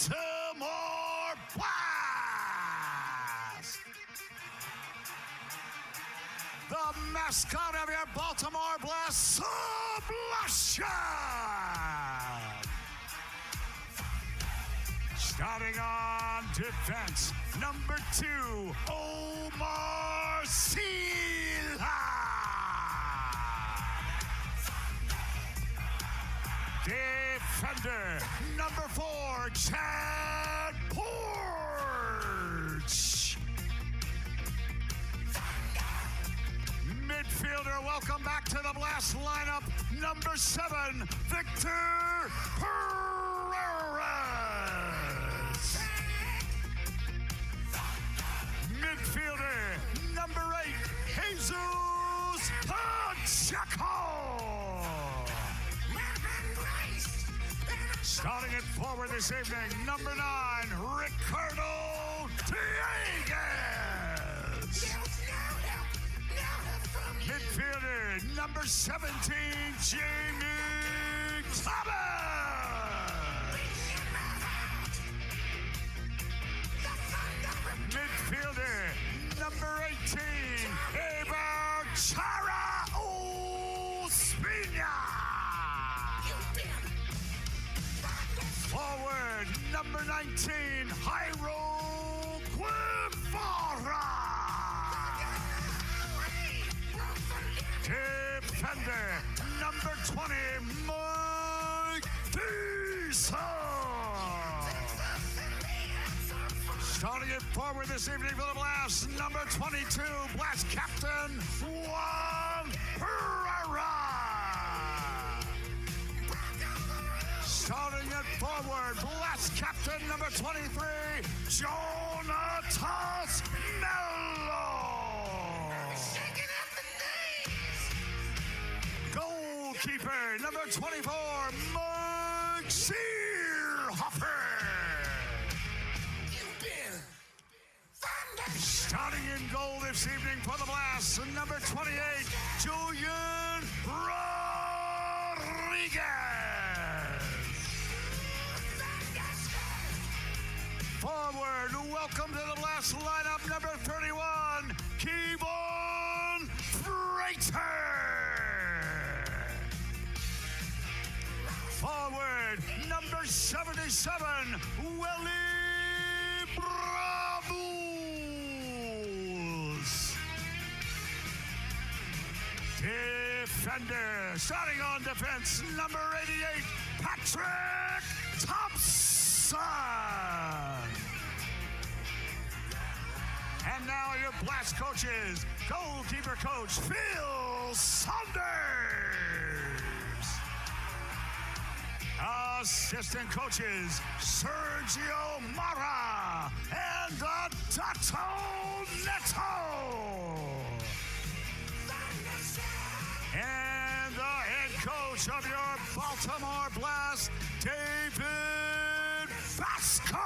Baltimore Blast. The mascot of your Baltimore Blast, Sublution. Starting on defense, number 2, Omar Sila. Defender, number 4, Chad Porch. Midfielder, welcome back to the Blast lineup, number 7, Victor Perez. Midfielder, number 8, Jesus Pacheco. Starting it forward this evening, number 9, Ricardo Dieguez. Midfielder, number 17, Jamie Thomas. Midfielder, number 18, Eber Chara Ospina. Forward, number 19, Jairo Guevara. Defender, number 20, Mike Diesel. Starting it forward this evening for the Blast, number 22, Blast captain, Juan Pereira. Starting it forward, Blast captain, number 23, Jonatas Mello. Goalkeeper, number 24, Mike Searhofer. Starting in goal this evening for the Blast, number 28, Julian Rodriguez. Forward, welcome to the Blast lineup, number 31, Kevon Frater. Forward, number 77, Willie Bravos. Defender, starting on defense, number 88, Patrick Thompson. And now your Blast coaches, goalkeeper coach Phil Saunders. Assistant coaches, Sergio Mara and Adato Neto. And the head coach of your Baltimore Blast, David Vasco.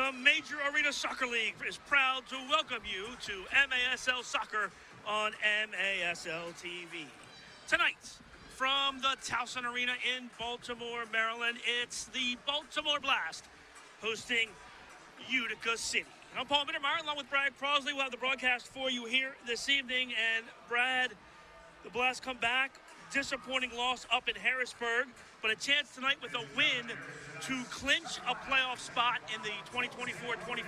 The Major Arena Soccer League is proud to welcome you to MASL Soccer on MASL TV. Tonight, from the Towson Arena in Baltimore, Maryland, it's the Baltimore Blast hosting Utica City. I'm Paul Mittermeier along with Brad Crosley. We'll have the broadcast for you here this evening. And Brad, the Blast come back. Disappointing loss up in Harrisburg, but a chance tonight with a win to clinch a playoff spot in the 2024-25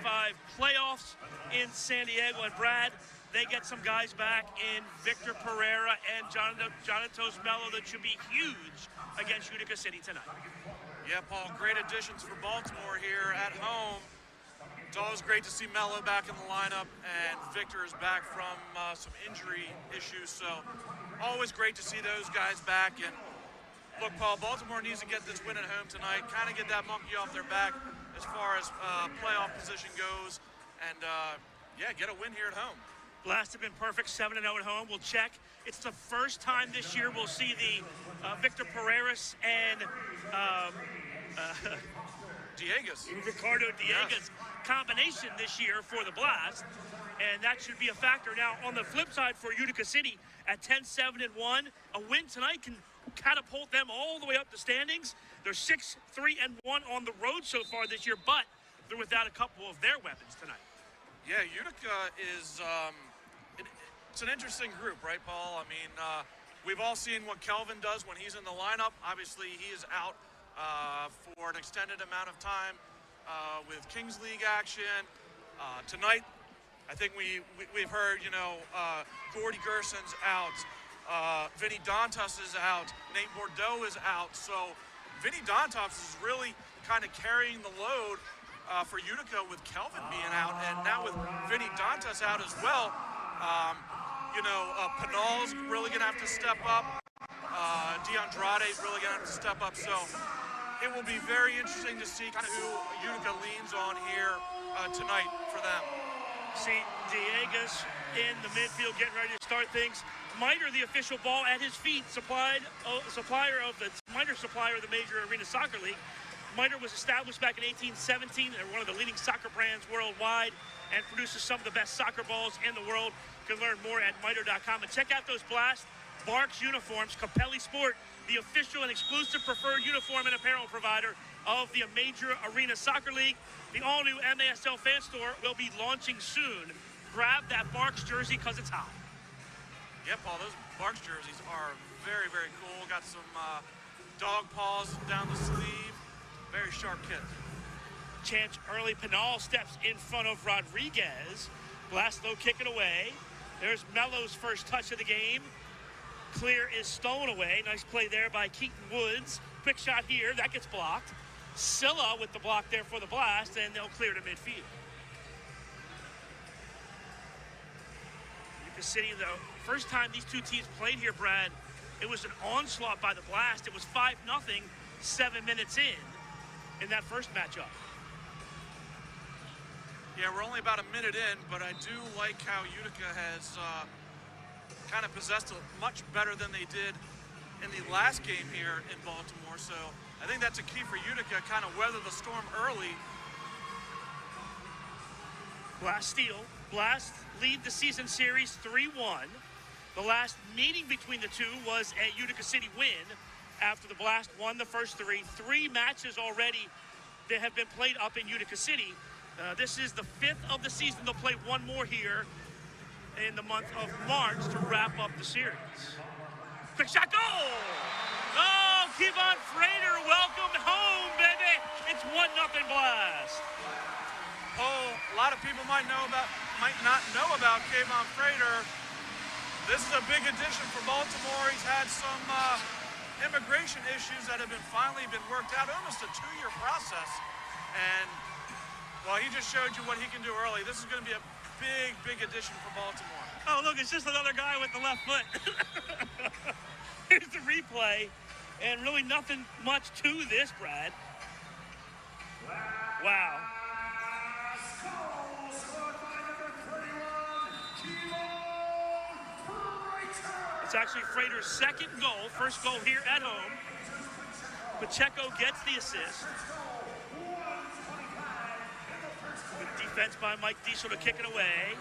playoffs in San Diego. And Brad, they get some guys back in Victor Pereira and Jonathan Mello that should be huge against Utica City tonight. Yeah, Paul, great additions for Baltimore here at home. It's always great to see Mello back in the lineup, and Victor is back from some injury issues, so always great to see those guys back. And look, Paul, Baltimore needs to get this win at home tonight, kind of get that monkey off their back as far as playoff position goes, and yeah, get a win here at home. Blast have been perfect, 7-0 at home. We'll check. It's the first time this year we'll see the Victor Pereiras and Ricardo Diegas combination this year for the Blast, and that should be a factor. Now, on the flip side for Utica City at 10-7-1, a win tonight can catapult them all the way up the standings. They're 6-3-1 on the road so far this year, but they're without a couple of their weapons tonight. Yeah, Utica is it's an interesting group, right, Paul? I mean, we've all seen what Kelvin does when he's in the lineup. Obviously, he is out for an extended amount of time with Kings League action. Tonight, I think we've heard, you know, Gordy Gerson's out, Vinny Dantas is out, Nate Bordeaux is out. So Vinny Dantas is really kind of carrying the load for Utica with Kelvin being out, and now with Vinny Dantas out as well. You know, Pinal's really going to have to step up. DeAndrade's really going to have to step up. So it will be very interesting to see kind of who Utica leans on here tonight for them. See Diegas in the midfield getting ready to start things. Miter, the official ball at his feet, supplier of the Major Arena Soccer League. Miter was established back in 1817. They're one of the leading soccer brands worldwide and produces some of the best soccer balls in the world. You can learn more at miter.com and check out those Blast Barks uniforms. Capelli Sport, the official and exclusive preferred uniform and apparel provider of the Major Arena Soccer League. The all-new MASL fan store will be launching soon. Grab that Barks jersey because it's hot. Yeah, Paul, those Barks jerseys are very, very cool. Got some dog paws down the sleeve. Very sharp kit. Chance early. Pinal steps in front of Rodriguez. Blast low kick it away. There's Mello's first touch of the game. Clear is stolen away. Nice play there by Keaton Woods. Quick shot here. That gets blocked. Silla with the block there for the Blast, and they'll clear to midfield. Utica City, the first time these two teams played here, Brad, it was an onslaught by the Blast. It was 5-0, 7 minutes in that first matchup. Yeah, we're only about a minute in, but I do like how Utica has kind of possessed it much better than they did in the last game here in Baltimore. So I think that's a key for Utica, kind of weather the storm early. Blast steal. Blast lead the season series 3-1. The last meeting between the two was a Utica City win after the Blast won the first three. 3 matches already that have been played up in Utica City. This is the 5th of the season. They'll play one more here in the month of March to wrap up the series. Quick shot, goal! Oh, Kevon Frater, welcome home, baby! It's 1-0 Blast. Oh, a lot of people might not know about Kevon Frater. This is a big addition for Baltimore. He's had some immigration issues that have finally been worked out, almost a 2-year process. And well, he just showed you what he can do early. This is going to be a big, big addition for Baltimore. Oh, look, it's just another guy with the left foot. Here's the replay, and really nothing much to this, Brad. Wow. It's actually Frater's second goal, first goal here at home. Pacheco gets the assist. defense by Mike Diesel to kick it away.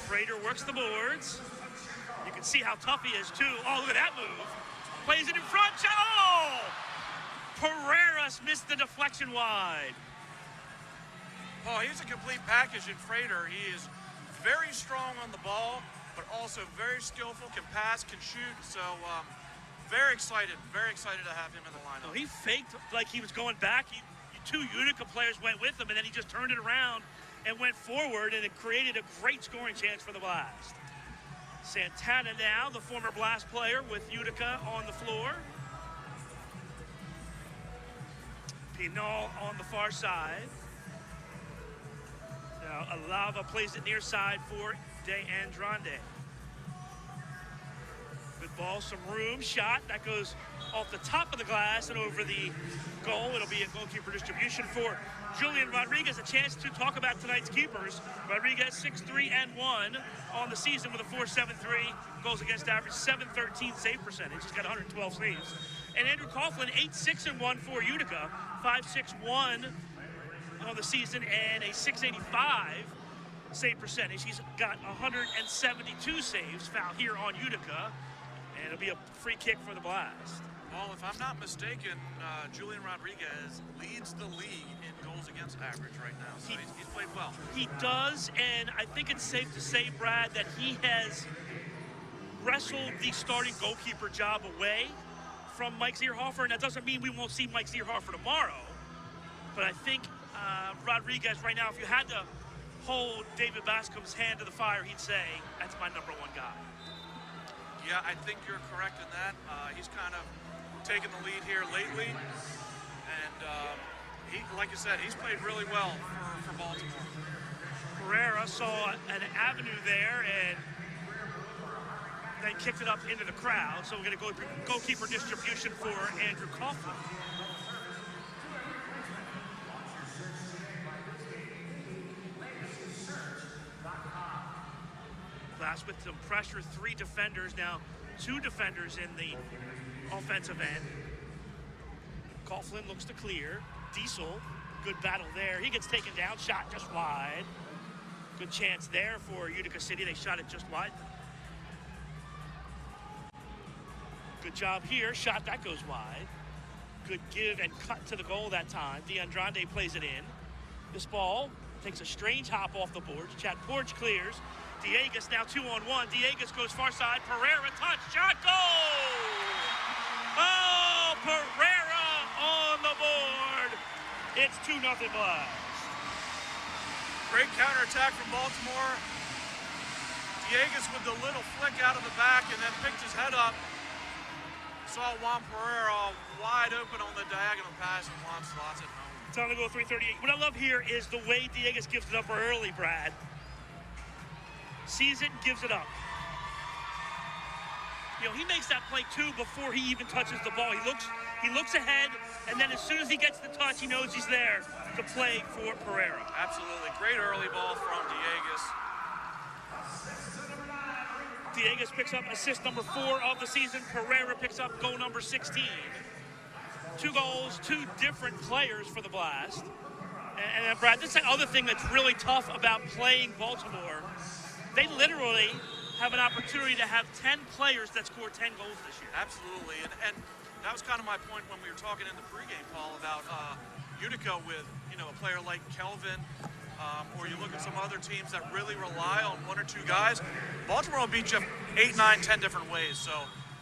Frater works the boards. You can see how tough he is, too. Oh, look at that move. Plays it in front. Oh! Pereira's missed the deflection wide. Oh, he's a complete package in Frater. He is very strong on the ball, but also very skillful, can pass, can shoot. So, very excited to have him in the lineup. Oh, he faked like he was going back. Two Utica players went with him, and then he just turned it around and went forward, and it created a great scoring chance for the Blast. Santana now, the former Blast player with Utica on the floor. Pinal on the far side. Now Alava plays it near side for De Andrade. Good ball, some room, shot. That goes off the top of the glass and over the goal. It'll be a goalkeeper distribution for Julian Rodriguez. A chance to talk about tonight's keepers. Rodriguez 6-3-1 on the season with a 4.73 goals against average, 7.13 save percentage. He's got 112 saves. And Andrew Coughlin 8-6-1 for Utica, 5.61 on the season and a 6.85 save percentage. He's got 172 saves fouled here on Utica. And it'll be a free kick for the Blast. Well, if I'm not mistaken, Julian Rodriguez leads the league in goals against average right now. So he's played well. He does, and I think it's safe to say, Brad, that he has wrestled the starting goalkeeper job away from Mike Zierhofer. And that doesn't mean we won't see Mike Zierhofer tomorrow. But I think Rodriguez right now, if you had to hold David Bascom's hand to the fire, he'd say, that's my #1 guy. Yeah, I think you're correct in that. He's kind of taken the lead here lately. And he, like I said, he's played really well for Baltimore. Pereira saw an avenue there and then kicked it up into the crowd. So we're going to go goalkeeper distribution for Andrew Coughlin. Blast with some pressure, 3 defenders now, 2 defenders in the offensive end. Coughlin looks to clear. Diesel, good battle there. He gets taken down, shot just wide. Good chance there for Utica City. They shot it just wide. Good job here, shot that goes wide. Good give and cut to the goal that time. De Andrade plays it in. This ball takes a strange hop off the boards. Chad Porch clears. Diegas now 2-on-1. Diegas goes far side. Pereira touch, shot, goal! Oh, Pereira on the board. It's 2-0 Blast. Great counterattack from Baltimore. Diegas with the little flick out of the back and then picked his head up. Saw Juan Pereira wide open on the diagonal pass and Juan slots it home. Time to go 3:38. What I love here is the way Diegas gives it up early, Brad. Sees it and gives it up. You know, he makes that play too before he even touches the ball. He looks ahead, and then as soon as he gets the touch, he knows he's there to play for Pereira. Absolutely. Great early ball from Diegas. Diegas picks up assist number 4 of the season. Pereira picks up goal number 16. 2 goals, 2 different players for the Blast. And Brad, this is the other thing that's really tough about playing Baltimore. They literally have an opportunity to have 10 players that score 10 goals this year. Absolutely, and that was kind of my point when we were talking in the pregame, Paul, about Utica with, you know, a player like Kelvin, or you look at some other teams that really rely on 1 or 2 guys. Baltimore will beat you 8, 9, 10 different ways, so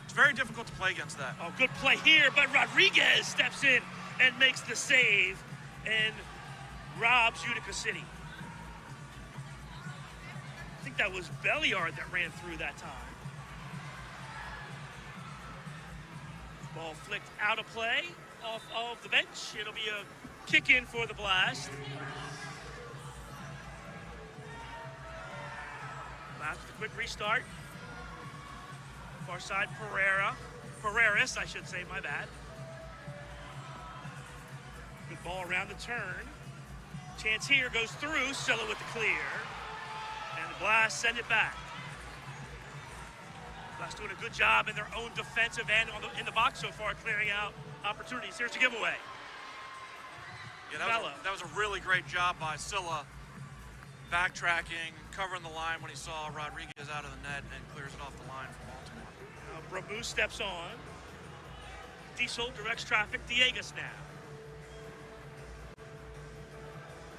it's very difficult to play against that. Oh, good play here, but Rodriguez steps in and makes the save and robs Utica City. I think that was Belliard that ran through that time. Ball flicked out of play off of the bench. It'll be a kick in for the Blast. Blast with a quick restart. Far side Pereiras, I should say, my bad. Good ball around the turn. Chance here, goes through, Silla with the clear. And the Blast send it back. Blast doing a good job in their own defensive end in the box so far, clearing out opportunities. Here's the giveaway. Yeah, Mello. that was a really great job by Silla, backtracking, covering the line when he saw Rodriguez out of the net and clears it off the line for Baltimore. Bramu steps on. Diesel directs traffic. Diegas now.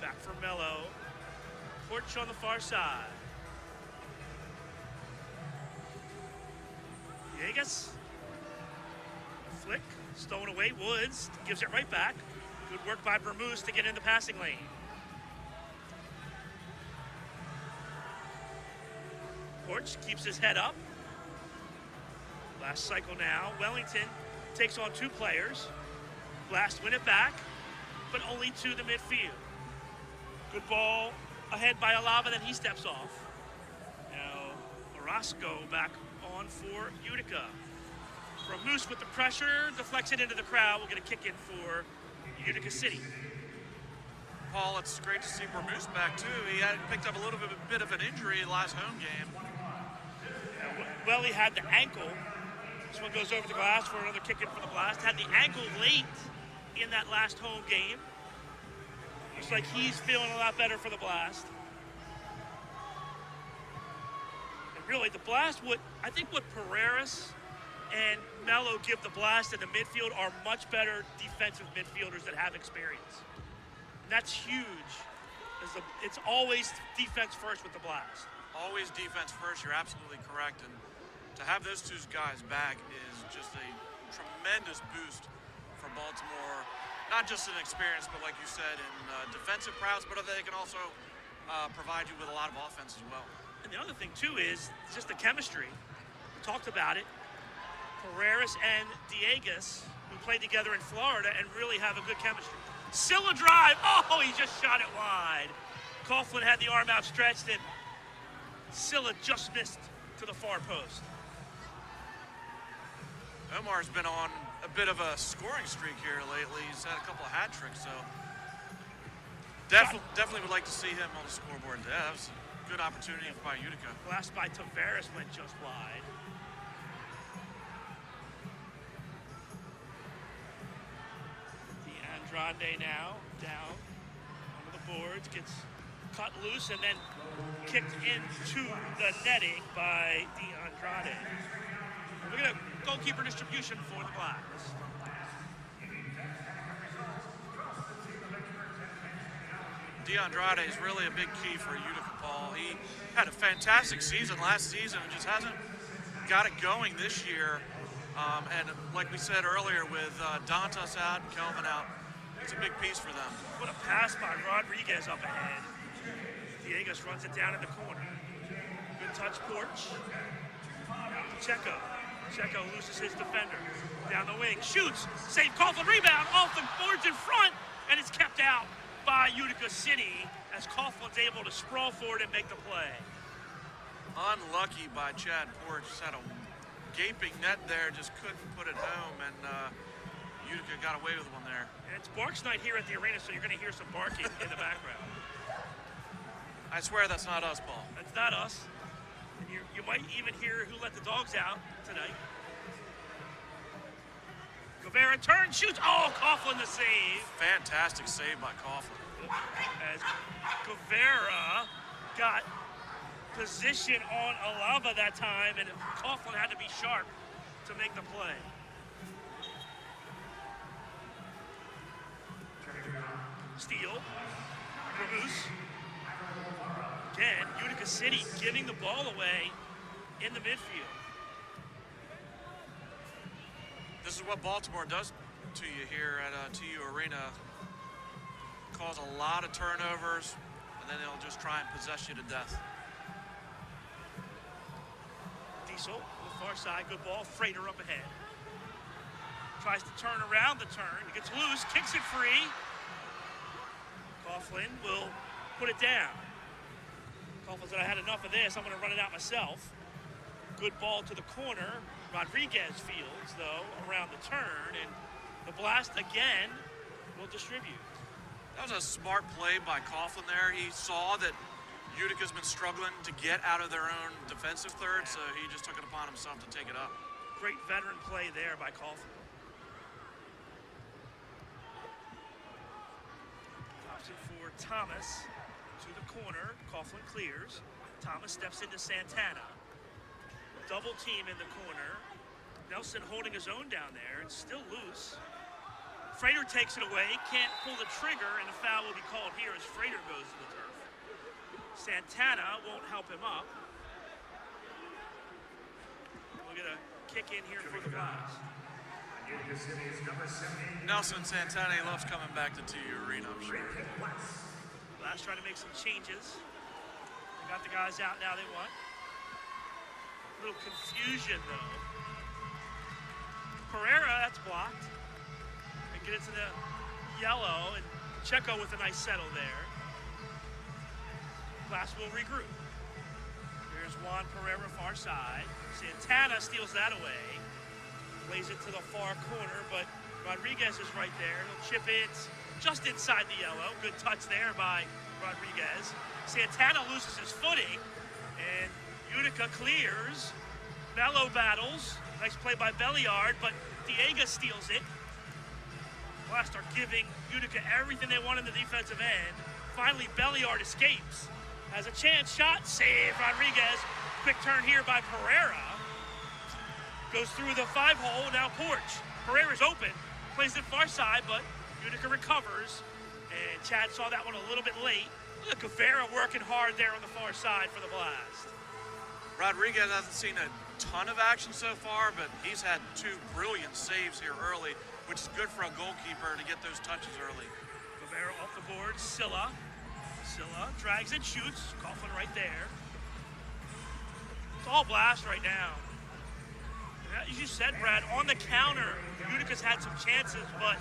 Back for Mello. Porch on the far side. Diegas. Flick. Stolen away. Woods gives it right back. Good work by Bermuse to get in the passing lane. Porch keeps his head up. Last cycle now. Wellington takes on 2 players. Blast win it back, but only to the midfield. Good ball ahead by Alava, then he steps off. Now Orozco back on for Utica. Bermuse with the pressure, deflects it into the crowd. We'll get a kick in for Utica City. Paul, it's great to see Bermuse back too. He had picked up a little bit of an injury last home game. Well, he had the ankle. This one goes over the glass for another kick in for the Blast. Had the ankle late in that last home game. Looks like he's feeling a lot better for the Blast. And really, the Blast, I think what Pereiras and Mello give the Blast in the midfield are much better defensive midfielders that have experience. And that's huge. It's always defense first with the Blast. Always defense first, you're absolutely correct. And to have those 2 guys back is just a tremendous boost for Baltimore. Not just in experience, but like you said, in defensive prowess, but they can also provide you with a lot of offense as well. And the other thing, too, is just the chemistry. We talked about it. Pereiras and Diegas, who played together in Florida and really have a good chemistry. Silla drive. Oh, he just shot it wide. Coughlin had the arm outstretched, and Silla just missed to the far post. Omar's been on a bit of a scoring streak here lately. He's had a couple of hat tricks, so definitely would like to see him on the scoreboard. Yeah, that was a good opportunity by Utica. Last by Tavares went just wide. Andrade now down onto the boards, gets cut loose and then kicked into the netting by DeAndrade. We're going to goalkeeper distribution for the Blacks. DeAndrade is really a big key for Utica, Paul. He had a fantastic season last season and just hasn't got it going this year. And like we said earlier, with Dantas out and Kelvin out, it's a big piece for them. What a pass by Rodriguez up ahead. Diegas runs it down in the corner. Good touch, Porch. Checo loses his defender. Down the wing, shoots, save, Coughlin, rebound, off the boards in front, and it's kept out by Utica City as Coughlin's able to sprawl forward and make the play. Unlucky by Chad Porch. Just had a gaping net there, just couldn't put it home, and Utica got away with one there. And it's Barks night here at the arena, so you're going to hear some barking in the background. I swear that's not us, Paul. That's not us. And you might even hear who let the dogs out tonight. Guevara turns, shoots. Oh, Coughlin the save. Fantastic save by Coughlin. As Guevara got position on Alava that time, and Coughlin had to be sharp to make the play. Steele. Bruce. Again, Utica City giving the ball away in the midfield. This is what Baltimore does to you here at TU Arena. Cause a lot of turnovers, and then they'll just try and possess you to death. Diesel, on the far side, good ball. Freighter up ahead. Tries to turn around the turn. He gets loose, kicks it free. Coughlin will put it down. Coughlin said, I had enough of this. I'm going to run it out myself. Good ball to the corner. Rodriguez fields, though, around the turn, and the Blast again will distribute. That was a smart play by Coughlin there. He saw that Utica's been struggling to get out of their own defensive third, so he just took it upon himself to take it up. Great veteran play there by Coughlin. option for Thomas to the corner. Coughlin clears. Thomas steps into Santana. Double team in the corner. Nelson holding his own down there. It's still loose. Frater takes it away. Can't pull the trigger, and a foul will be called here as Frater goes to the turf. Santana won't help him up. We'll get a kick in here for the Blast. Nelson Santana loves coming back to TU Arena, I'm sure. Blast trying to make some changes. They got the guys out now they want. A little confusion, though. Pereira, that's blocked. And get it to the yellow, and Checo with a nice settle there. Blast will regroup. Here's Juan Pereira, far side. Santana steals that away. Lays it to the far corner, but Rodriguez is right there. He'll chip it just inside the yellow. Good touch there by Rodriguez. Santana loses his footing, and Utica clears. Mello battles. Nice play by Belliard, but Diego steals it. Blast are giving Utica everything they want in the defensive end. Finally, Belliard escapes. Has a chance, shot, save, Rodriguez. Quick turn here by Pereira. Goes through the 5-hole, now Porch. Pereira's open, plays it far side, but Utica recovers. And Chad saw that one a little bit late. Look, Guevara working hard there on the far side for the Blast. Rodriguez hasn't seen a ton of action so far, but he's had 2 brilliant saves here early, which is good for a goalkeeper to get those touches early. Guevara off the board, Silla drags and shoots, Coughlin right there. It's all Blast right now. As you said, Brad, on the counter, Utica's had some chances, but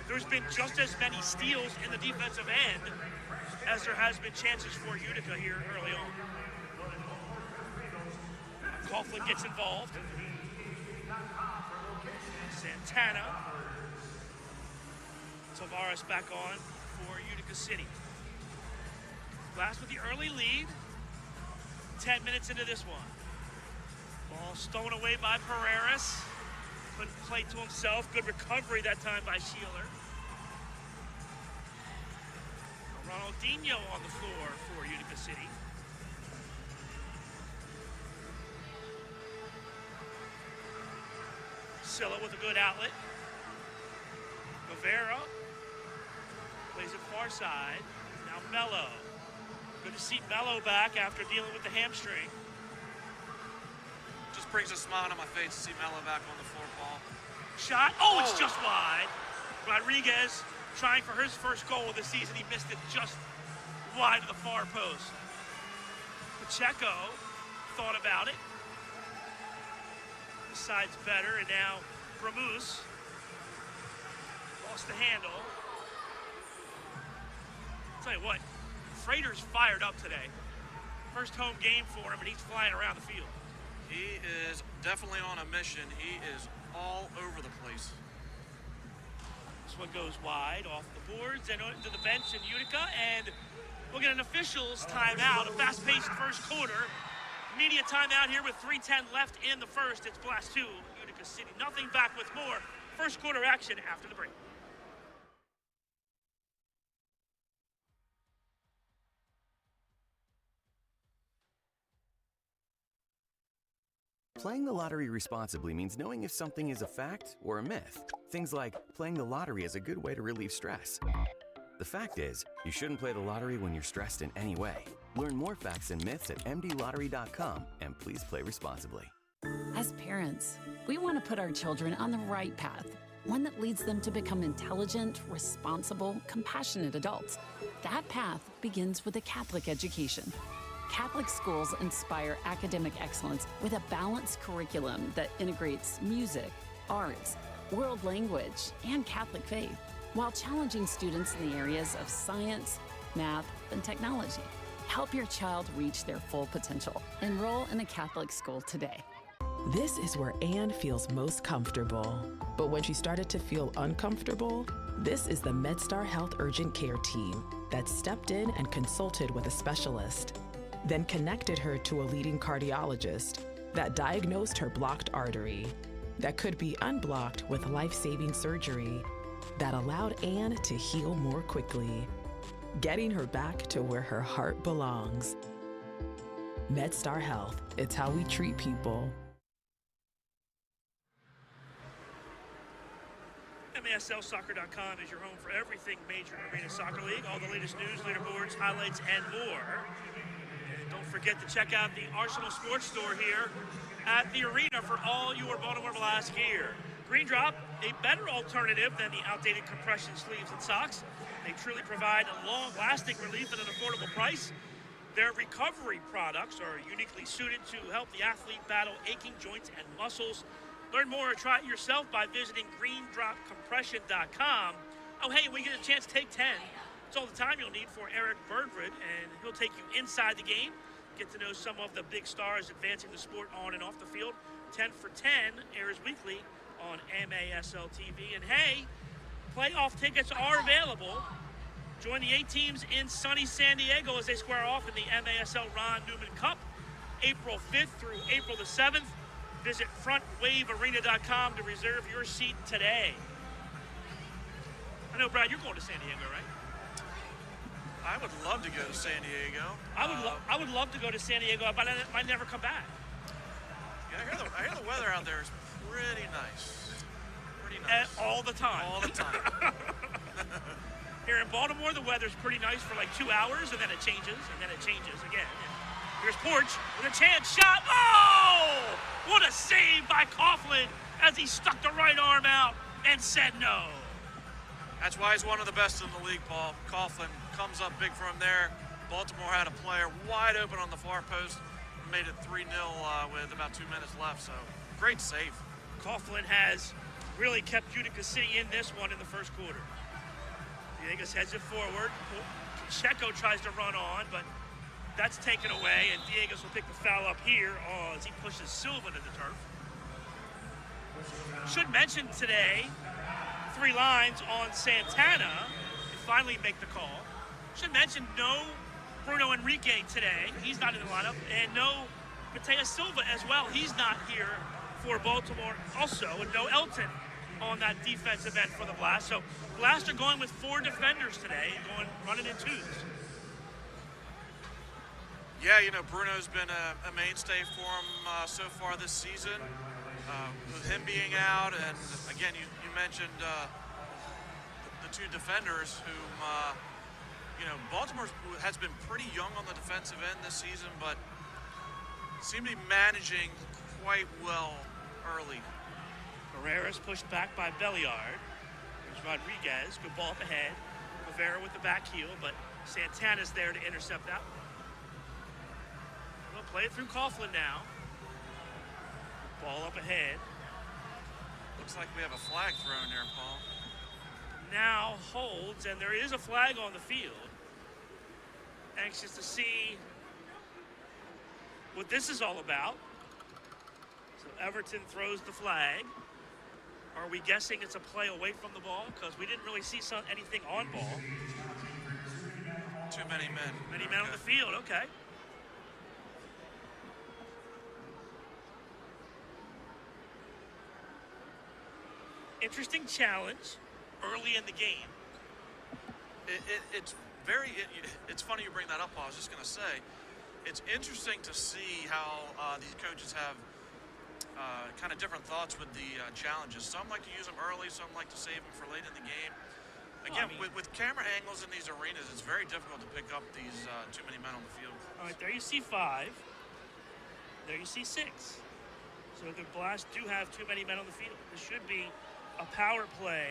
there's been just as many steals in the defensive end as there has been chances for Utica here early on. Coughlin gets involved. Santana. Tavares back on for Utica City. Blast with the early lead. 10 minutes into this one. Ball stolen away by Pereiras. Couldn't play to himself. Good recovery that time by Sheeler. Ronaldinho on the floor for Utica City. Silla with a good outlet. Guevara plays it far side. Now Mello. Good to see Mello back after dealing with the hamstring. Just brings a smile on my face to see Mello back on the floor, Paul. Shot. Oh, it's just wide. Rodriguez trying for his first goal of the season. He missed it just wide of the far post. Pacheco thought about it. The side's better, and now Bramuse lost the handle. I'll tell you what, Frater's fired up today. First home game for him, and he's flying around the field. He is definitely on a mission. He is all over the place. This one goes wide off the boards and into the bench in Utica, and we'll get an officials timeout, a fast-paced first quarter. Media timeout here with 3:10 left in the first. It's Blast 2, Utica City. Nothing, back with more first quarter action after the break. Playing the lottery responsibly means knowing if something is a fact or a myth. Things like playing the lottery is a good way to relieve stress. The fact is, you shouldn't play the lottery when you're stressed in any way. Learn more facts and myths at mdlottery.com, and please play responsibly. As parents, we want to put our children on the right path, one that leads them to become intelligent, responsible, compassionate adults. That path begins with a Catholic education. Catholic schools inspire academic excellence with a balanced curriculum that integrates music, arts, world language, and Catholic faith, while challenging students in the areas of science, math, and technology. Help your child reach their full potential. Enroll in a Catholic school today. This is where Anne feels most comfortable. But when she started to feel uncomfortable, this is the MedStar Health Urgent Care team that stepped in and consulted with a specialist, then connected her to a leading cardiologist that diagnosed her blocked artery that could be unblocked with life-saving surgery that allowed Anne to heal more quickly. getting her back to where her heart belongs. MedStar Health, it's how we treat people. MASLsoccer.com is your home for everything Major Arena Soccer League, all the latest news, leaderboards, highlights, and more. And don't forget to check out the Arsenal Sports Store here at the arena for all your Baltimore Blast gear. Green Drop, a better alternative than the outdated compression sleeves and socks. They truly provide a long-lasting relief at an affordable price. Their recovery products are uniquely suited to help the athlete battle aching joints and muscles. Learn more or try it yourself by visiting greendropcompression.com. Oh, hey, when you get a chance, take 10. It's all the time you'll need for Eric Bergrid, and he'll take you inside the game. Get to know some of the big stars advancing the sport on and off the field. 10 for 10 airs weekly on MASL TV. And hey, playoff tickets are available. Join the 8 teams in sunny San Diego as they square off in the MASL Ron Newman Cup, April 5th through April the 7th. Visit frontwavearena.com to reserve your seat today. I know, Brad, you're going to San Diego, right? I would love to go to San Diego. I would love to go to San Diego, but I might never come back. Yeah, I hear the weather out there is pretty nice. Pretty nice. All the time. All the time. Here in Baltimore, the weather's pretty nice for like 2 hours, and then it changes, and then it changes again. And here's Porch with a chance shot. Oh! What a save by Coughlin as he stuck the right arm out and said no. That's why he's one of the best in the league, Paul. Coughlin comes up big for him there. Baltimore had a player wide open on the far post, made it 3-0 with about 2 minutes left, so great save. Coughlin has really kept Utica City in this one in the first quarter. Diego's heads it forward. Checo tries to run on, but that's taken away, and Diego's will pick the foul up here as he pushes Silva to the turf. Should mention today, 3 lines on Santana. They finally make the call. Should mention no Bruno Enrique today. He's not in the lineup. And no Mateus Silva as well. He's not here for Baltimore also. And no Elton on that defensive end for the Blast. So Blast are going with 4 defenders today, running in 2s. Yeah, you know, Bruno's been a mainstay for him so far this season. With him being out, and again, you mentioned the 2 defenders whom, you know, Baltimore has been pretty young on the defensive end this season, but seem to be managing quite well early. Herrera's pushed back by Belliard. There's Rodriguez, good ball up ahead. Rivera with the back heel, but Santana's there to intercept that one. Play it through Coughlin now. Ball up ahead. Looks like we have a flag thrown there, Paul. Now holds, and there is a flag on the field. Anxious to see what this is all about. So Everton throws the flag. Are we guessing it's a play away from the ball? Because we didn't really see anything on ball. Too many men. Many men on the field, okay. Interesting challenge early in the game. It's funny you bring that up, Paul. I was just going to say, it's interesting to see how these coaches have kind of different thoughts with the challenges. Some like to use them early, some like to save them for late in the game. Again, with camera angles in these arenas, it's very difficult to pick up these too many men on the field. All right, there you see 5. There you see 6. So the Blast do have too many men on the field. This should be a power play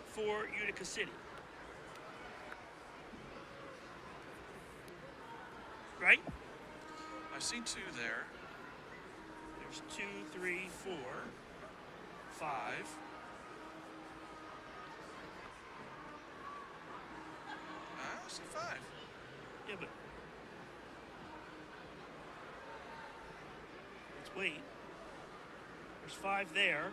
for Utica City. Right? I see 2 there. There's 2, 3, 4, 5. I see 5. Yeah, but let's wait. There's 5 there.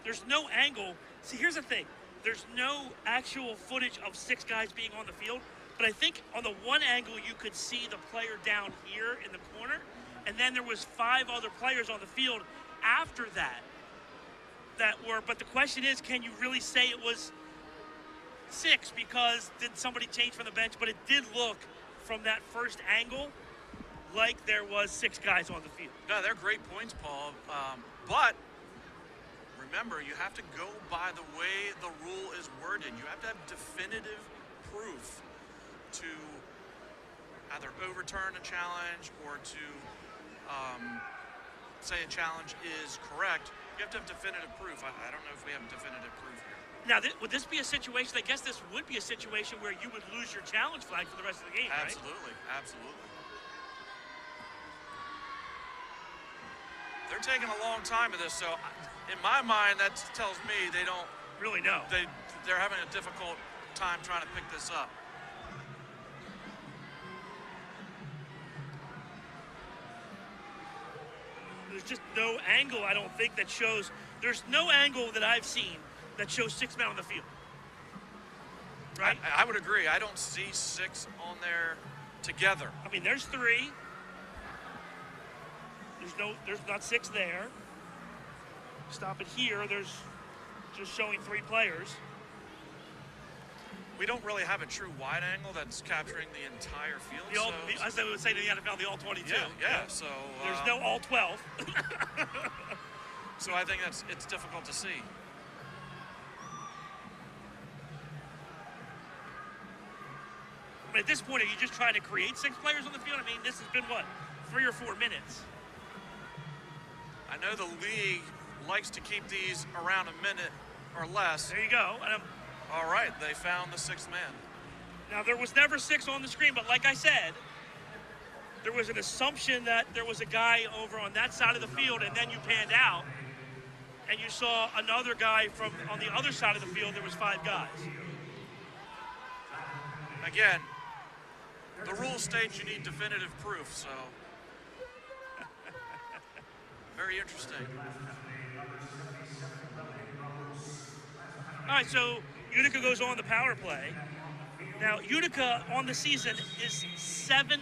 There's no angle. See, here's the thing. There's no actual footage of 6 guys being on the field, but I think on the one angle you could see the player down here in the corner, and then there was 5 other players on the field after that were, but the question is, can you really say it was 6 because did somebody change from the bench, but it did look from that first angle like there was 6 guys on the field. No, they're great points, Paul. But remember, you have to go by the way the rule is worded. You have to have definitive proof to either overturn a challenge or to say a challenge is correct. You have to have definitive proof. I don't know if we have definitive proof here. Now, would this be a situation, I guess this would be a situation where you would lose your challenge flag for the rest of the game, Absolutely, right? absolutely. They're taking a long time with this, so in my mind, that tells me they don't really know. They're having a difficult time trying to pick this up. There's just no angle, I don't think, that shows. There's no angle that I've seen that shows 6 men on the field. Right? I would agree. I don't see 6 on there together. I mean, there's 3. There's not 6 there. Stop it here. There's just showing 3 players. We don't really have a true wide angle that's capturing the entire field. As they would say to the NFL, the all 22. Yeah. So there's no all 12. So I think it's difficult to see. But at this point, are you just trying to create 6 players on the field? I mean, this has been, what, 3 or 4 minutes? I know the league likes to keep these around a minute or less. There you go. All right, they found the 6th man. Now, there was never 6 on the screen, but like I said, there was an assumption that there was a guy over on that side of the field, and then you panned out, and you saw another guy from on the other side of the field. There was 5 guys. Again, the rule states you need definitive proof, so very interesting. All right, so Utica goes on the power play. Now, Utica on the season is 7%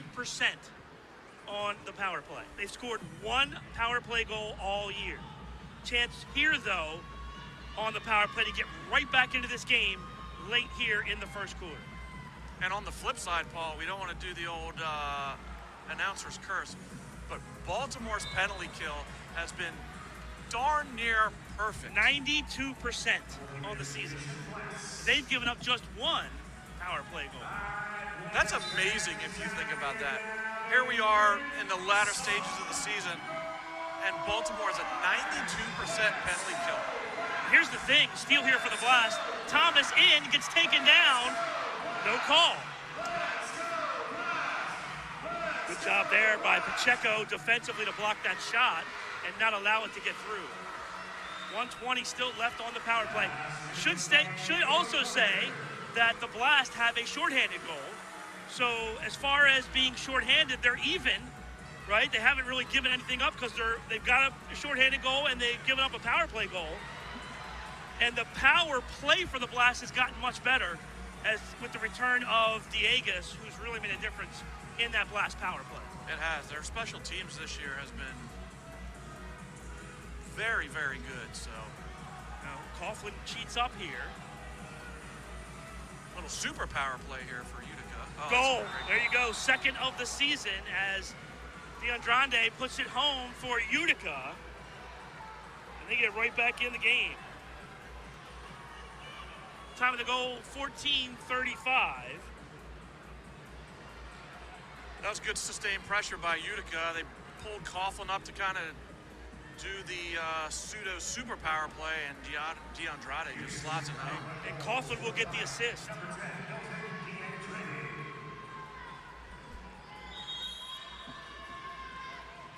on the power play. They've scored 1 power play goal all year. Chance here, though, on the power play to get right back into this game late here in the first quarter. And on the flip side, Paul, we don't want to do the old announcer's curse, but Baltimore's penalty kill has been darn near perfect. 92% on the season. They've given up just 1 power play goal. That's amazing if you think about that. Here we are in the latter stages of the season, and Baltimore is a 92% penalty kill. Here's the thing, steal here for the Blast. Thomas in, gets taken down. No call. Good job there by Pacheco defensively to block that shot and not allow it to get through. 1:20 still left on the power play. Should also say that the Blast have a shorthanded goal. So as far as being shorthanded, they're even, right? They haven't really given anything up because they've got a shorthanded goal and they've given up a power play goal. And the power play for the Blast has gotten much better as with the return of Diegas, who's really made a difference in that Blast power play. It has. Their special teams this year has been very, very good. So now Coughlin cheats up here. Little super power play here for Utica. Oh, goal. There you go. Second of the season as DeAndrande puts it home for Utica. And they get right back in the game. Time of the goal, 14:35. That was good sustained pressure by Utica. They pulled Coughlin up to kind of do the pseudo super power play, and DeAndrade just slots it home. And Coughlin will get the assist.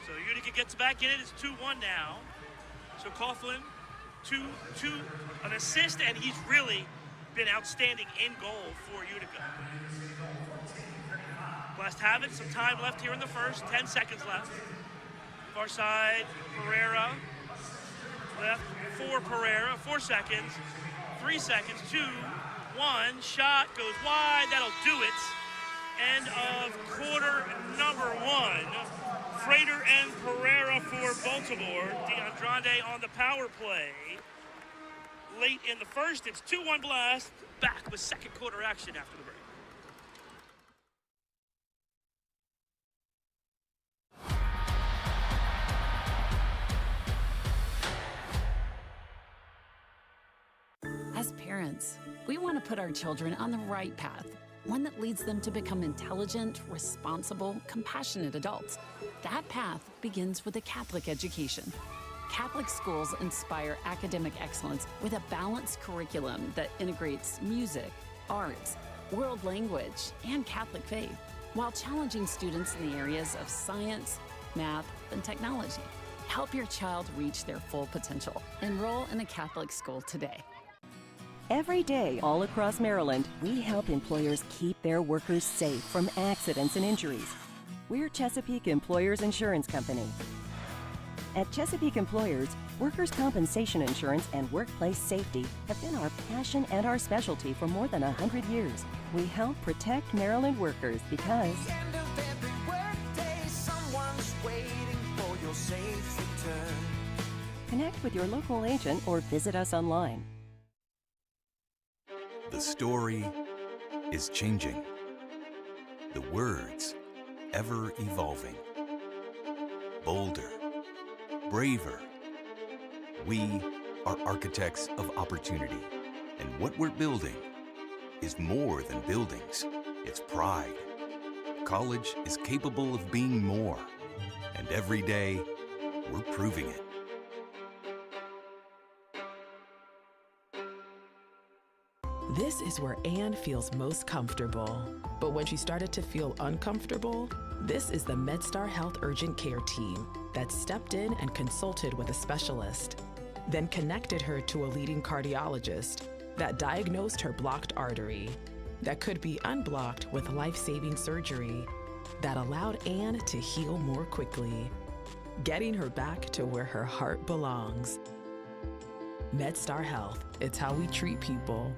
So Utica gets back in it. It's 2-1 now. So Coughlin, an assist, and he's really been outstanding in goal for Utica. Blast have it. Some time left here in the first. 10 seconds left. Far side, Pereira. Left for Pereira. 4 seconds. 3 seconds. 2, 1. Shot goes wide. That'll do it. End of quarter number 1. Frater and Pereira for Baltimore. DeAndrade on the power play. Late in the first, it's 2-1 Blast. back with second quarter action after the break. As parents, we want to put our children on the right path, one that leads them to become intelligent, responsible, compassionate adults. That path begins with a Catholic education. Catholic schools inspire academic excellence with a balanced curriculum that integrates music, arts, world language, and Catholic faith, while challenging students in the areas of science, math, and technology. Help your child reach their full potential. Enroll in a Catholic school today. Every day, all across Maryland, we help employers keep their workers safe from accidents and injuries. We're Chesapeake Employers Insurance Company. At Chesapeake Employers, workers' compensation insurance and workplace safety have been our passion and our specialty for more than 100 years. We help protect Maryland workers because End of every workday, someone's waiting for your safe return. connect with your local agent or visit us online. The story is changing. The words ever evolving. Bolder, braver. We are architects of opportunity. And what we're building is more than buildings. It's pride. College is capable of being more. And every day, we're proving it. This is where Anne feels most comfortable. But when she started to feel uncomfortable, this is the MedStar Health Urgent Care team that stepped in and consulted with a specialist, then connected her to a leading cardiologist that diagnosed her blocked artery that could be unblocked with life-saving surgery that allowed Anne to heal more quickly, getting her back to where her heart belongs. MedStar Health, it's how we treat people.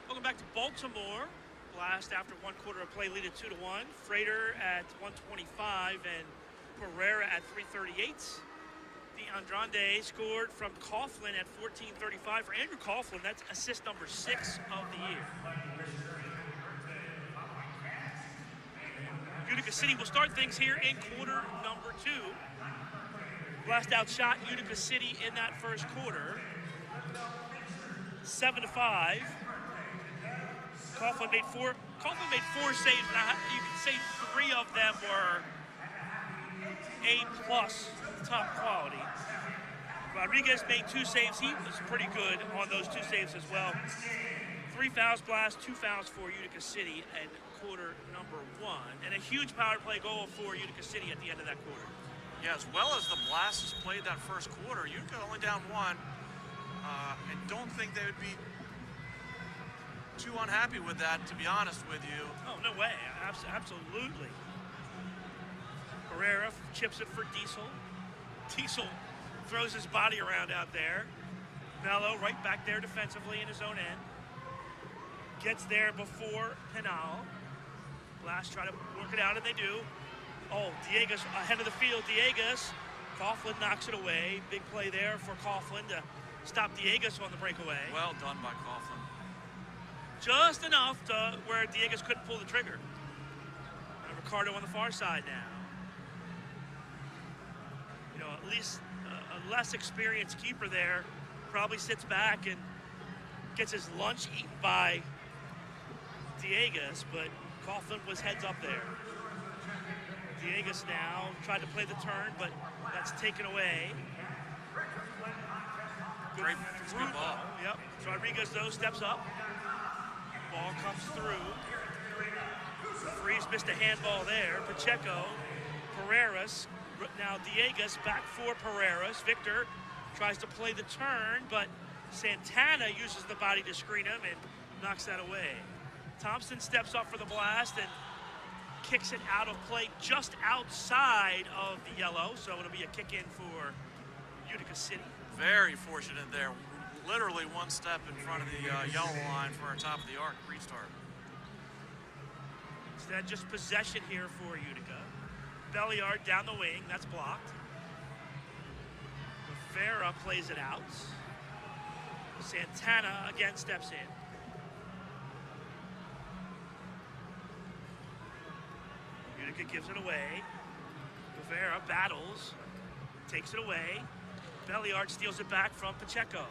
Welcome back to Baltimore. Blast after one quarter of play lead at 2-1. Freighter at 125 and Pereira at 338. DeAndrande scored from Coughlin at 14:35 for Andrew Coughlin. That's assist number 6 of the year. Utica City will start things here in quarter number 2. Blast outshot Utica City in that first quarter, 7-5. Coughlin made four saves. Now, you can say 3 of them were A+ top quality. Rodriguez made 2 saves. He was pretty good on those 2 saves as well. 3 fouls, Blast, 2 fouls for Utica City in quarter number 1. And a huge power play goal for Utica City at the end of that quarter. Yeah, as well as the Blast has played that first quarter, Utica only down 1. I don't think they would be too unhappy with that, to be honest with you. Oh, no way. Absolutely. Pereira chips it for Diesel. Diesel throws his body around out there. Mello right back there defensively in his own end. Gets there before Penal. Blast try to work it out, and they do. Oh, Diegas ahead of the field. Diegas. Coughlin knocks it away. Big play there for Coughlin to stop Diegas on the breakaway. Well done by Coughlin. Just enough to where Diegas couldn't pull the trigger. And Ricardo on the far side now. You know, at least a less experienced keeper there probably sits back and gets his lunch eaten by Diegas, but Coughlin was heads up there. Diegas now tried to play the turn, but that's taken away. Great ball. Yep. Rodriguez, though, steps up. Ball comes through. Freeze missed a handball there. Pacheco, Pereiras, now Diegas back for Pereiras. Victor tries to play the turn, but Santana uses the body to screen him and knocks that away. Thompson steps up for the Blast and kicks it out of play just outside of the yellow, so it'll be a kick in for Utica City. Very fortunate there. Literally one step in front of the yellow line for our top of the arc restart. Instead, just possession here for Utica. Belliard down the wing, that's blocked. Guevara plays it out. Santana again steps in. Utica gives it away. Guevara battles, takes it away. Belliard steals it back from Pacheco.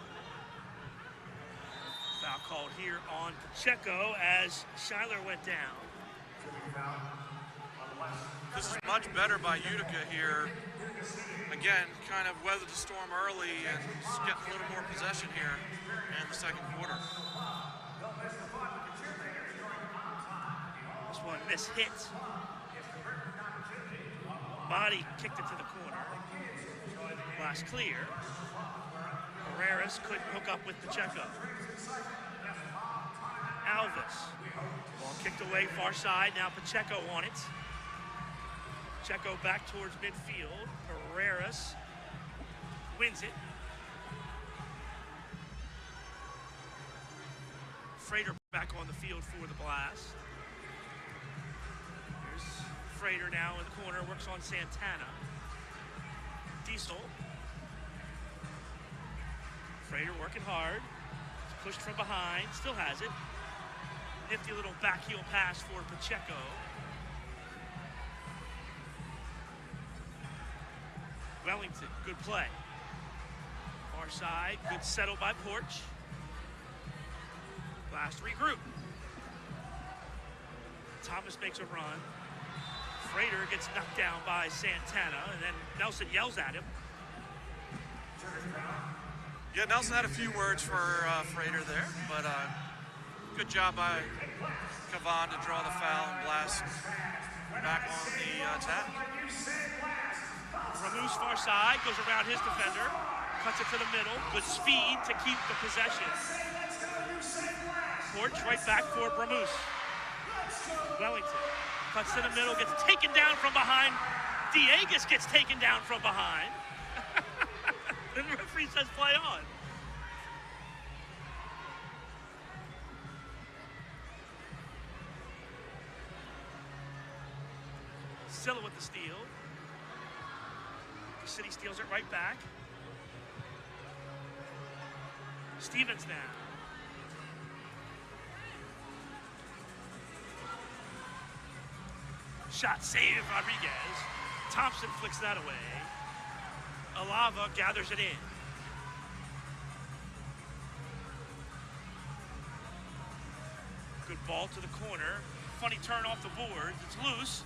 Foul called here on Pacheco as Schuyler went down. This is much better by Utica here. Again, kind of weathered the storm early and just getting a little more possession here in the second quarter. This one mishit. Body kicked it to the corner. Blast clear. Herreras couldn't hook up with Pacheco. Alves. Ball kicked away far side. Now Pacheco on it. Pacheco back towards midfield. Herreras wins it. Frater back on the field for the Blast. Here's Frater now in the corner, works on Santana. Diesel. Frater working hard. It's pushed from behind, still has it. Nifty little back heel pass for Pacheco. Wellington, good play. Far side, good settle by Porch. Blast regroup. Thomas makes a run. Frater gets knocked down by Santana, and then Nelson yells at him. Yeah, Nelson had a few words for Frater there, but good job by Cavan to draw the foul and Blast back on the attack. Ramus far side, goes around his defender, cuts it to the middle, good speed to keep the possession. Porch right back for Ramus. Wellington cuts to the middle, gets taken down from behind. Diegas gets taken down from behind. And the referee says play on. Silla with the steal. The City steals it right back. Stevens now. Shot save, Rodriguez. Thompson flicks that away. Alava gathers it in. Good ball to the corner. Funny turn off the board. It's loose.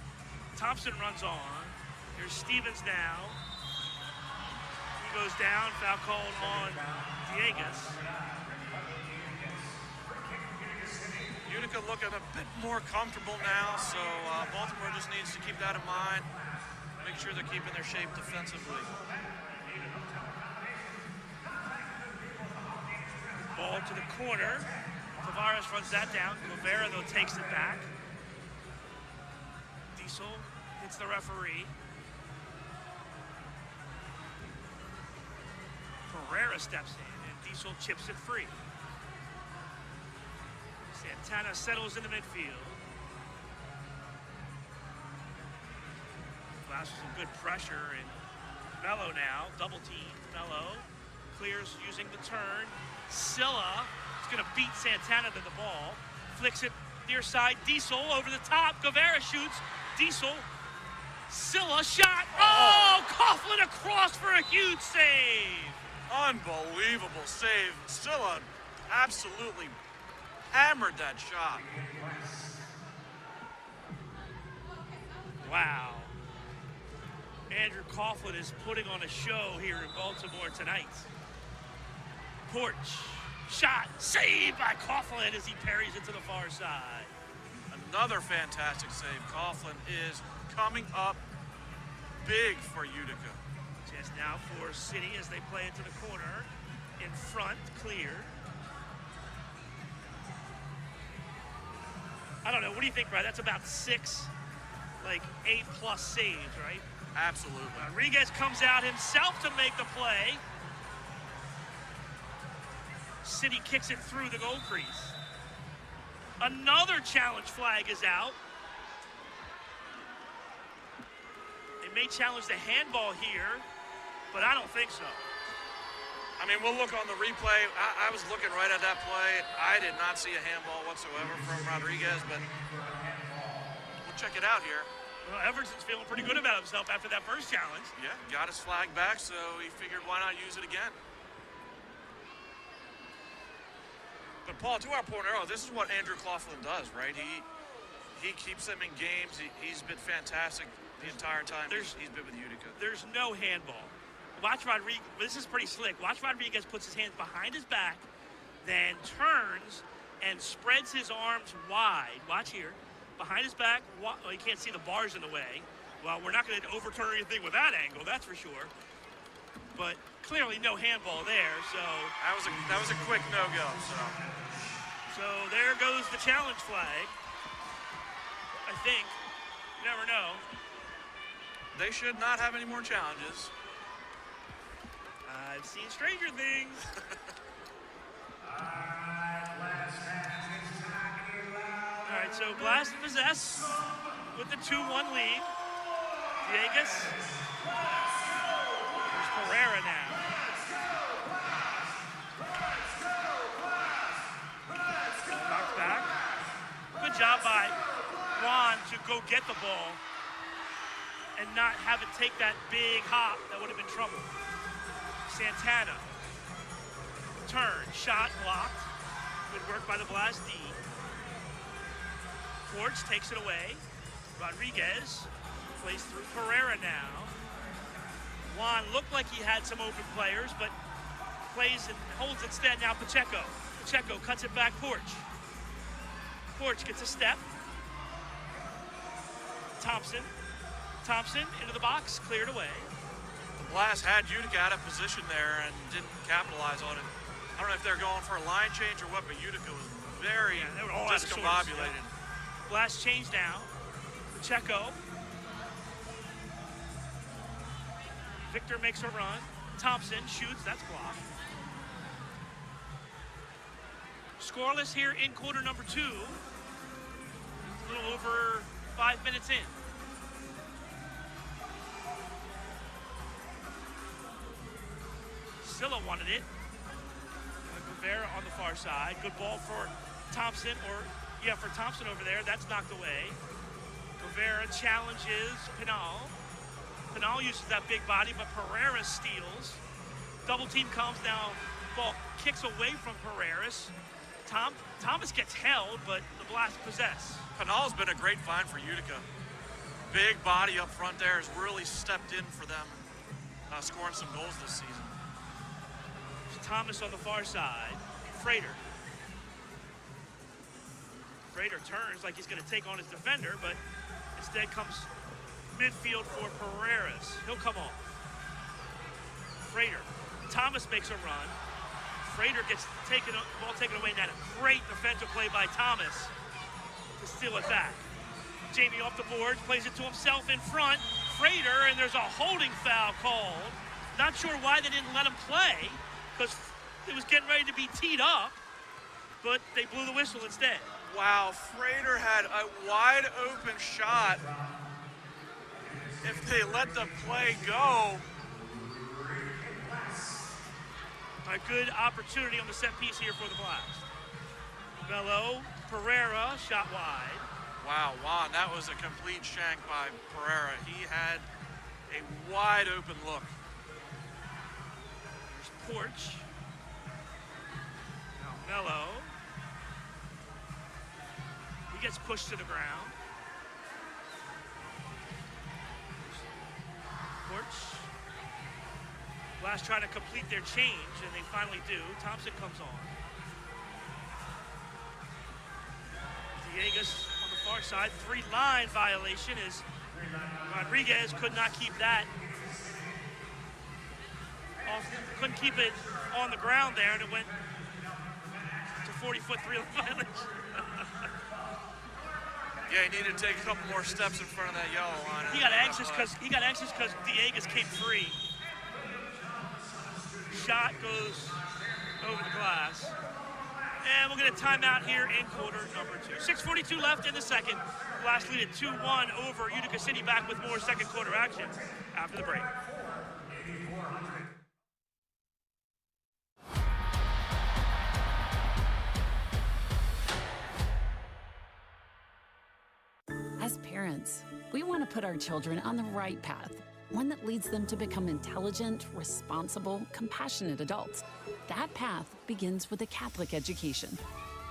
Thompson runs on. Here's Stevens now. He goes down. Foul called on Diegas. Utica looking a bit more comfortable now, so Baltimore just needs to keep that in mind. Make sure they're keeping their shape defensively. Ball to the corner. Tavares runs that down. Guevara, though, takes it back. Diesel hits the referee. Pereira steps in, and Diesel chips it free. Santana settles in the midfield. Blast with some good pressure, and Mello now, double team. Mello clears using the turn. Silla is going to beat Santana to the ball. Flicks it near side. Diesel over the top. Guevara shoots. Diesel. Silla shot. Oh, Coughlin across for a huge save. Unbelievable save. Silla absolutely hammered that shot. Wow. Andrew Coughlin is putting on a show here in Baltimore tonight. Porch, shot, saved by Coughlin as he parries it to the far side. Another fantastic save. Coughlin is coming up big for Utica. Just now for City as they play it to the corner. In front, cleared. I don't know, what do you think, Brad? That's about 6, like 8+ saves, right? Absolutely. Rodriguez comes out himself to make the play. City kicks it through the goal crease. Another challenge flag is out. They may challenge the handball here, but I don't think so. I mean, we'll look on the replay. I was looking right at that play. I did not see a handball whatsoever from Rodriguez, but we'll check it out here. Well, Everson's feeling pretty good about himself after that first challenge. Yeah, got his flag back, so he figured why not use it again. But Paul, to our point earlier, this is what Andrew Claflin does, right? He keeps them in games. He's been fantastic the entire time he's been with Utica. There's no handball. Watch Rodriguez. This is pretty slick. Watch Rodriguez puts his hands behind his back, then turns and spreads his arms wide. Watch here. Behind his back. Well, you can't see the bars in the way. Well, we're not going to overturn anything with that angle, that's for sure. But clearly no handball there, so. That was a quick no-go, So there goes the challenge flag. I think. You never know. They should not have any more challenges. I've seen stranger things. All right, so Blast possess with the 2-1 lead. Villegas. There's Pereira now. Knocked back. Good job by Juan to go get the ball and not have it take that big hop. That would have been trouble. Santana. Turn. Shot blocked. Good work by the Blast D. Porch takes it away. Rodriguez plays through Pereira now. Juan looked like he had some open players, but plays and holds instead now Pacheco. Pacheco cuts it back Porch. Porch gets a step. Thompson into the box, cleared away. The Blast had Utica out of position there and didn't capitalize on it. I don't know if they're going for a line change or what, but Utica was very discombobulated. Yeah. Blast change now. Pacheco. Victor makes a run. Thompson shoots, that's blocked. Scoreless here in quarter number 2. A little over 5 minutes in. Silla wanted it. Rivera on the far side. Good ball for Thompson, for Thompson over there. That's knocked away. Rivera challenges Pinal. Pinal uses that big body, but Pereira steals. Double team comes now. Ball kicks away from Pereiras. Thomas gets held, but the Blast possess. Pinal's been a great find for Utica. Big body up front there has really stepped in for them, scoring some goals this season. Thomas on the far side. Frater turns like he's going to take on his defender, but instead comes midfield for Pereiras. He'll come off. Frater. Thomas makes a run. Frater gets ball taken away. Now a great defensive play by Thomas to steal it back. Jamie off the boards, plays it to himself in front. Frater, and there's a holding foul called. Not sure why they didn't let him play, because it was getting ready to be teed up, but they blew the whistle instead. Wow, Frater had a wide open shot. If they let the play go. A good opportunity on the set piece here for the Blast. Bello, Pereira, shot wide. Wow, Juan, that was a complete shank by Pereira. He had a wide open look. There's Porch. Now Mello. He gets pushed to the ground. Porch. Blast trying to complete their change, and they finally do. Thompson comes on. Villegas on the far side. 3-line violation as Rodriguez could not keep that off. Couldn't keep it on the ground there, and it went to 40-foot 3-line violation. Yeah, he needed to take a couple more steps in front of that yellow line. He got anxious because Villegas came free. Shot goes over the glass. And we'll get a timeout here in quarter number 2. 6:42 left in the second. Blast lead at 2-1 over Utica City. Back with more second quarter action after the break. parents, we want to put our children on the right path, one that leads them to become intelligent, responsible, compassionate adults. That path begins with a Catholic education.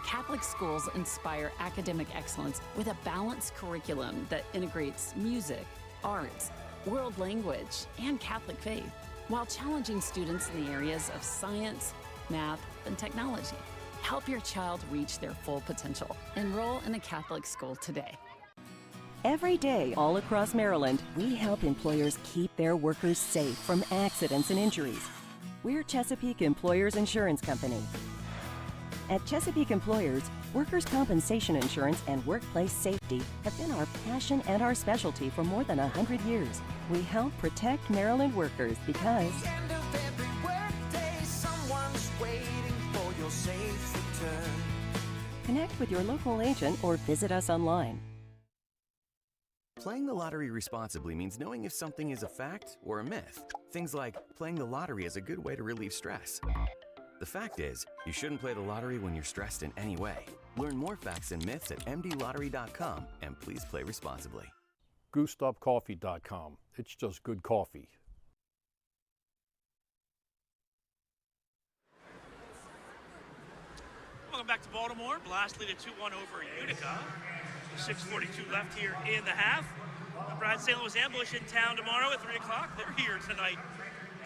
Catholic schools inspire academic excellence with a balanced curriculum that integrates music, arts, world language, and Catholic faith, while challenging students in the areas of science, math, and technology. Help your child reach their full potential. Enroll in a Catholic school today. Every day, all across Maryland, we help employers keep their workers safe from accidents and injuries. We're Chesapeake Employers Insurance Company. At Chesapeake Employers, workers' compensation insurance and workplace safety have been our passion and our specialty for more than 100 years. We help protect Maryland workers because The end of every workday, someone's waiting for your safe return. connect with your local agent or visit us online. Playing the lottery responsibly means knowing if something is a fact or a myth. Things like playing the lottery is a good way to relieve stress. The fact is, you shouldn't play the lottery when you're stressed in any way. Learn more facts and myths at mdlottery.com and please play responsibly. GoosedUpCoffee.com. It's just good coffee. Welcome back to Baltimore. Blast lead at 2-1 over Utica. 6:42 left here in the half. Brad St. Louis Ambush in town tomorrow at 3 o'clock. They're here tonight,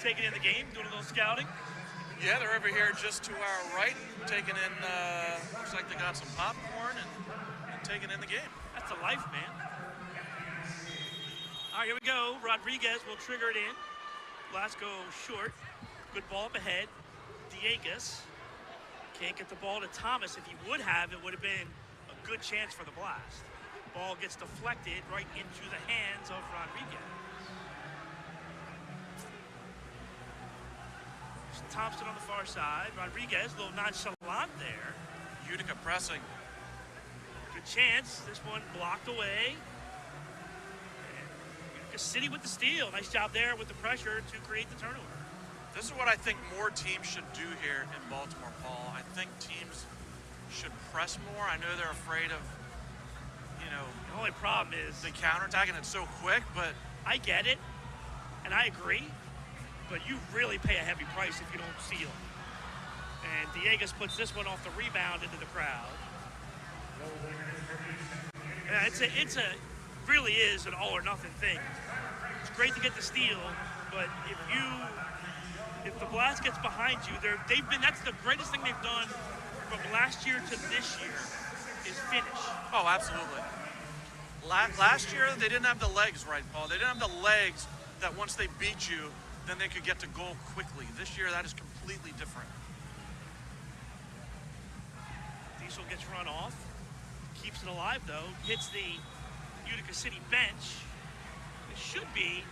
taking in the game, doing a little scouting. Yeah, they're over here just to our right, taking in, looks like they got some popcorn and taking in the game. That's the life, man. All right, here we go. Rodriguez will trigger it in. Blast go short. Good ball up ahead. Diegas can't get the ball to Thomas. If he would have, it would have been a good chance for the Blast. Ball gets deflected right into the hands of Rodriguez. Thompson on the far side. Rodriguez, a little nonchalant there. Utica pressing. Good chance. This one blocked away. And Utica City with the steal. Nice job there with the pressure to create the turnover. This is what I think more teams should do here in Baltimore, Paul. I think teams should press more. I know they're afraid of, The only problem is the counterattack, and it's so quick, but I get it, and I agree, but you really pay a heavy price if you don't steal. And Diegas puts this one off the rebound into the crowd. Yeah, it's a really is an all or nothing thing. It's great to get the steal, but if the Blast gets behind you, that's the greatest thing they've done from last year to this year is finish. oh, absolutely. Last year, they didn't have the legs, right, Paul? They didn't have the legs that once they beat you, then they could get to goal quickly. This year, that is completely different. Diesel gets run off, keeps it alive though, hits the Utica City bench. This should be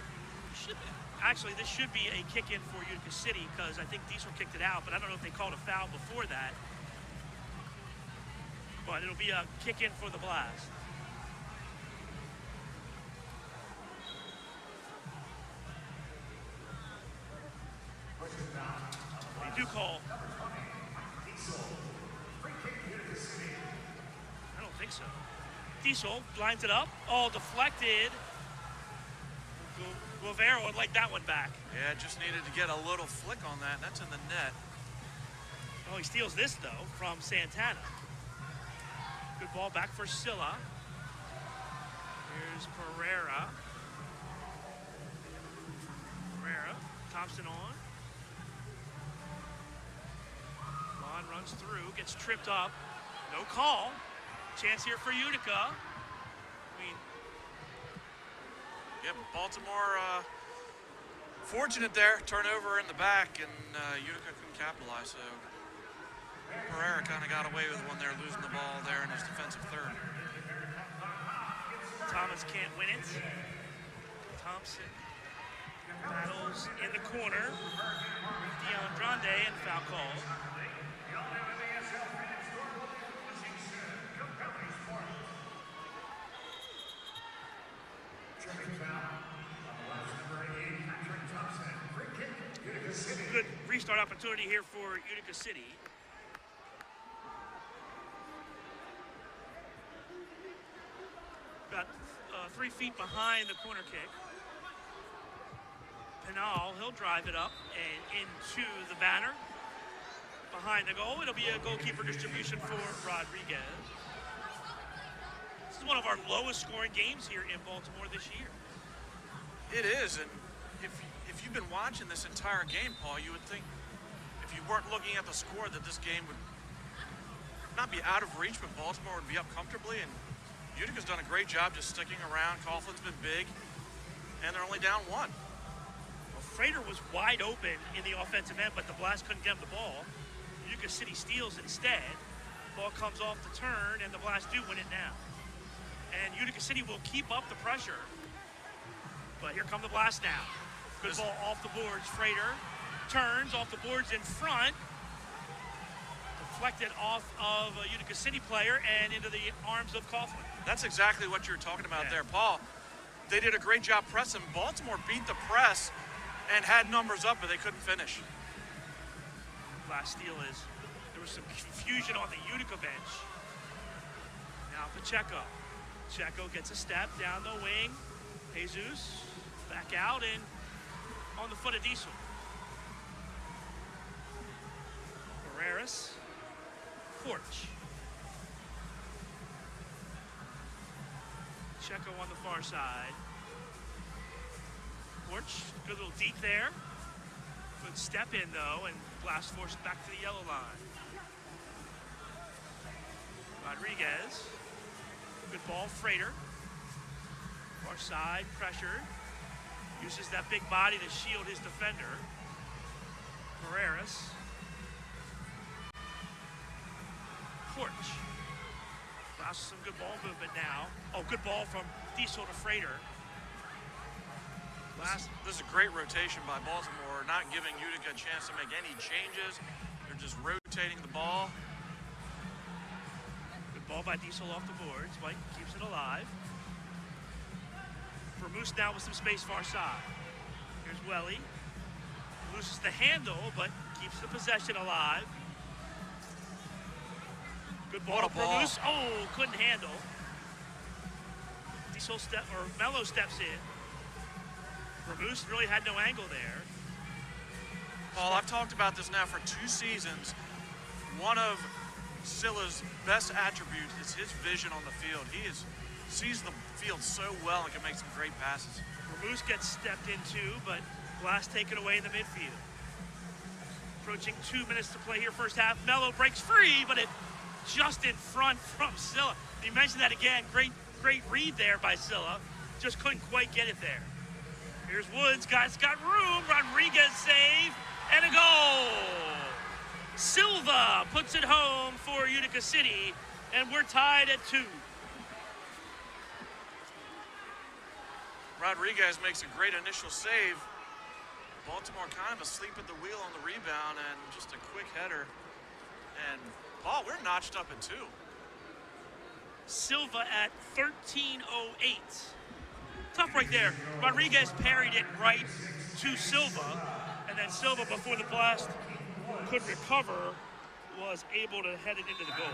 a kick in for Utica City because I think Diesel kicked it out, but I don't know if they called a foul before that. But it'll be a kick in for the Blast. They do call. I don't think so. Diesel lines it up, all deflected. Guevara would like that one back. Yeah, just needed to get a little flick on that. That's in the net. Oh, he steals this, though, from Santana. Good ball back for Silla. Here's Pereira. Thompson on. Vaughn runs through, gets tripped up. No call. Chance here for Utica. Yep, Baltimore fortunate there. Turnover in the back, and Utica couldn't capitalize. So Pereira kind of got away with one there, losing the ball there in his defensive third. Thomas can't win it. Thompson battles in the corner. DeAndrande and foul call. Good restart opportunity here for Utica City. About 3 feet behind the corner kick. Pinal, he'll drive it up and into the banner. Behind the goal, it'll be a goalkeeper distribution for Rodriguez. This is one of our lowest scoring games here in Baltimore this year. It is, and if you've been watching this entire game, Paul, you would think if you weren't looking at the score that this game would not be out of reach, but Baltimore would be up comfortably, and Utica's done a great job just sticking around. Coughlin's been big, and they're only down 1. Well, Frater was wide open in the offensive end, but the Blast couldn't get him the ball. Utica City steals instead. Ball comes off the turn, and the Blast do win it now. And Utica City will keep up the pressure. But here come the Blast now. Good ball off the boards. Frater turns off the boards in front. Deflected off of a Utica City player and into the arms of Coughlin. That's exactly what you're talking about there, Paul. They did a great job pressing. Baltimore beat the press and had numbers up, but they couldn't finish. Last steal is there was some confusion on the Utica bench. Now Pacheco. Pacheco gets a step down the wing. Jesus back out and on the foot of Diesel. Barreras. Porch. Pacheco on the far side. Porch, good little deep there. Good step in though, and Blast forced back to the yellow line. Rodriguez, good ball, Frater. Far side, pressured. Uses that big body to shield his defender. Barreras. Porch. Blast some good ball movement now. Oh, good ball from Diesel to Frater. This is a great rotation by Baltimore, not giving Utica a chance to make any changes. They're just rotating the ball. Good ball by Diesel off the boards. Mike keeps it alive. Vermoose now with some space far side. Here's Welly. Loses the handle, but keeps the possession alive. Good ball to Vermoose. Oh, couldn't handle. Diesel Mello steps in. Vermoose really had no angle there. Paul, I've talked about this now for 2 seasons. One of Silla's best attributes is his vision on the field. He sees the field so well and can make some great passes. Vermoose gets stepped into, but Blast taken away in the midfield. Approaching 2 minutes to play here, first half. Mello breaks free, but it just in front from Silla. You mentioned that again. Great read there by Silla. Just couldn't quite get it there. Here's Woods, guys, got room. Rodriguez save and a goal. Silva puts it home for Utica City, and we're tied at 2. Rodriguez makes a great initial save. Baltimore kind of asleep at the wheel on the rebound, and just a quick header. And Paul, we're notched up at 2. Silva at 13:08. Tough right there. Rodriguez parried it right to Silva, and then Silva, before the Blast could recover, was able to head it into the goal.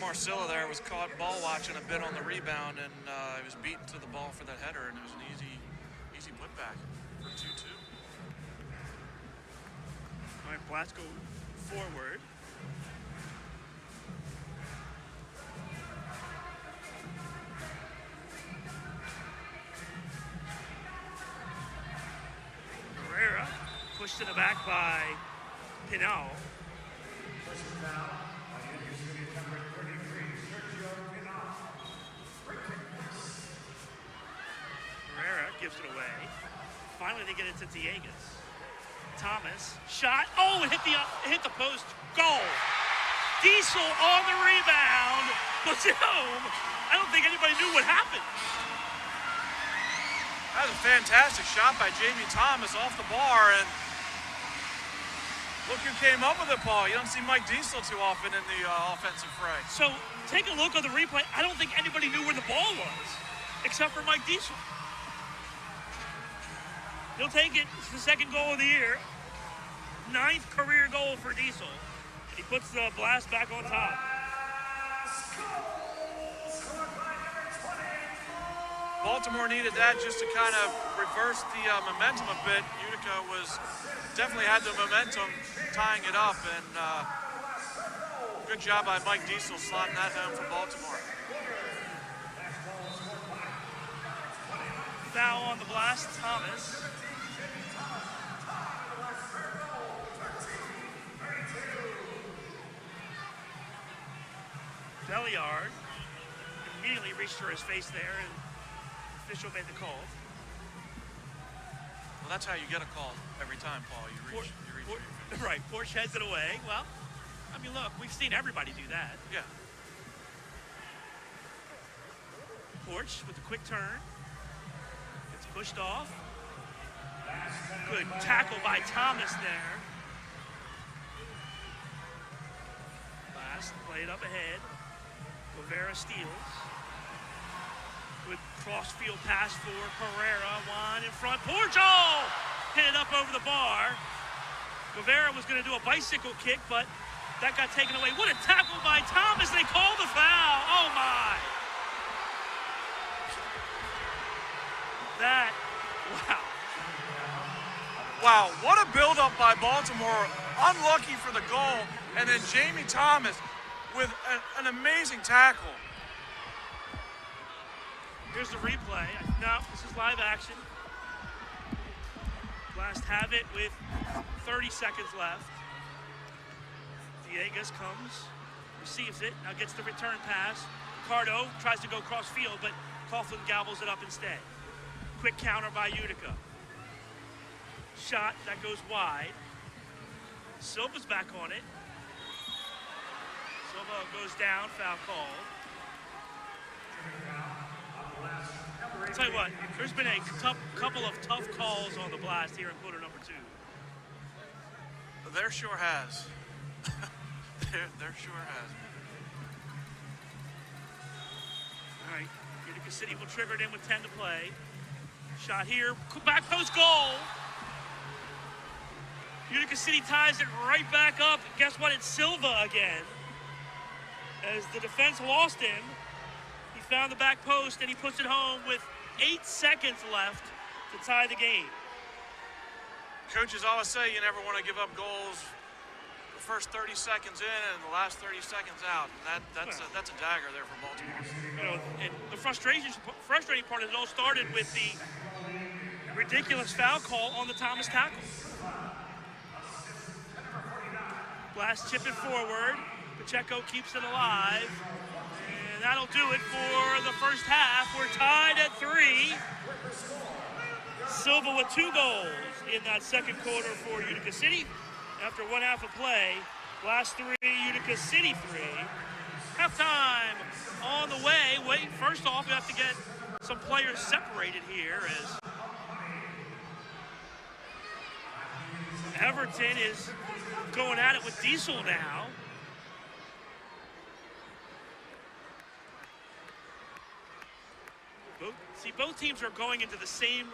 Marcilla there was caught ball watching a bit on the rebound, and he was beaten to the ball for that header, and it was an easy putback for 2-2. All right, Blast go forward. Herrera pushed to the back by Pinal. Herrera gives it away. Finally, they get it to Diegas. Thomas shot. Oh, it hit the post. Goal. Diesel on the rebound. Puts it home. I don't think anybody knew what happened. That was a fantastic shot by Jamie Thomas off the bar, and look who came up with it, Paul. You don't see Mike Diesel too often in the offensive fray. So take a look at the replay. I don't think anybody knew where the ball was, except for Mike Diesel. He'll take it. It's the second goal of the year. 9th career goal for Diesel. And he puts the Blast back on top. Baltimore needed that just to kind of reverse the momentum a bit. Utica definitely had the momentum tying it up, and good job by Mike Diesel slotting that home for Baltimore. Foul on the Blast, Thomas. Belliard immediately reached for his face there, and the official made the call. Well, that's how you get a call every time, Paul. You reach for your face. Right, Porsche heads it away. Well, I mean, look, we've seen everybody do that. Yeah. Porsche with a quick turn. Gets pushed off. Good tackle by Thomas there. Blast played up ahead. Rivera steals. Good cross-field pass for Pereira. Juan in front. Porjo! Hit it up over the bar. Rivera was going to do a bicycle kick, but that got taken away. What a tackle by Thomas. They call the foul. Oh, my. That, wow. Wow, what a build-up by Baltimore. Unlucky for the goal. And then Jamie Thomas with an amazing tackle. Here's the replay. No, this is live action. Blast have it with 30 seconds left. Villegas comes, receives it, now gets the return pass. Cardo tries to go cross field, but Coughlin gobbles it up instead. Quick counter by Utica. Shot that goes wide. Silva's back on it. Silva goes down, foul called. I'll tell you what, there's been a couple of tough calls on the Blast here in quarter number 2. There sure has. there sure has. All right, Utica City will trigger it in with 10 to play. Shot here, back post goal. Utica City ties it right back up. Guess what? It's Silva again. As the defense lost him, he found the back post and he puts it home with 8 seconds left to tie the game. Coaches always say you never want to give up goals the first 30 seconds in and the last 30 seconds out. That's a dagger there for Baltimore. You know, and the frustrating part is it all started with the ridiculous foul call on the Thomas tackle. Blast chip it forward. Pacheco keeps it alive. And that'll do it for the first half. We're tied at 3. Silva with 2 goals in that second quarter for Utica City. After one half of play, Blast 3, Utica City 3. Halftime on the way. Wait, first off, we have to get some players separated here as Everton is going at it with Diesel now. Both teams are going into the same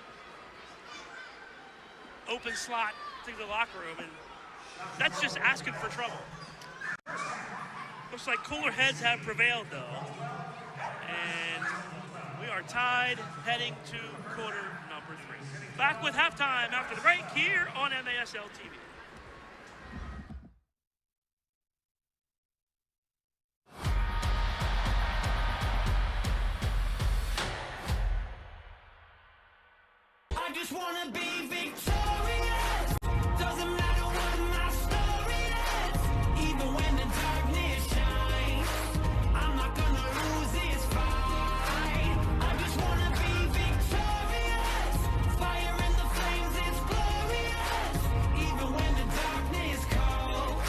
open slot to the locker room, and that's just asking for trouble. Looks like cooler heads have prevailed, though. And we are tied heading to quarter number 3. Back with halftime after the break here on MASL TV. I just wanna be victorious. Doesn't matter what my story is. Even when the darkness shines, I'm not gonna lose this fight. I just wanna be victorious. Fire in the flames, it's glorious. Even when the darkness calls,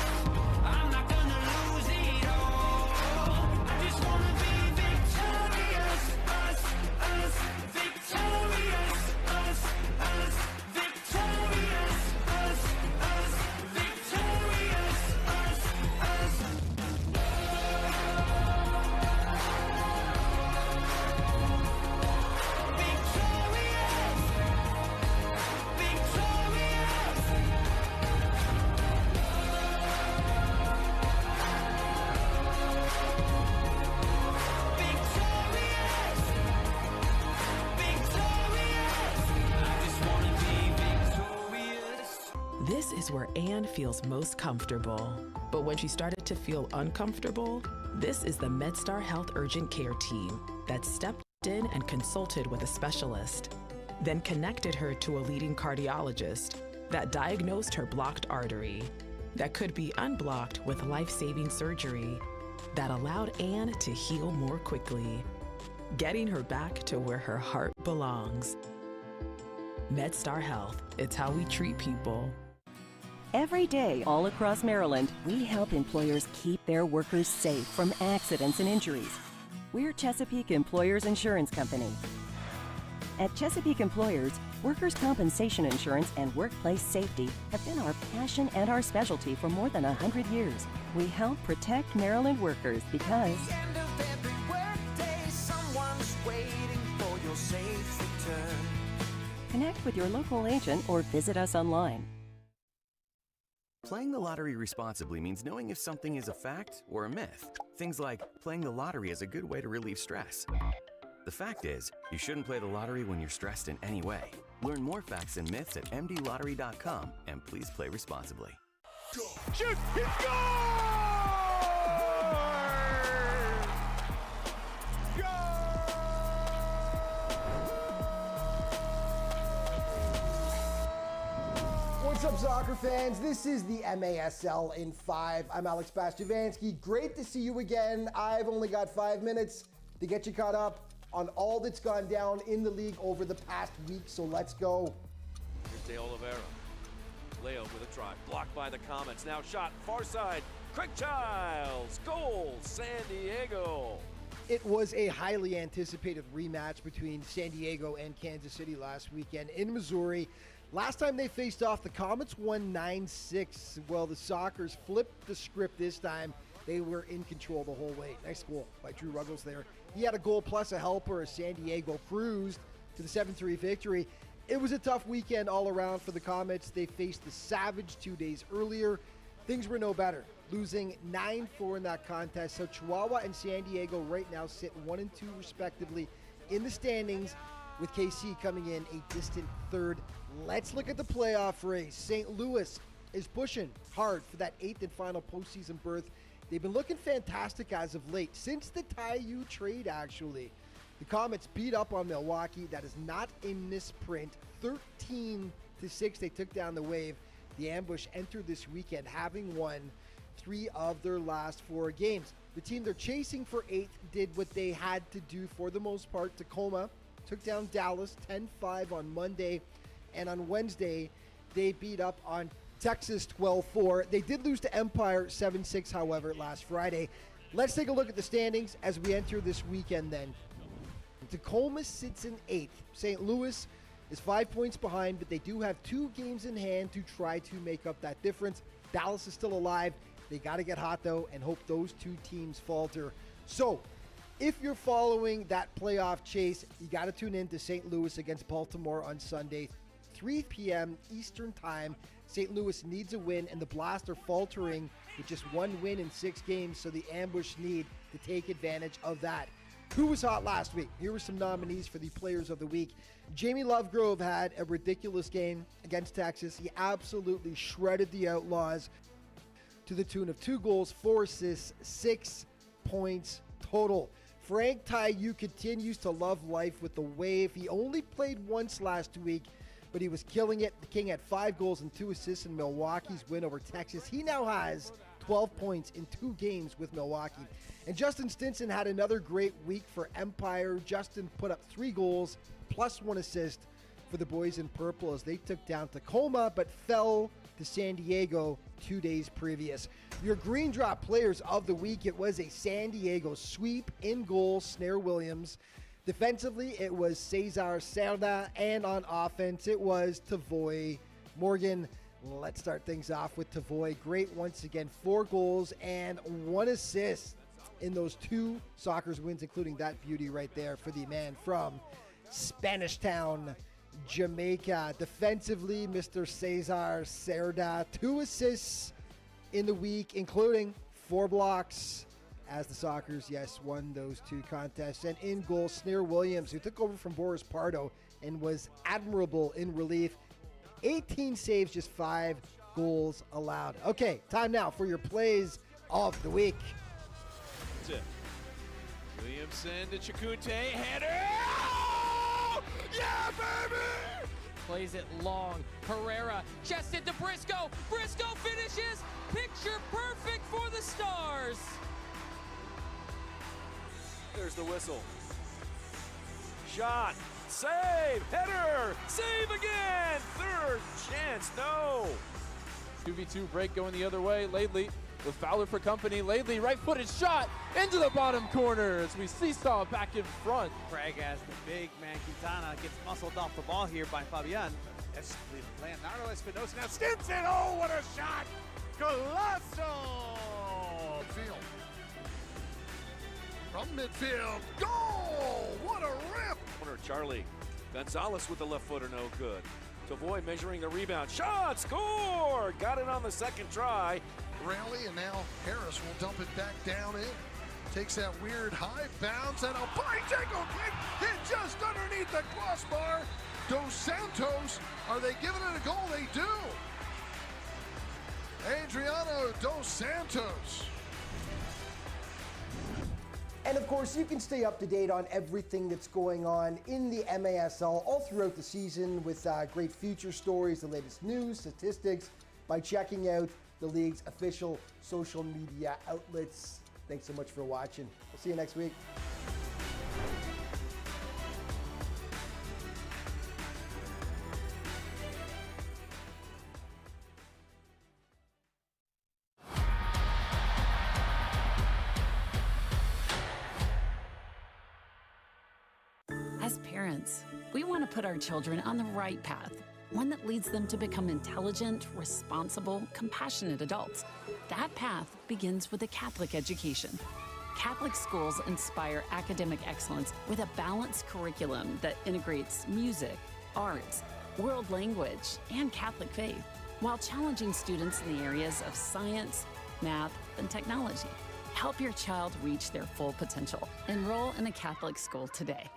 I'm not gonna lose it all. I just wanna be victorious. Us, victorious. Us, where Anne feels most comfortable. But when she started to feel uncomfortable, this is the MedStar Health Urgent Care team that stepped in and consulted with a specialist, then connected her to a leading cardiologist that diagnosed her blocked artery that could be unblocked with life-saving surgery that allowed Anne to heal more quickly, getting her back to where her heart belongs. MedStar Health, it's how we treat people. Every day, all across Maryland, we help employers keep their workers safe from accidents and injuries. We're Chesapeake Employers Insurance Company. At Chesapeake Employers, workers' compensation insurance and workplace safety have been our passion and our specialty for more than 100 years. We help protect Maryland workers because End of every workday, someone's waiting for your safe return. connect with your local agent or visit us online. Playing the lottery responsibly means knowing if something is a fact or a myth. Things like playing the lottery is a good way to relieve stress. The fact is, you shouldn't play the lottery when you're stressed in any way. Learn more facts and myths at mdlottery.com and please play responsibly. Shoot! He scores! What's up, soccer fans? This is the MASL in 5. I'm Alex Bastivansky. Great to see you again. I've only got 5 minutes to get you caught up on all that's gone down in the league over the past week, so let's go. Here's De Oliveira. Leo with a drive, blocked by the Comets. Now shot, far side, Craig Childs, goal, San Diego. It was a highly anticipated rematch between San Diego and Kansas City last weekend in Missouri. Last time they faced off, the Comets won 9-6. Well, the Sockers flipped the script this time. They were in control the whole way. Nice goal by Drew Ruggles there. He had a goal plus a helper as San Diego cruised to the 7-3 victory. It was a tough weekend all around for the Comets. They faced the Savage 2 days earlier. Things were no better, losing 9-4 in that contest. So Chihuahua and San Diego right now sit 1 and 2 respectively in the standings, with KC coming in a distant third. Let's look at the playoff race. St. Louis is pushing hard for that 8th and final postseason berth. They've been looking fantastic as of late, since the Taiyu trade, actually. The Comets beat up on Milwaukee. That is not a misprint. 13-6, they took down the Wave. The Ambush entered this weekend having won 3 of their last 4 games. The team they're chasing for 8th did what they had to do for the most part. Tacoma took down Dallas 10-5 on Monday, and on Wednesday, they beat up on Texas 12-4. They did lose to Empire 7-6, however, last Friday. Let's take a look at the standings as we enter this weekend then. Tacoma sits in 8th. St. Louis is 5 points behind, but they do have 2 games in hand to try to make up that difference. Dallas is still alive. They got to get hot, though, and hope those 2 teams falter. So, if you're following that playoff chase, you got to tune in to St. Louis against Baltimore on Sunday, 3 p.m. Eastern Time. St. Louis needs a win, and the Blast are faltering with just 1 win in 6 games, so the Ambush need to take advantage of that. Who was hot last week? Here were some nominees for the Players of the Week. Jamie Lovegrove had a ridiculous game against Texas. He absolutely shredded the Outlaws to the tune of 2 goals, 4 assists, 6 points total. Frank Taiyu continues to love life with the Wave. He only played once last week, but he was killing it. The King had 5 goals and 2 assists in Milwaukee's win over Texas. He now has 12 points in 2 games with Milwaukee. And Justin Stinson had another great week for Empire. Justin put up 3 goals plus 1 assist for the boys in purple as they took down Tacoma but fell to San Diego 2 days previous. Your Green Drop Players of the Week, it was a San Diego sweep. In goal, Snare Williams. Defensively, it was Cesar Cerda, and on offense, it was Tavoy Morgan. Let's start things off with Tavoy. Great once again, 4 goals and 1 assist in those 2 Sockers wins, including that beauty right there for the man from Spanish Town, Jamaica. Defensively, Mr. Cesar Cerda, 2 assists in the week, including 4 blocks, as the Sockers, yes, won those 2 contests. And in goal, Snare Williams, who took over from Boris Pardo and was admirable in relief. 18 saves, just 5 goals allowed. Okay, time now for your plays of the week. Williamson to Chakute, header! Oh! Yeah, baby! Plays it long. Herrera chested to Briscoe. Briscoe finishes. Picture perfect for the Stars. There's the whistle. Shot, save, header, save again! Third chance, no! 2v2 break going the other way. Laidley with Fowler for company. Laidley right-footed shot into the bottom corner as we seesaw back in front. Craig, as the big man Quintana gets muscled off the ball here by Fabian. Leonardo Espinosa now Stinson. Oh, what a shot! Colossal! Field. From midfield, goal! What a rip! Corner, Charlie. Gonzalez with the left footer, no good. Savoy measuring the rebound. Shot, score! Got it on the second try. Rally, and now Harris will dump it back down in. Takes that weird high bounce, and a Pacheco kick hit just underneath the crossbar. Dos Santos, are they giving it a goal? They do. Adriano Dos Santos. And of course, you can stay up to date on everything that's going on in the MASL all throughout the season with great future stories, the latest news, statistics, by checking out the league's official social media outlets. Thanks so much for watching. We'll see you next week. As parents, we want to put our children on the right path, one that leads them to become intelligent, responsible, compassionate adults. That path begins with a Catholic education. Catholic schools inspire academic excellence with a balanced curriculum that integrates music, arts, world language, and Catholic faith, while challenging students in the areas of science, math, and technology. Help your child reach their full potential. Enroll in a Catholic school today.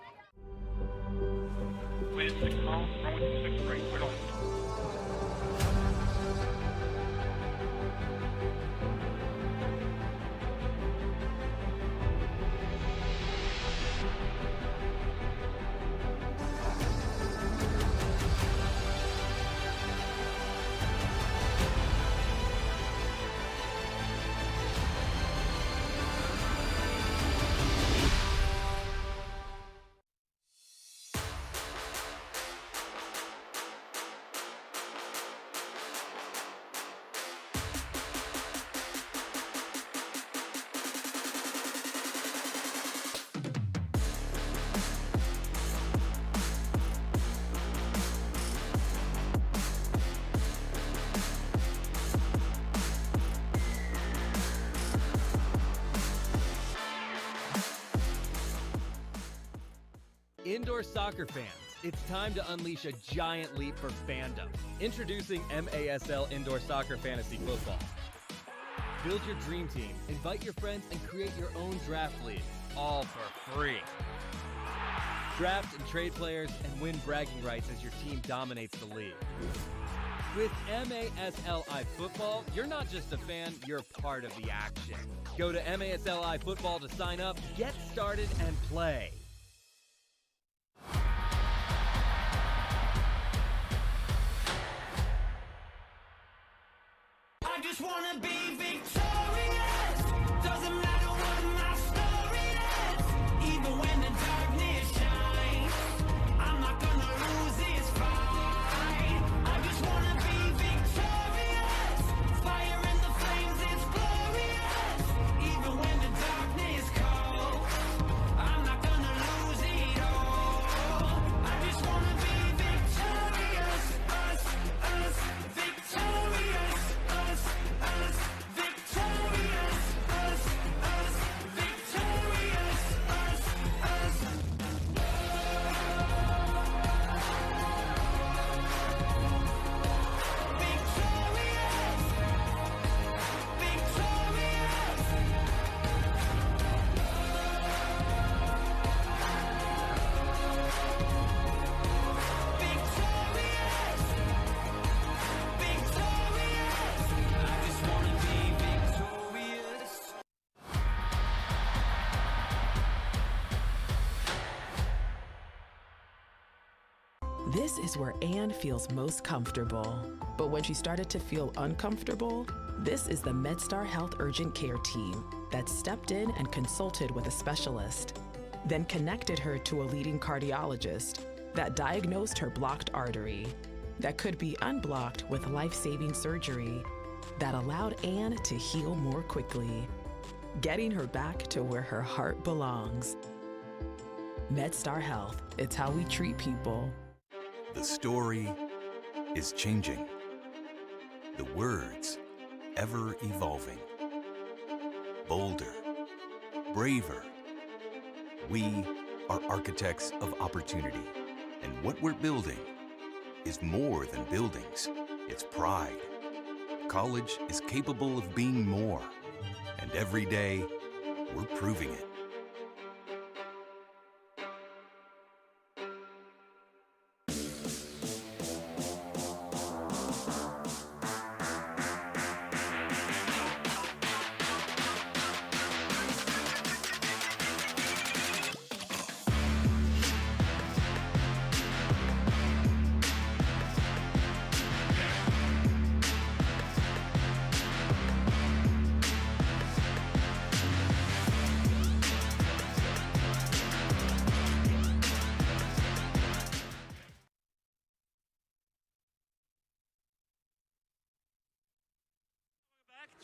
Indoor soccer fans, it's time to unleash a giant leap for fandom. Introducing MASL Indoor Soccer Fantasy Football. Build your dream team, invite your friends, and create your own draft league, all for free. Draft and trade players and win bragging rights as your team dominates the league. With MASL iFootball, you're not just a fan, you're part of the action. Go to MASL iFootball to sign up, get started, and play. I just wanna be victorious. Doesn't matter what my story is. Even when the darkness shines, I'm not gonna lose this fight. I just wanna be victorious. Fire in the flames, it's glorious. Even when the darkness calls, I'm not gonna lose it all. I just wanna be victorious. Us, victorious. Us. This is where Anne feels most comfortable. But when she started to feel uncomfortable, this is the MedStar Health Urgent Care team that stepped in and consulted with a specialist, then connected her to a leading cardiologist that diagnosed her blocked artery that could be unblocked with life-saving surgery that allowed Anne to heal more quickly, getting her back to where her heart belongs. MedStar Health, it's how we treat people. The story is changing. The words ever evolving. Bolder, braver. We are architects of opportunity, and what we're building is more than buildings, it's pride. College is capable of being more, and every day we're proving it.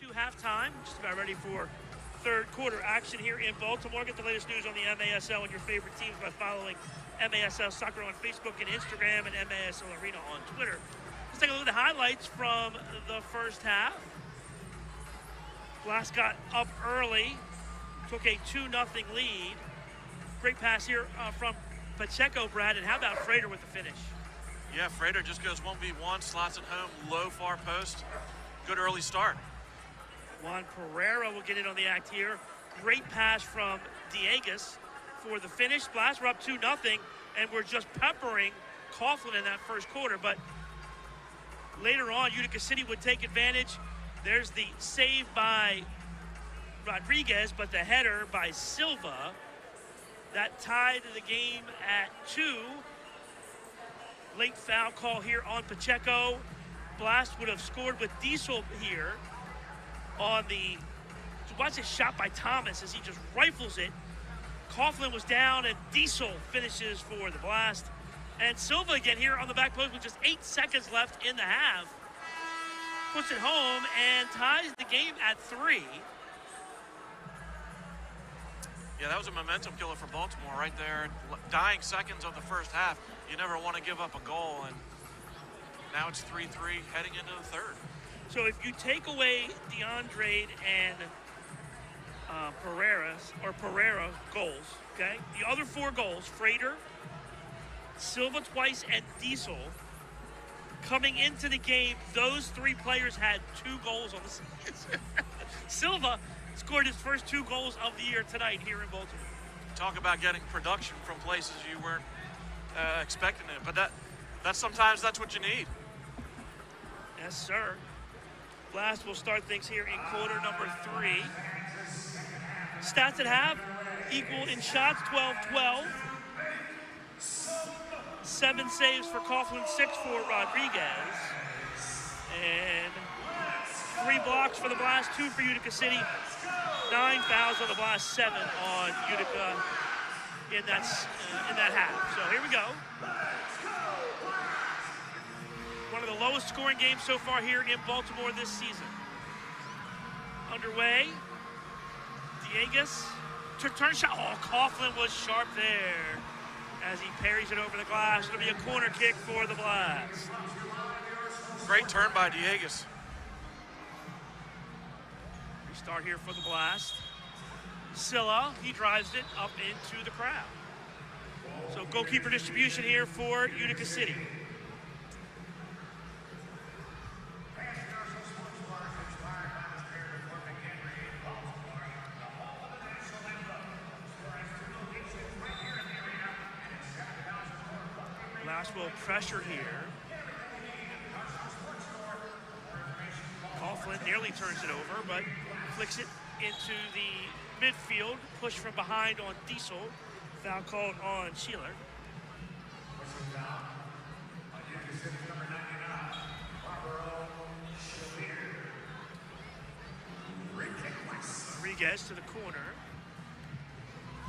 To halftime, just about ready for third quarter action here in Baltimore. Get the latest news on the MASL and your favorite teams by following MASL Soccer on Facebook and Instagram and MASL Arena on Twitter. Let's take a look at the highlights from the first half. Blast got up early, took a 2-0 lead. Great pass here from Pacheco, Brad, and how about Frater with the finish? Yeah, Frater just goes 1v1, slots it home, low far post. Good early start. Juan Pereira will get in on the act here. Great pass from Diegas for the finish. Blast, we're up 2-0, and we're just peppering Coughlin in that first quarter. But later on, Utica City would take advantage. There's the save by Rodriguez, but the header by Silva. That tied the game at 2. Late foul call here on Pacheco. Blast would have scored with Diesel here on the, watch this shot by Thomas as he just rifles it. Coughlin was down and Diesel finishes for the Blast. And Silva again here on the back post with just 8 seconds left in the half. Puts it home and ties the game at 3. Yeah, that was a momentum killer for Baltimore right there. Dying seconds of the first half. You never want to give up a goal, and now it's 3-3 heading into the third. So if you take away DeAndre and Pereira goals, okay? The other 4 goals, Frater, Silva twice, and Diesel, coming into the game, those 3 players had 2 goals on the season. Silva scored his first 2 goals of the year tonight here in Baltimore. Talk about getting production from places you weren't expecting it, but that's sometimes that's what you need. Yes, sir. Blast will start things here in quarter number 3. Stats at half, equal in shots, 12-12. 7 saves for Coughlin, 6 for Rodriguez. And 3 blocks for the Blast, 2 for Utica City. 9 fouls on the Blast, 7 on Utica in that half. So here we go. One of the lowest scoring games so far here in Baltimore this season. Underway. Diegas. Turn shot. Oh, Coughlin was sharp there as he parries it over the glass. It'll be a corner kick for the Blast. Great turn by Diegas. Restart here for the Blast. Silla, he drives it up into the crowd. So goalkeeper distribution here for Utica City. Blast will pressure here. Coughlin nearly turns it over, but flicks it into the midfield. Push from behind on Diesel. Foul called on Sheeler. Rodriguez to the corner.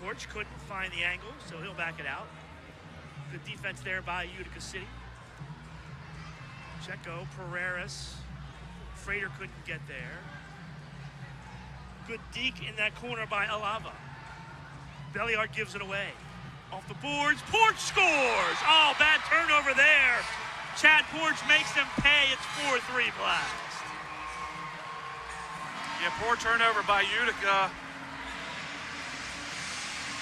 Porch couldn't find the angle, so he'll back it out. Good defense there by Utica City. Checo, Pereiras. Frater couldn't get there. Good deke in that corner by Alava. Belliard gives it away. Off the boards, Porch scores! Oh, bad turnover there. Chad Porch makes them pay. It's 4-3 Blast. Yeah, poor turnover by Utica.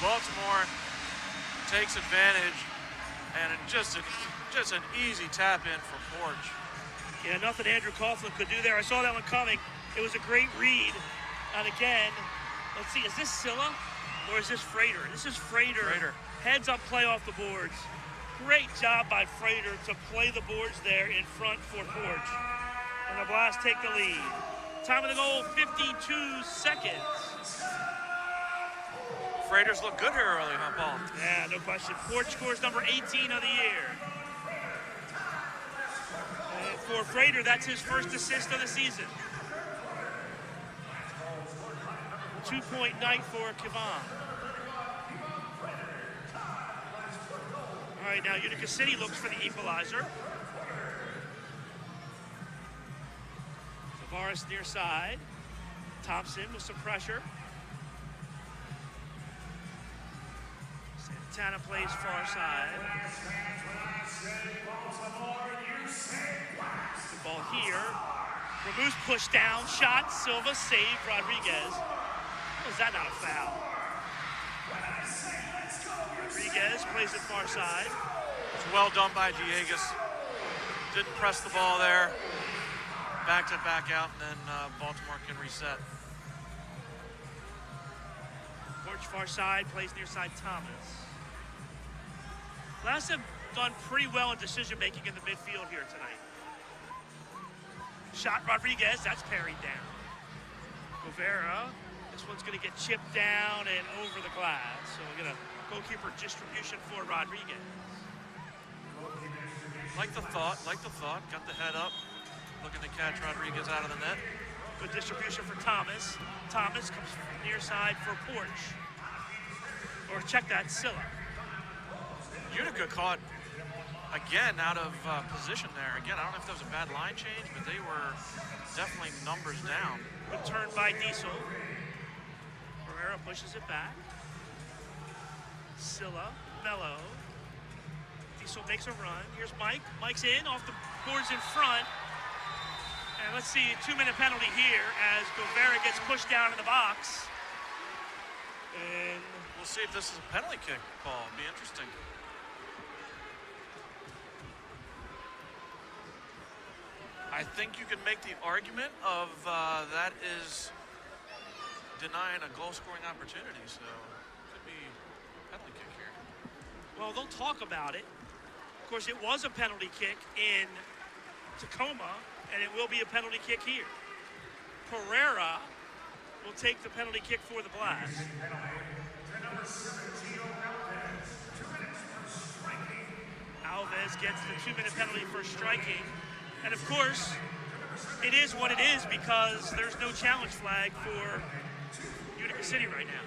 Baltimore takes advantage, and just an easy tap in for Porch. Yeah, nothing Andrew Coughlin could do there. I saw that one coming. It was a great read. And again, let's see, is this Silla or is this Frater? This is Frater. Heads up play off the boards. Great job by Frater to play the boards there in front for Porch. And the Blast take the lead. Time of the goal, 52 seconds. Frater's look good here early, huh, Paul? Yeah, no question. Porch scores number 18 of the year. And for Frater, that's his first assist of the season. 2-point night for Kevon. All right, now Utica City looks for the equalizer. Tavares near side. Thompson with some pressure. Santana plays far side. Good ball here. Ramus pushed down, shot, Silva saved, Rodriguez. Is that not a foul? Rodriguez plays it far side. It's well done by Diegas. Didn't press the ball there. Backed it back out, and then Baltimore can reset. Porch far side, plays near side Thomas. Blast have done pretty well in decision making in the midfield here tonight. Shot Rodriguez, that's parried down. Guevara, this one's going to get chipped down and over the glass. So we're going to goalkeeper distribution for Rodriguez. Like the thought. Got the head up. Looking to catch Rodriguez out of the net. Good distribution for Thomas. Thomas comes near side for Porch. Or check that, Silla. Utica caught, again, out of position there. Again, I don't know if that was a bad line change, but they were definitely numbers down. Good turn by Diesel. Pereira pushes it back. Silla, Mello. Diesel makes a run. Here's Mike. Mike's in, off the boards in front. And let's see, a 2-minute penalty here as Guevara gets pushed down in the box. And we'll see if this is a penalty kick, Paul. It'll be interesting. I think you can make the argument of that is denying a goal-scoring opportunity, so it could be a penalty kick here. Well, they'll talk about it. Of course, it was a penalty kick in Tacoma, and it will be a penalty kick here. Pereira will take the penalty kick for the Blast. Alves gets the 2-minute penalty for striking. And of course, it is what it is because there's no challenge flag for Utica City right now.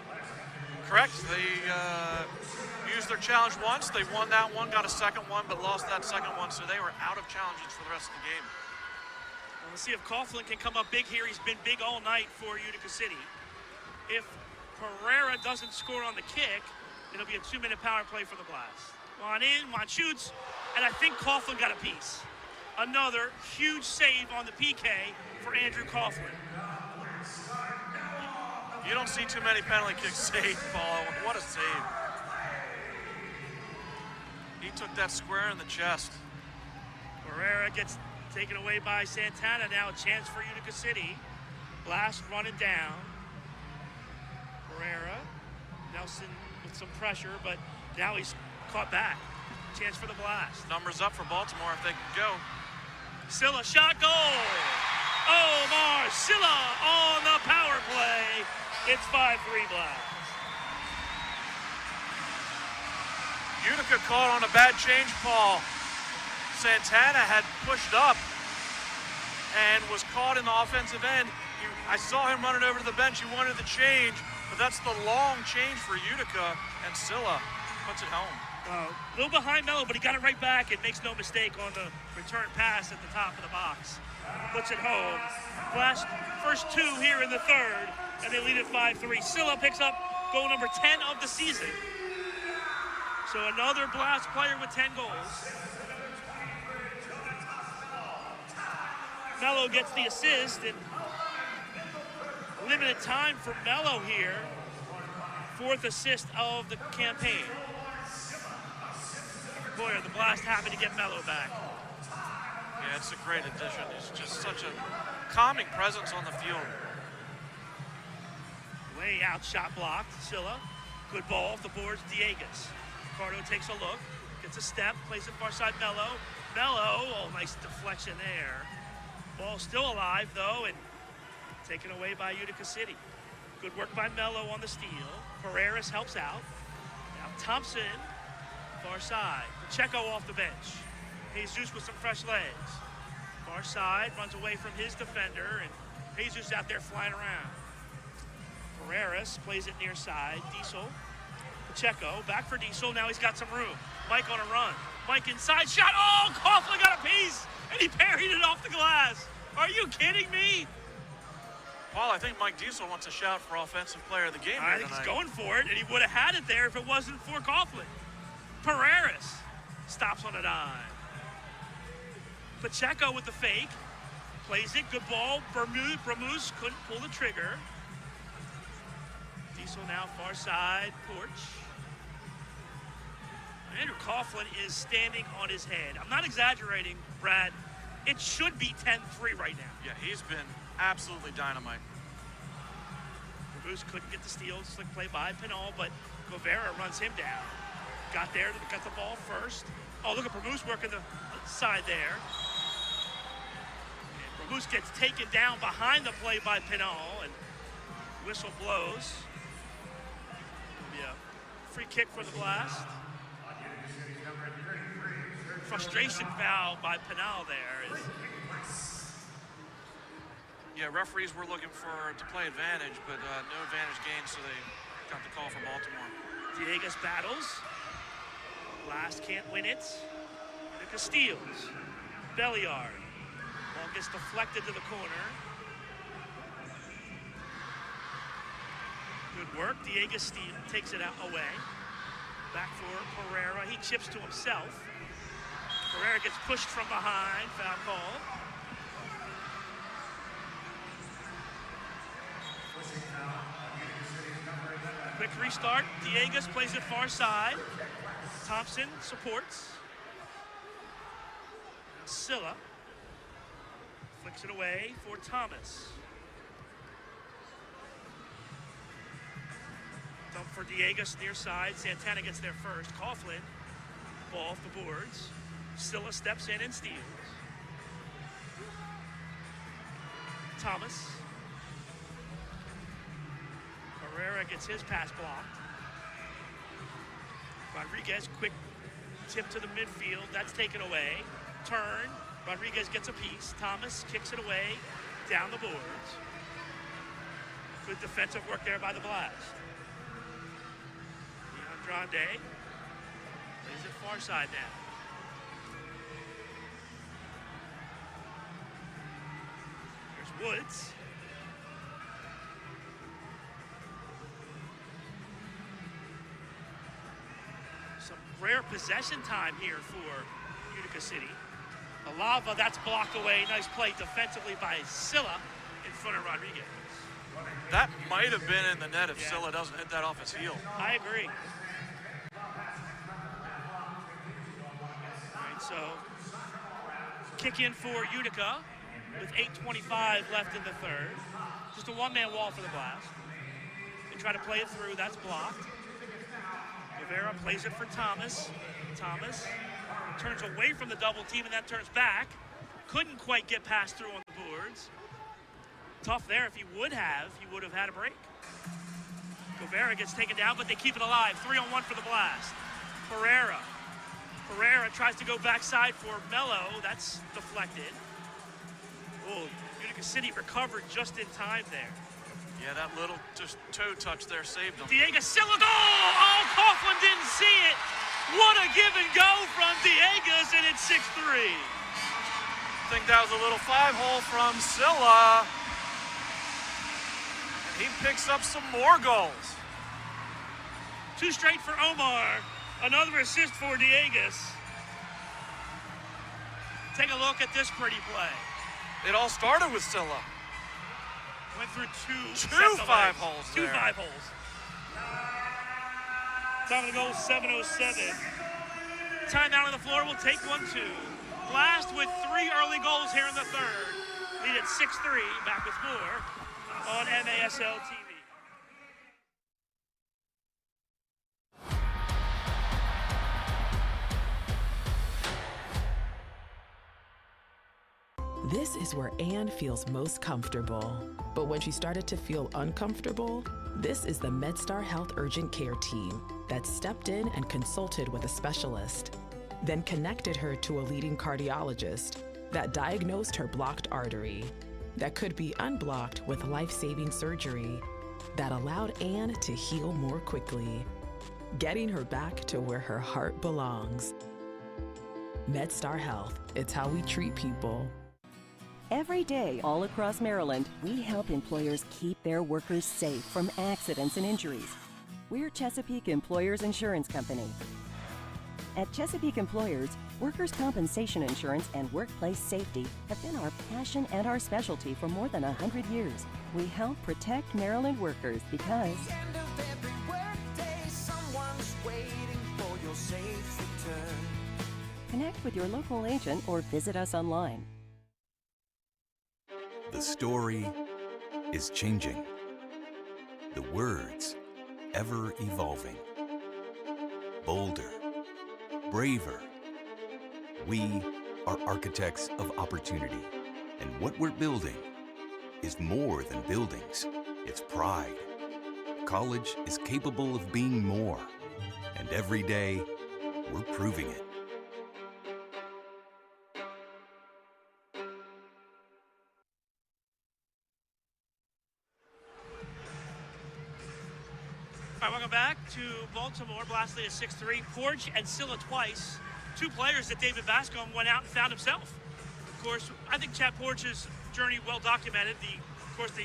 Correct. They used their challenge once. They won that one, got a second one, but lost that second one, so they were out of challenges for the rest of the game. Well, let's see if Coughlin can come up big here. He's been big all night for Utica City. If Pereira doesn't score on the kick, it'll be a 2-minute power play for the Blast. Juan in, Juan shoots, and I think Coughlin got a piece. Another huge save on the PK for Andrew Coughlin. You don't see too many penalty kicks saved, Paul. What a save. He took that square in the chest. Pereira gets taken away by Santana. Now a chance for Utica City. Blast running down. Pereira. Nelson with some pressure, but now he's caught back. Chance for the Blast. Numbers up for Baltimore if they can go. Silla shot, goal! Omar Silla on the power play. It's 5-3 Blast. Utica caught on a bad change, Paul. Santana had pushed up and was caught in the offensive end. I saw him running over to the bench. He wanted the change, but that's the long change for Utica, and Scylla puts it home. A little behind Mello, but he got it right back and makes no mistake on the return pass at the top of the box. Puts it home. Blast first two here in the third, and they lead it 5-3. Scylla picks up goal number 10 of the season. So another Blast player with 10 goals. Mello gets the assist, and limited time for Mello here. Fourth assist of the campaign. Boy, are the Blast happy to get Mello back. Yeah, it's a great addition. He's just such a calming presence on the field. Way out, shot blocked. Scylla, good ball off the boards. Diegas. Ricardo takes a look, gets a step, plays it far side. Mello. Oh, nice deflection there. Ball still alive though, and taken away by Utica City. Good work by Mello on the steal. Pereiras helps out. Now Thompson, far side. Pacheco off the bench. Jesus with some fresh legs. Far side, runs away from his defender, and Jesus out there flying around. Pereiras plays it near side. Diesel. Pacheco, back for Diesel. Now he's got some room. Mike on a run. Mike inside, shot. Oh, Coughlin got a piece, and he parried it off the glass. Are you kidding me? Paul, I think Mike Diesel wants a shout for Offensive Player of the Game. I think he's going for it, and he would have had it there if it wasn't for Coughlin. Pereiras stops on a dime. Pacheco with the fake. Plays it, good ball. Bramuse couldn't pull the trigger. Diesel now far side, Porch. Andrew Coughlin is standing on his head. I'm not exaggerating, Brad. It should be 10-3 right now. Yeah, he's been absolutely dynamite. Bramuse couldn't get the steal. Slick play by Pinal, but Guevara runs him down. Got there, got the ball first. Oh, look at Bramuse working the side there. And Bramuse gets taken down behind the play by Pinal, and whistle blows. It'll be a free kick for the Blast. Frustration foul by Pinal there. Yeah, referees were looking to play advantage, but no advantage gained, so they got the call from Baltimore. Diegas battles. Blast can't win it. Utica steals. Belliard. Ball gets deflected to the corner. Good work. Diegas takes it out away. Back for Pereira. He chips to himself. Pereira gets pushed from behind. Foul call. Quick restart. Diegas plays it far side. Thompson supports. Scylla flicks it away for Thomas. Dump for Diegas near side. Santana gets there first. Coughlin, ball off the boards. Scylla steps in and steals. Thomas. Herrera gets his pass blocked. Rodriguez, quick tip to the midfield. That's taken away. Turn. Rodriguez gets a piece. Thomas kicks it away down the boards. Good defensive work there by the Blast. Andrade plays it far side now. There's Woods. Some rare possession time here for Utica City. Alava, that's blocked away. Nice play defensively by Scylla in front of Rodriguez. That might have been in the net if Scylla doesn't hit that off his heel. I agree. All right, so kick in for Utica with 8:25 left in the third. Just a one-man wall for the Blast. They try to play it through. That's blocked. Rivera plays it for Thomas. Thomas turns away from the double team and then turns back. Couldn't quite get past through on the boards. Tough there. If he would have had a break. Guevara gets taken down, but they keep it alive. 3-on-1 for the Blast. Pereira tries to go backside for Mello. That's deflected. Oh, Utica City recovered just in time there. Yeah, that little just toe touch there saved them. Diego Silla goal! Oh, Coughlin didn't see it. What a give and go from Diegas, and it's 6-3. I think that was a little 5-hole from Silla. He picks up some more goals. 2 straight for Omar. Another assist for Diegas. Take a look at this pretty play. It all started with Silla. Went through two 5-holes there. 2 there. 5-holes. Time of the goal, 7:07. Timeout on the floor, we'll take 1-2. Blast with 3 early goals here in the third. Lead at 6-3, back with more on MASL TV. This is where Anne feels most comfortable. But when she started to feel uncomfortable, this is the MedStar Health Urgent Care team that stepped in and consulted with a specialist, then connected her to a leading cardiologist that diagnosed her blocked artery that could be unblocked with life-saving surgery that allowed Anne to heal more quickly, getting her back to where her heart belongs. MedStar Health, it's how we treat people. Every day, all across Maryland, we help employers keep their workers safe from accidents and injuries. We're Chesapeake Employers Insurance Company. At Chesapeake Employers, workers' compensation insurance and workplace safety have been our passion and our specialty for more than 100 years. We help protect Maryland workers because connect with your local agent or visit us online. The story is changing. The words ever evolving. Bolder, braver. We are architects of opportunity, and what we're building is more than buildings. It's pride. College is capable of being more, and every day we're proving it. All right, welcome back to Baltimore. Blast lead at 6-3. Porch and Silla twice. 2 players that David Bascom went out and found himself. Of course, I think Chad Porch's journey well documented. Of course, the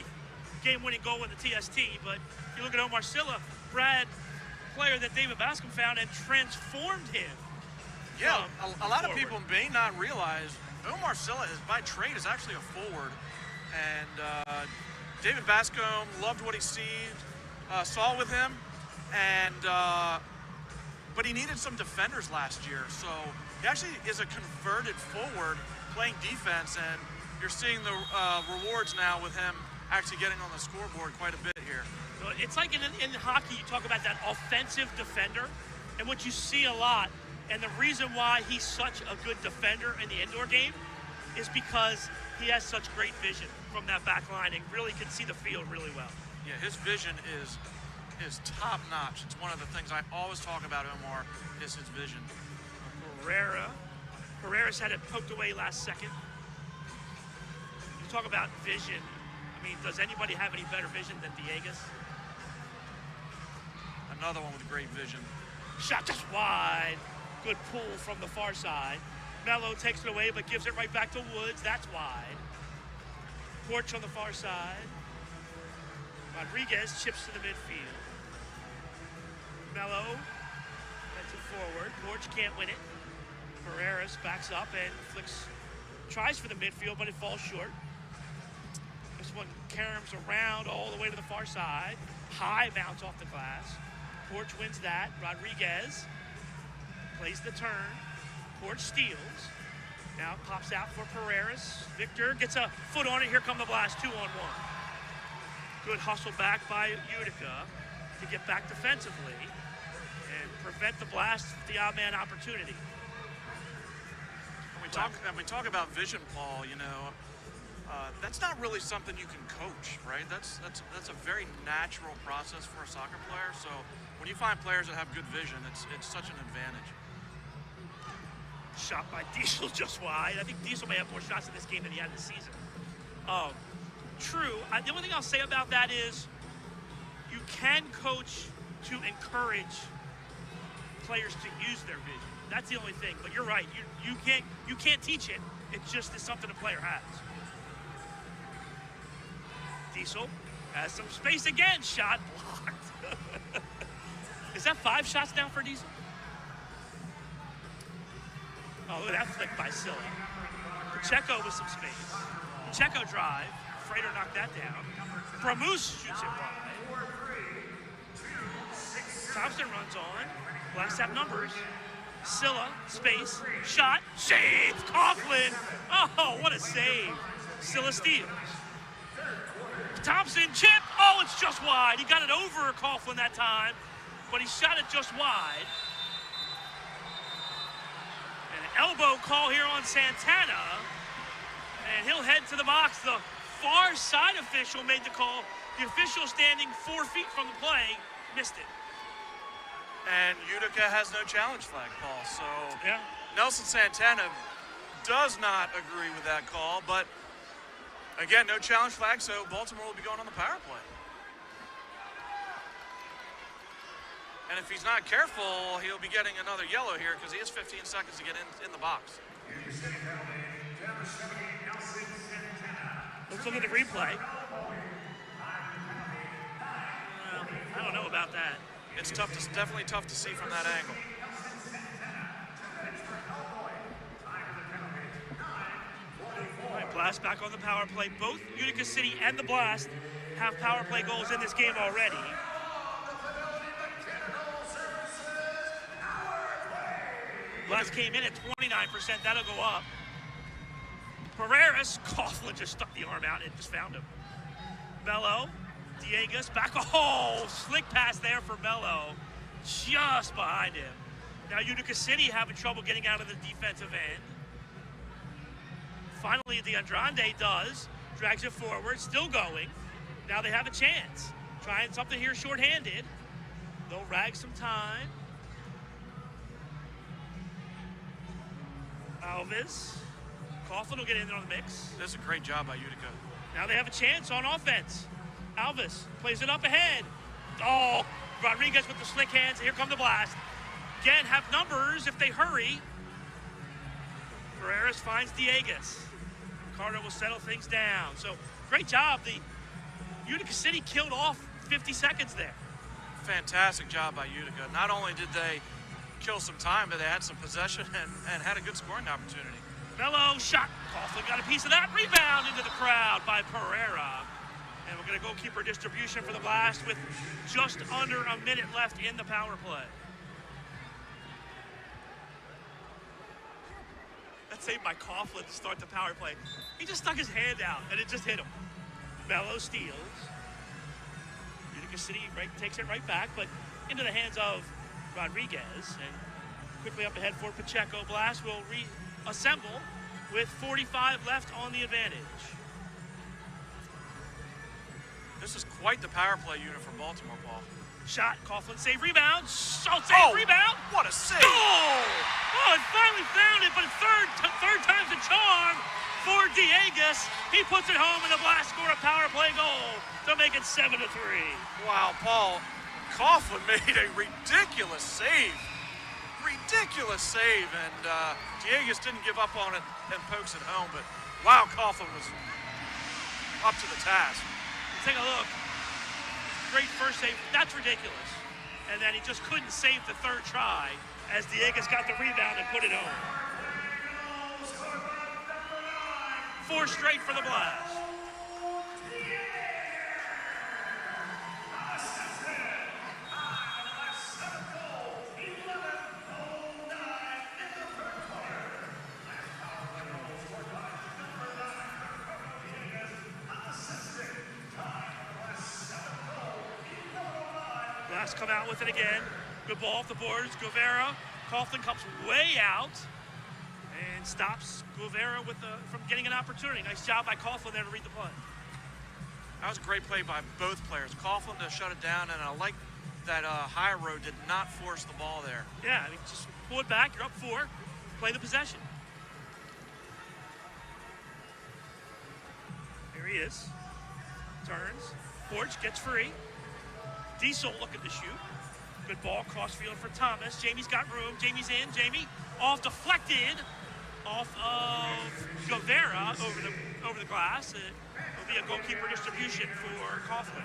game-winning goal in the TST. But if you look at Omar Silla, Brad, player that David Bascom found and transformed him. Yeah, a lot of people may not realize Omar Silla, by trade, is actually a forward. And David Bascom loved what he saw with him. And but he needed some defenders last year, so he actually is a converted forward playing defense, and you're seeing the rewards now with him actually getting on the scoreboard quite a bit here. It's like in hockey, you talk about that offensive defender, and what you see a lot, and the reason why he's such a good defender in the indoor game is because he has such great vision from that back line and really can see the field really well. Yeah, his vision is top notch. It's one of the things I always talk about Omar is his vision. Herrera's had it poked away last second. You talk about vision. I mean, does anybody have any better vision than Diegas? Another one with great vision. Shot just wide. Good pull from the far side. Mello takes it away but gives it right back to Woods. That's wide. Porch on the far side. Rodriguez chips to the midfield. Mello heads it forward. Porch can't win it. Pereira backs up and tries for the midfield, but it falls short. This one caroms around all the way to the far side. High bounce off the glass. Porch wins that. Rodriguez plays the turn. Porch steals. Now pops out for Pereira. Victor gets a foot on it. Here come the Blast, 2-on-1. Good hustle back by Utica to get back defensively and prevent the Blast the odd man opportunity. When we talk about vision, Paul, you know, that's not really something you can coach, right? That's a very natural process for a soccer player. So when you find players that have good vision, it's such an advantage. Shot by Diesel just wide. I think Diesel may have more shots in this game than he had this season. True. The only thing I'll say about that is you can coach to encourage players to use their vision. That's the only thing. But you're right. You can't teach it. It just is something a player has. Diesel has some space again. Shot blocked. Is that 5 shots now for Diesel? Oh, look at that flick by Silla. Pacheco with some space. Pacheco drive. Frater knocked that down. Bramuse shoots it wide. Thompson runs on. Blast have numbers. Silla, space, shot, save, Coughlin. Oh, what a save. Silla steals. Thompson, chip, oh, it's just wide. He got it over Coughlin that time, but he shot it just wide. An elbow call here on Santana, and he'll head to the box. The far side official made the call. The official standing 4 feet from the play missed it. And Utica has no challenge flag, Paul. So yeah. Nelson Santana does not agree with that call, but again, no challenge flag, so Baltimore will be going on the power play. And if he's not careful, he'll be getting another yellow here because he has 15 seconds to get in the box. Let's look at the replay. Well, I don't know about that. It's tough to, definitely tough to see from that angle. All right, Blast back on the power play. Both Utica City and the Blast have power play goals in this game already. Blast came in at 29%. That'll go up. Pereiras, Coughlin just stuck the arm out and just found him. Mello, Diegas back. Oh, slick pass there for Mello. Just behind him. Now Utica City having trouble getting out of the defensive end. Finally, the Andrade does. Drags it forward, still going. Now they have a chance. Trying something here shorthanded. They'll rag some time. Alves. Coughlin will get in there on the mix. That's a great job by Utica. Now they have a chance on offense. Alves plays it up ahead. Oh, Rodriguez with the slick hands. Here come the Blast. Again, have numbers if they hurry. Pereiras finds Diegas. Carter will settle things down. So, great job. The Utica City killed off 50 seconds there. Fantastic job by Utica. Not only did they kill some time, but they had some possession and had a good scoring opportunity. Mello shot. Coughlin got a piece of that. Rebound into the crowd by Pereira. And we're going to goalkeeper distribution for the Blast with just under a minute left in the power play. That saved by Coughlin to start the power play. He just stuck his hand out and it just hit him. Mello steals. Utica City takes it right back, but into the hands of Rodriguez. And quickly up ahead for Pacheco. Blast will reassemble with 45 left on the advantage. This is quite the power play unit for Baltimore, Paul. Shot, Coughlin, save, rebound. Save, rebound. What a save. Oh, it finally found it, but third time's a charm for Diegas. He puts it home, and the Blast score a power play goal to make it 7-3. Wow, Paul, Coughlin made a ridiculous save. Ridiculous save, and Diegas didn't give up on it and pokes it home, but wow, Coughlin was up to the task. Take a look. Great first save. That's ridiculous. And then he just couldn't save the third try as Diegas got the rebound and put it home. 4 straight for the Blast. Blast come out with it again. Good ball off the boards. Guevara. Coughlin comes way out and stops Guevara from getting an opportunity. Nice job by Coughlin there to read the play. That was a great play by both players. Coughlin to shut it down, and I like that high road did not force the ball there. Yeah, I mean, just pull it back. You're up 4. Play the possession. Here he is. Turns. Porch gets free. Diesel looking to shoot. Good ball crossfield for Thomas. Jamie's got room. Jamie's in. Jamie off deflected off of Guevara over the glass. It will be a goalkeeper distribution for Coughlin.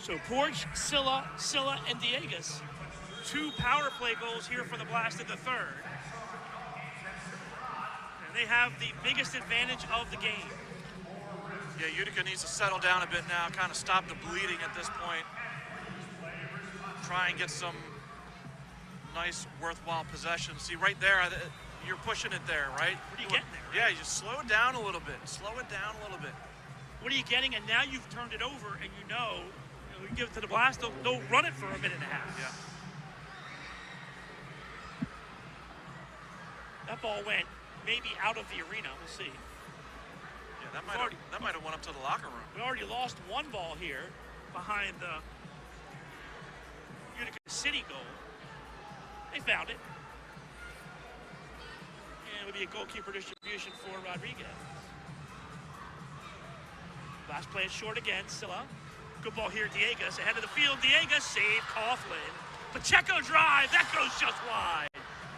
So Porch, Silla, and Diegas. 2 power play goals here for the Blast in the third. And they have the biggest advantage of the game. Yeah, Utica needs to settle down a bit now, kind of stop the bleeding at this point. Try and get some nice, worthwhile possessions. See, right there, you're pushing it there, right? What are you getting there? Yeah, you just slow it down a little bit. Slow it down a little bit. What are you getting? And now you've turned it over, and you give it to the Blast, they'll run it for a minute and a half. Yeah. That ball went maybe out of the arena. We'll see. Yeah, that might have went up to the locker room. We already lost 1 ball here behind the Utica City goal. They found it. And it would be a goalkeeper distribution for Rodriguez. Last play is short again, Silla. Good ball here, Diegas, ahead of the field. Diegas save, Coughlin. Pacheco drive, that goes just wide.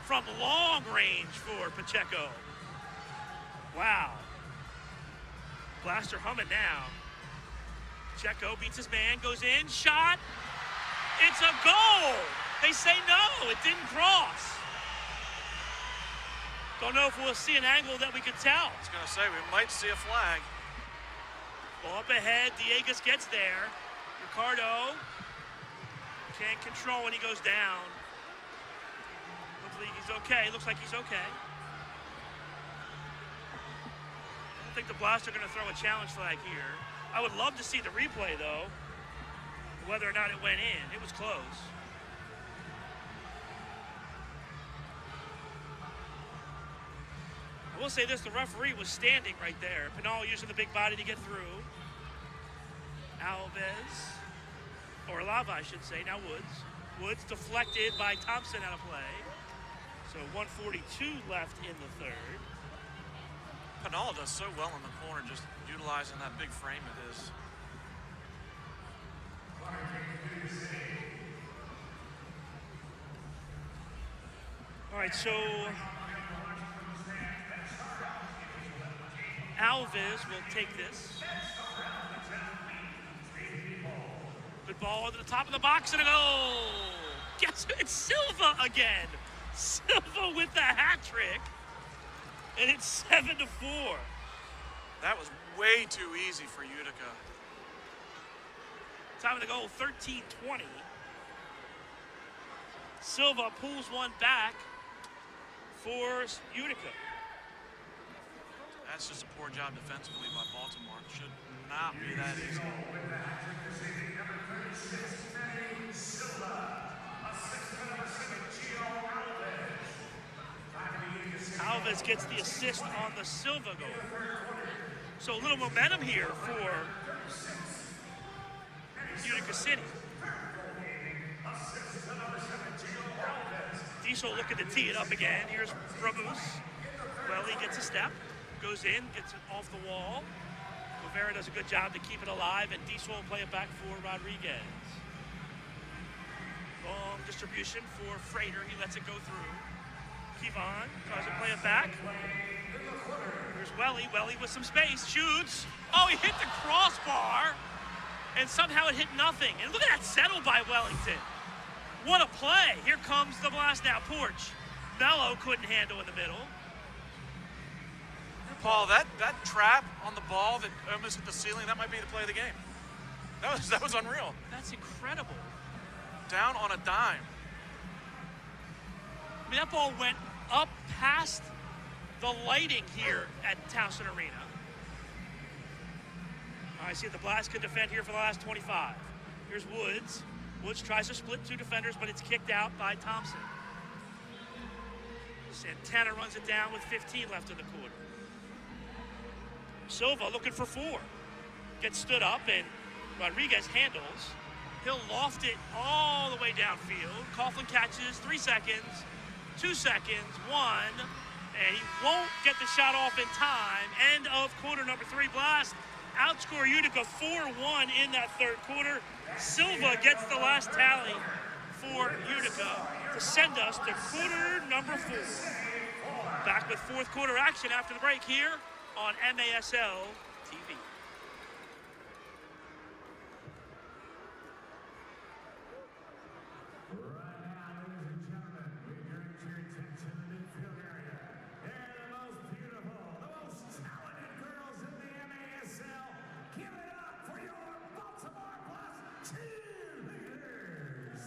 From long range for Pacheco. Wow. Blaster humming now. Pacheco beats his man, goes in, shot. It's a goal. They say no, it didn't cross. Don't know if we'll see an angle that we could tell. I was going to say, we might see a flag. Well, up ahead, Diegas gets there. Ricardo can't control when he goes down. Hopefully he's okay. Looks like he's okay. I don't think the Blast are going to throw a challenge flag here. I would love to see the replay, though, whether or not it went in. It was close. I will say this, the referee was standing right there. Pinal using the big body to get through. Alves, or Lava, I should say, now Woods. Woods deflected by Thompson out of play. So 1:42 left in the third. Pinal does so well in the corner, just utilizing that big frame of his. All right, so Alves will take this. Good ball into the top of the box and a goal. Guess who? It's Silva again. Silva with the hat trick. And it's 7-4. That was way too easy for Utica. Time of the goal, 13:20. Silva pulls one back for Utica. That's just a poor job defensively by Baltimore. It should not be that easy. Alves gets the assist on the Silva goal. So a little momentum here for Utica City. Diesel looking to tee it up again. Here's Ramos. Well, he gets a step, goes in, gets it off the wall. Rivera does a good job to keep it alive, and Diesel will play it back for Rodriguez. Long distribution for Frater. He lets it go through. Kevon tries to play it back. Here's Welly. Welly with some space. Shoots. Oh, he hit the crossbar. And somehow it hit nothing. And look at that settle by Wellington. What a play. Here comes the Blast now. Porch. Mello couldn't handle in the middle. Paul, that trap on the ball that almost hit the ceiling, that might be the play of the game. That was unreal. That's incredible. Down on a dime. I mean, that ball went up past the lighting here at Towson Arena. All right, see if the Blast can defend here for the last 25. Here's Woods. Woods tries to split 2 defenders, but it's kicked out by Thompson. Santana runs it down with 15 left in the quarter. Silva looking for 4. Gets stood up, and Rodriguez handles. He'll loft it all the way downfield. Coughlin catches, 3 seconds. 2 seconds, 1, and he won't get the shot off in time. End of quarter number 3. Blast outscore Utica 4-1 in that third quarter. Silva gets the last tally for Utica to send us to quarter number 4. Back with fourth quarter action after the break here on MASL TV. Give it up for your Baltimore Blast cheerleaders!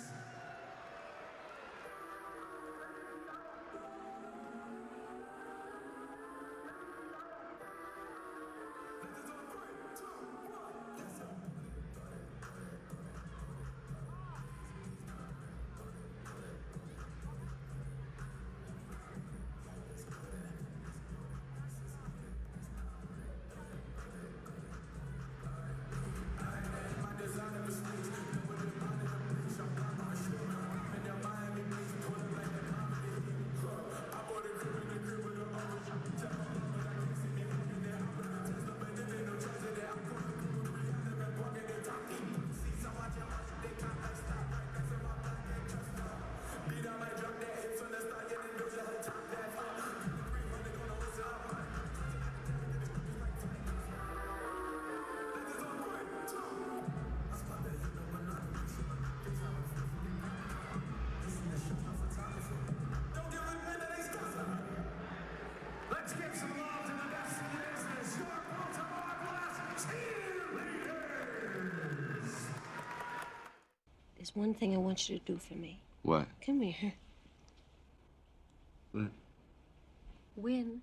Let's give some love to the best in business, your Baltimore Blast cheerleaders! There's one thing I want you to do for me. What? Come here. What? Win.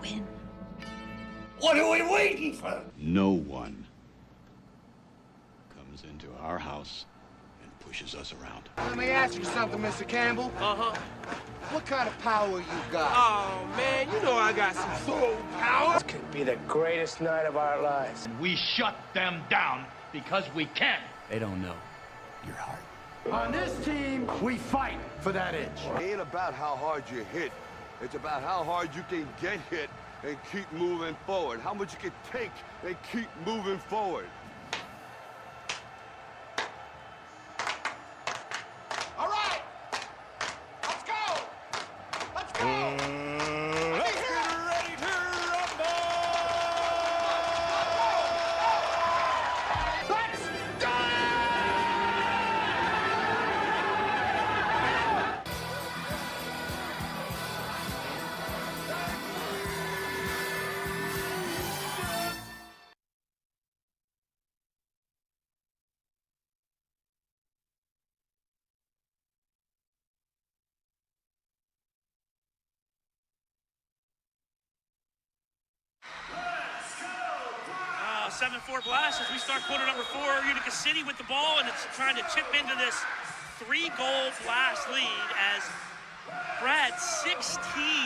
Win. What are we waiting for? No one comes into our house and pushes us around. Let me ask you something, Mr. Campbell. Uh-huh. What kind of power you got? Oh, man, you know I got some soul power. This could be the greatest night of our lives. We shut them down because we can. They don't know your heart. On this team, we fight for that edge. It ain't about how hard you hit. It's about how hard you can get hit and keep moving forward. How much you can take and keep moving forward. All right! Let's go! Let's go! Let's get ready to rumble! Let's go! Uh, 7-4 Blast as we start quarter number 4. Utica City with the ball, and it's trying to chip into this 3-goal Blast lead as Brad, 16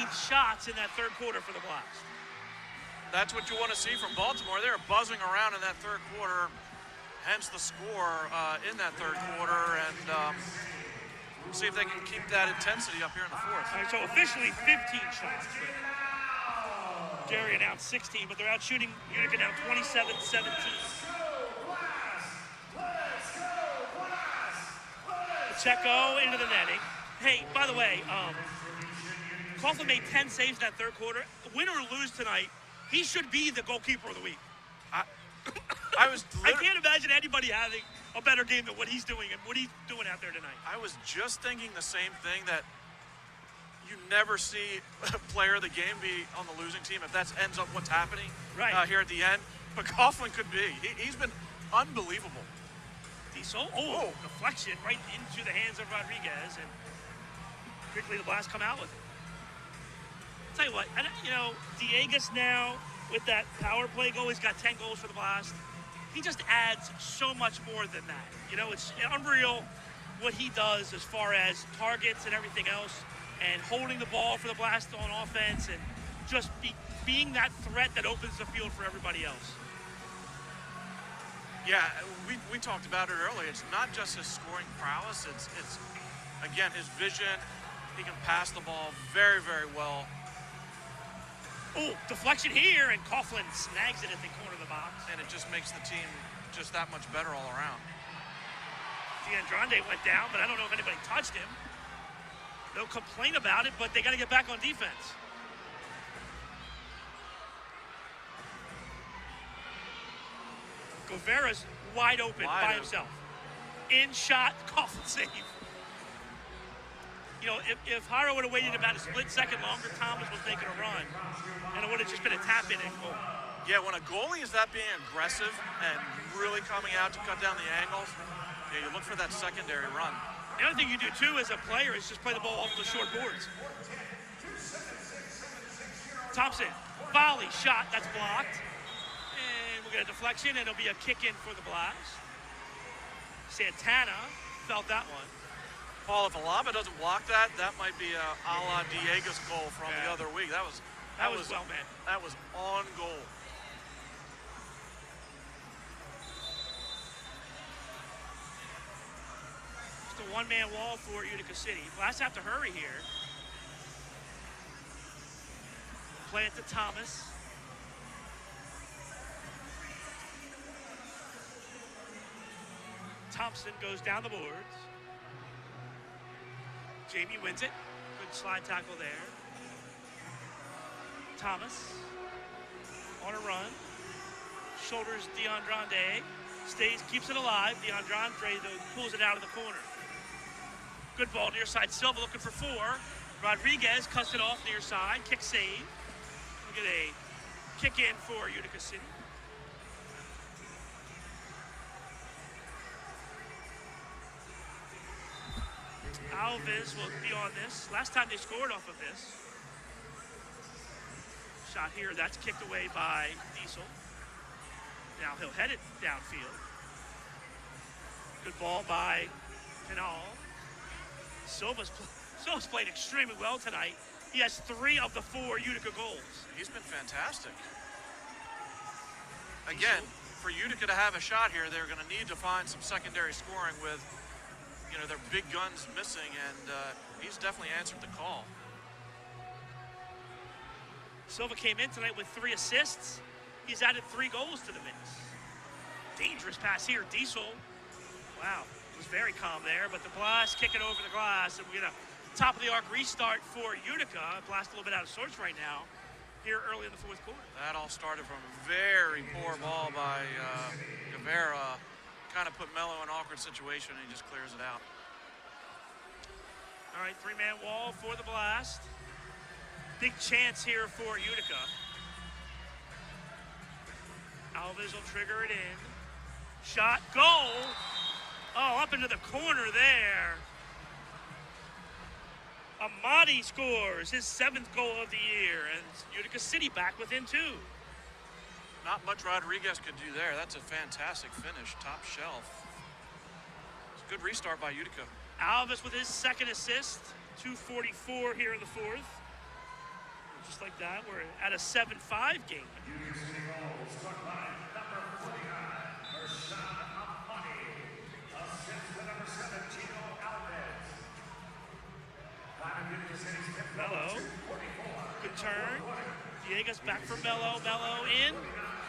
shots in that third quarter for the Blast. That's what you want to see from Baltimore. They're buzzing around in that third quarter, hence the score in that third quarter, and we'll see if they can keep that intensity up here in the fourth. All right, so officially 15 shots. Gary announced 16, but they're out shooting Utica now 27-17. Pacheco into the netting. Hey, by the way, Coughlin made 10 saves in that third quarter. Win or lose tonight, he should be the goalkeeper of the week. I can't imagine anybody having a better game than what he's doing and what he's doing out there tonight. I was just thinking the same thing, that you never see a player of the game be on the losing team if that ends up what's happening here at the end. But Coughlin could be. He's been unbelievable. Diesel, deflection right into the hands of Rodriguez, and quickly the Blast come out with it. Tell you what, Diegas now with that power play goal, he's got 10 goals for the Blast. He just adds so much more than that. It's unreal what he does as far as targets and everything else, and holding the ball for the Blast on offense, and just being that threat that opens the field for everybody else. Yeah, we talked about it earlier. It's not just his scoring prowess. It's Again, his vision, he can pass the ball very, very well. Oh, deflection here, and Coughlin snags it at the corner of the box. And it just makes the team just that much better all around. DeAndrande went down, but I don't know if anybody touched him. They'll complain about it, but they got to get back on defense. Guevara's wide open by himself. In shot, Coughlin save. You know, if Haro would have waited about a split second longer, Thomas was making a run, and it would have just been a tap in and goal. Yeah, when a goalie is that being aggressive and really coming out to cut down the angles, yeah, you look for that secondary run. The other thing you do too as a player is just play the ball off the short boards. Thompson, volley shot, that's blocked. And we'll get a deflection, and it'll be a kick in for the Blast. Santana felt that one. Paul, if Alaba doesn't block that, that might be a la Diego's goal from the other week. That was well, man. That was on goal. Just a one-man wall for Utica City. Blast have to hurry here. Play it to Thomas. Thompson goes down the boards. Jamie wins it. Good slide tackle there. Thomas on a run. Shoulders DeAndrande. Stays, keeps it alive. DeAndrande pulls it out of the corner. Good ball near side. Silva looking for 4. Rodriguez cuts it off near side. Kick save. We get a kick in for Utica City. Alves will be on this. Last time they scored off of this. Shot here, that's kicked away by Diesel. Now he'll head it downfield. Good ball by Pinal. Silva's played extremely well tonight. He has 3 of the 4 Utica goals. He's been fantastic. Again, for Utica to have a shot here, they're going to need to find some secondary scoring with, you know, their big guns missing, and he's definitely answered the call. Silva came in tonight with 3 assists. He's added 3 goals to the mix. Dangerous pass here, Diesel. Wow, was very calm there, but the Blast kicking over the glass, and we get a top of the arc restart for Utica. Blast a little bit out of sorts right now here early in the 4th quarter. That all started from a very poor ball by Guevara. Kind of put Mello in an awkward situation, and he just clears it out. All right, 3-man wall for the Blast. Big chance here for Utica. Alves will trigger it in. Shot, goal. Oh, up into the corner there. Amadi scores his 7th goal of the year, and Utica City back within 2. Not much Rodriguez could do there. That's a fantastic finish, top shelf. It's a good restart by Utica. Alves with his 2nd assist, 2:44 here in the 4th. Just like that, we're at a 7-5 game. Mello, good turn. Diego's back for Mello. Mello in.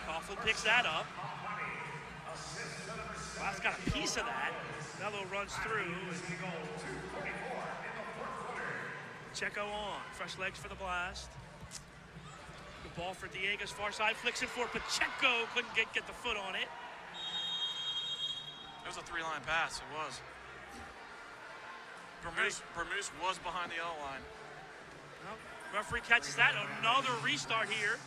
Coughlin picks that up. Blast got a piece of that. Mello runs through. Checo on. Fresh legs for the Blast. Good ball for Diego's far side. Flicks it for Pacheco. Couldn't get the foot on it. It was a 3-line pass. It was. Bermuse was behind the yellow line. Well, referee catches that. Another restart here.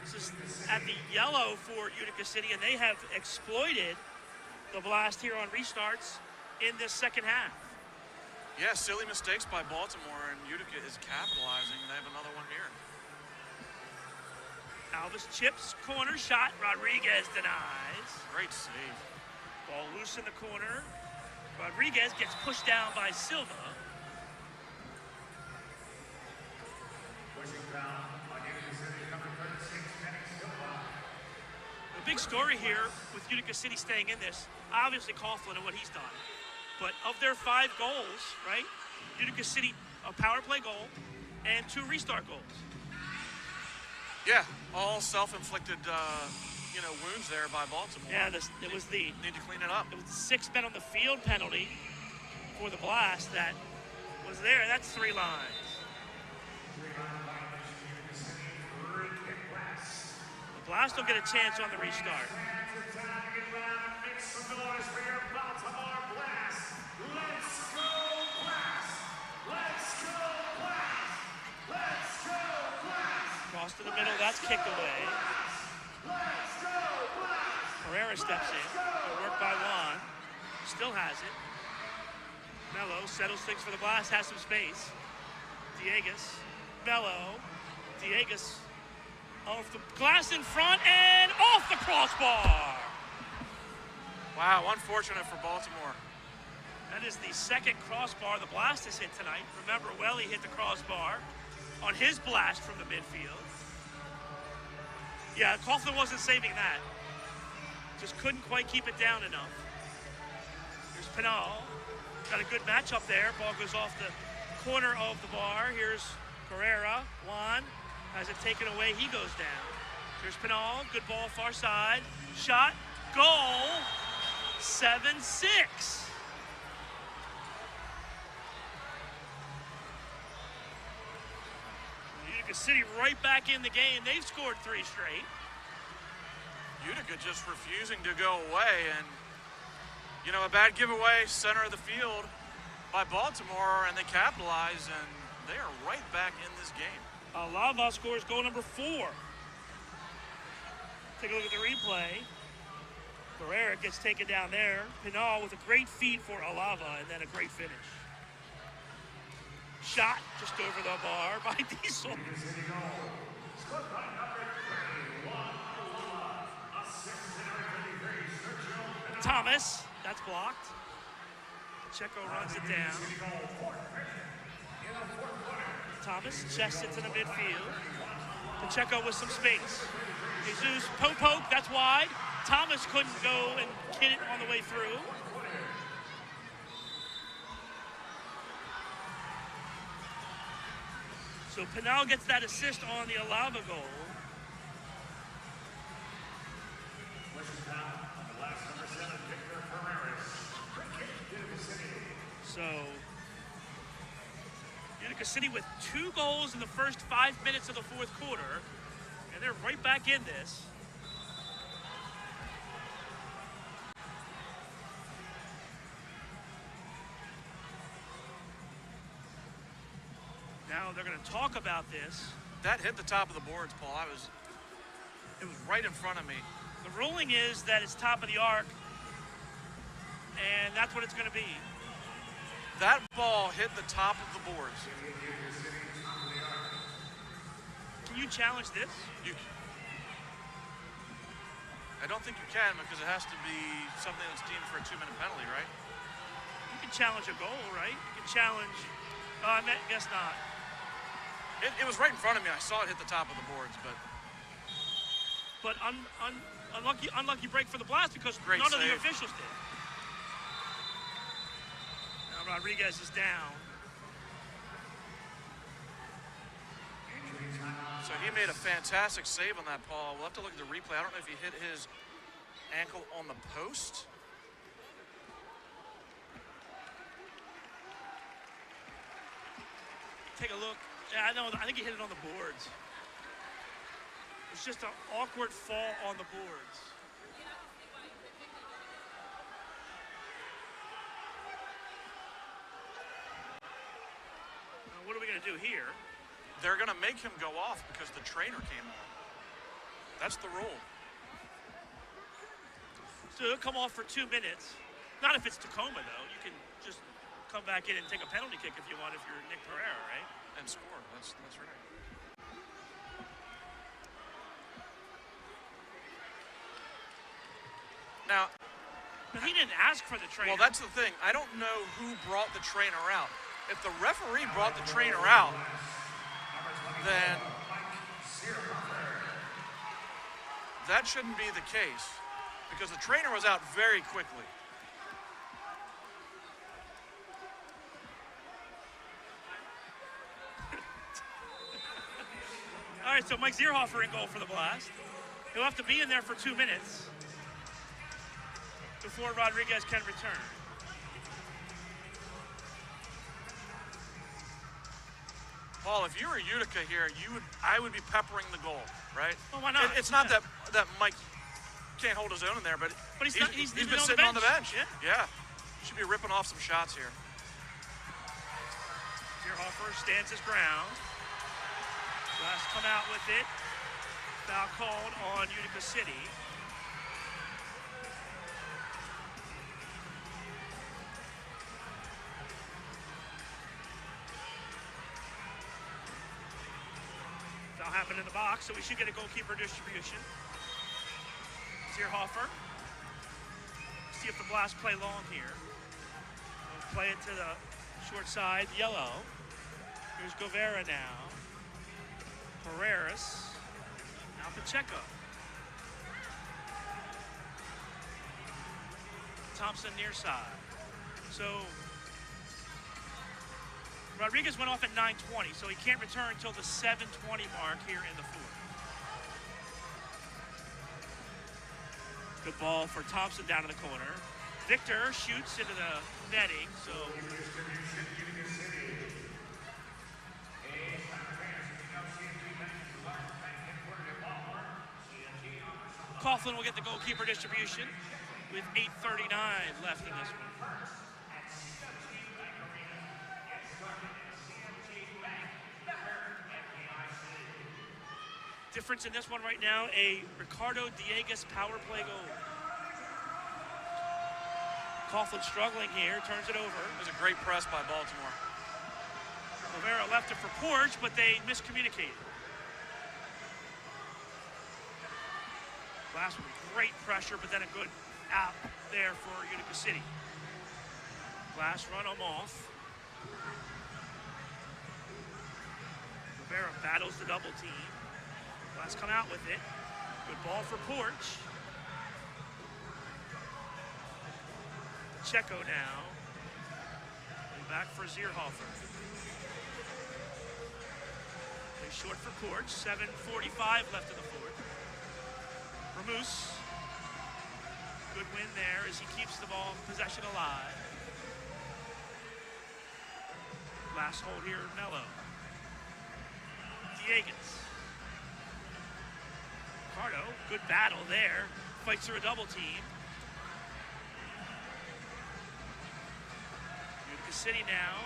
This is at the yellow for Utica City, and they have exploited the Blast here on restarts in this 2nd half. Yeah, silly mistakes by Baltimore, and Utica is capitalizing. They have another one here. Alves chips, corner shot. Rodriguez denies. Great save. Ball loose in the corner. Rodriguez gets pushed down by Silva. The big story here with Utica City staying in this, obviously Coughlin and what he's done. But of their 5 goals, right, Utica City, a power play goal and 2 restart goals. Yeah, all self-inflicted, wounds there by Baltimore. Yeah, it was the need to clean it up. It was the 6 men on the field penalty for the Blast that was there. That's 3 lines. The Blast will get a chance on the restart. Cross to the middle, that's kicked away. Herrera steps in. Good work by Juan. Still has it. Mello settles things for the Blast, has some space. Diegas. Mello. Diegas off the glass in front and off the crossbar. Wow, unfortunate for Baltimore. That is the 2nd crossbar the Blast has hit tonight. Remember, Welly hit the crossbar on his blast from the midfield. Yeah, Coughlin wasn't saving that. Just couldn't quite keep it down enough. Here's Pinal. Got a good matchup there. Ball goes off the corner of the bar. Here's Carrera. Juan has it taken away. He goes down. Here's Pinal. Good ball, far side. Shot. Goal. 7-6. Utica City right back in the game. They've scored 3 straight. Utica just refusing to go away, and a bad giveaway center of the field by Baltimore, and they capitalize, and they are right back in this game. Alava scores goal number 4. Take a look at the replay. Barrera gets taken down there. Pinal with a great feed for Alava, and then a great finish. Shot just over the bar by Diesel. Thomas, that's blocked. Pacheco runs it down. Thomas chests it to the midfield. Pacheco with some space. Jesus, poke, that's wide. Thomas couldn't go and hit it on the way through. So Pinal gets that assist on the Alava goal. So Utica City with 2 goals in the first 5 minutes of the 4th quarter, and they're right back in this. Now they're going to talk about this. That hit the top of the boards, Paul. It was right in front of me. The ruling is that it's top of the arc, and that's what it's going to be. That ball hit the top of the boards. Can you challenge this? I don't think you can, because it has to be something that's deemed for a 2-minute penalty, right? You can challenge a goal, right? You can challenge. I guess not. It was right in front of me. I saw it hit the top of the boards, but unlucky break for the Blast because Great none save. of the officials did. Now Rodriguez is down. So he made a fantastic save on that, Paul. We'll have to look at the replay. I don't know if he hit his ankle on the post. Take a look. Yeah, I think he hit it on the boards. It's just an awkward fall on the boards. Now, what are we going to do here? They're going to make him go off because the trainer came on. That's the rule. So he'll come off for 2 minutes. Not if it's Tacoma, though. You can just come back in and take a penalty kick if you want, if you're Nick Pereira, right? And score. That's right. Now, but he didn't ask for the trainer. Well, that's the thing. I don't know who brought the trainer out. If the referee brought the trainer out, then that shouldn't be the case, because the trainer was out very quickly. right, so Mike Zierhofer in goal for the Blast. He'll have to be in there for 2 minutes before Rodriguez can return. Paul, if you were Utica here, I would be peppering the goal, right? Well, why not? It's not that Mike can't hold his own in there, but he's been sitting on the bench. Yeah. Should be ripping off some shots here. Zierhofer stands his ground. Blast come out with it. Foul called on Utica City. Foul happened in the box, so we should get a goalkeeper distribution. Zierhofer. See if the Blast play long here. We'll play it to the short side, yellow. Here's Guevara now. Herreras. Now Pacheco. Thompson near side. So Rodriguez went off at 9:20, so he can't return until the 7:20 mark here in the fourth. Good ball for Thompson down in the corner. Victor shoots into the netting, so Coughlin will get the goalkeeper distribution with 8:39 left in this one. Difference in this one right now, a Ricardo Dieguez power play goal. Coughlin struggling here, turns it over. It was a great press by Baltimore. Rivera left it for Porch, but they miscommunicated. Blast with great pressure, but then a good out there for Utica City. Blast run them off. Rivera battles the double team. Blast come out with it. Good ball for Porch. Pacheco now. And back for Zierhofer. They short for Porch. 7:45 left in the fourth. Ramus. Good win there as he keeps the ball possession alive. Last hold here, Mello. Dieguez. Ricardo, good battle there. Fights through a double team. Utica City now.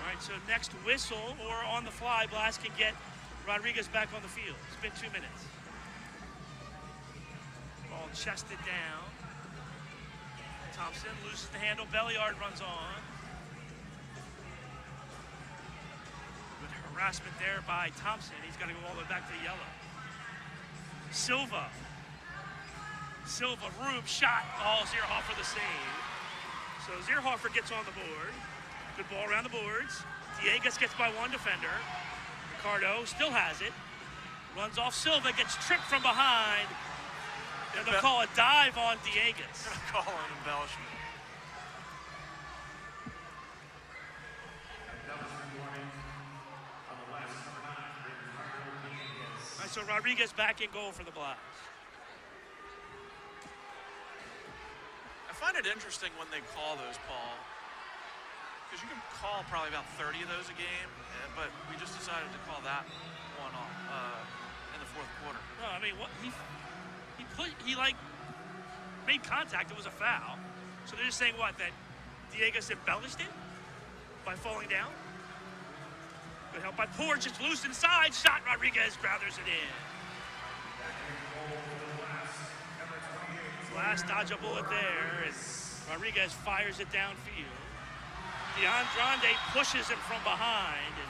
All right, so next whistle or on the fly, Blast can get Rodriguez back on the field. It's been 2 minutes. Ball chested down. Thompson loses the handle. Belliard runs on. Good harassment there by Thompson. He's got to go all the way back to the yellow. Silva, Rube shot. Oh, Zierhofer the save. So Zierhofer gets on the board. Good ball around the boards. Dieguez gets by one defender. Ricardo still has it. Runs off Silva, gets tripped from behind. And they'll call a dive on Dieguez. Call an embellishment. So Rodriguez back in goal for the Blast. I find it interesting when they call those, Paul, because you can call probably about 30 of those a game, but we just decided to call that one off in the fourth quarter. No, I mean, what he made contact. It was a foul. So they're just saying what, that Dieguez embellished it by falling down? Good help by Porch. It's loose inside. Shot. Rodriguez gathers it in. Blast dodge a bullet there. And Rodriguez fires it downfield. DeAndre pushes him from behind. And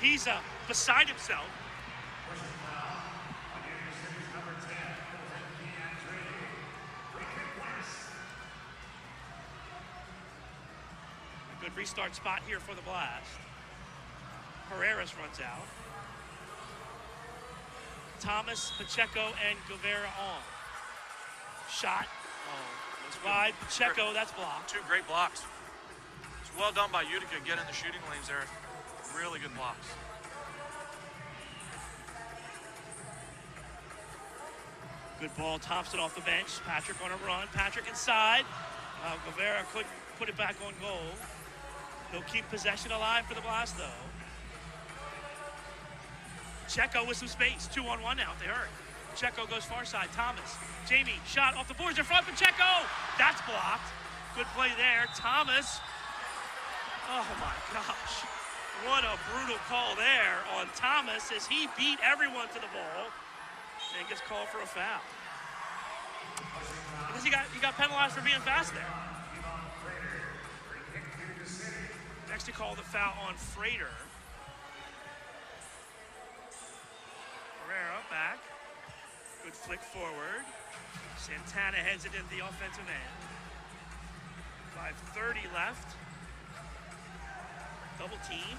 he's beside himself. A good restart spot here for the Blast. Herreras runs out. Thomas, Pacheco, and Guevara on. Shot. Oh, it's wide. Pacheco, that's blocked. Two great blocks. It's well done by Utica getting the shooting lanes there. Really good blocks. Good ball, Thompson off the bench. Patrick on a run. Patrick inside. Guevara couldn't put it back on goal. He'll keep possession alive for the Blast, though. Checo with some space. 2-on-1 now. They hurt. Checo goes far side. Thomas. Jamie, shot off the boards in front, but Checo! That's blocked. Good play there. Thomas. Oh, my gosh. What a brutal call there on Thomas as he beat everyone to the ball and gets called for a foul. Because he got penalized for being fast there. Next to call the foul on Frater. Pereira back. Good flick forward. Santana heads it into the offensive end. 5:30 left. Double team.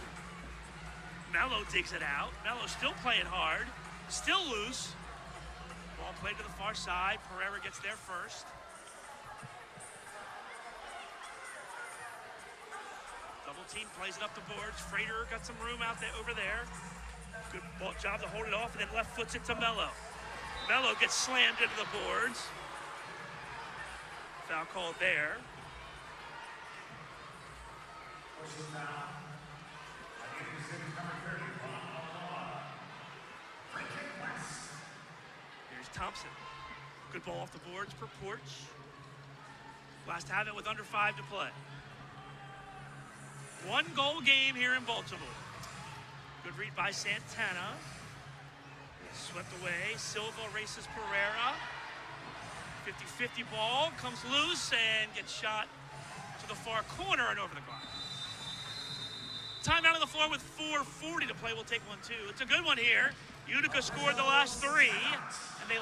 Mello digs it out. Mello still playing hard. Still loose. Ball played to the far side. Pereira gets there first. Double team plays it up the boards. Frater got some room out there over there. Good ball job to hold it off, and then left foots it to Mello. Mello gets slammed into the boards. Foul called there. Here's Thompson. Good ball off the boards for Porch. Blast have it with under 5 to play. 1-goal game here in Baltimore. Good read by Santana. Swept away. Silva races Pereira. 50-50 ball. Comes loose and gets shot to the far corner and over the bar. Timeout on the floor with 4:40 to play. We'll take one, too. It's a good one here. Utica scored the last 3, and they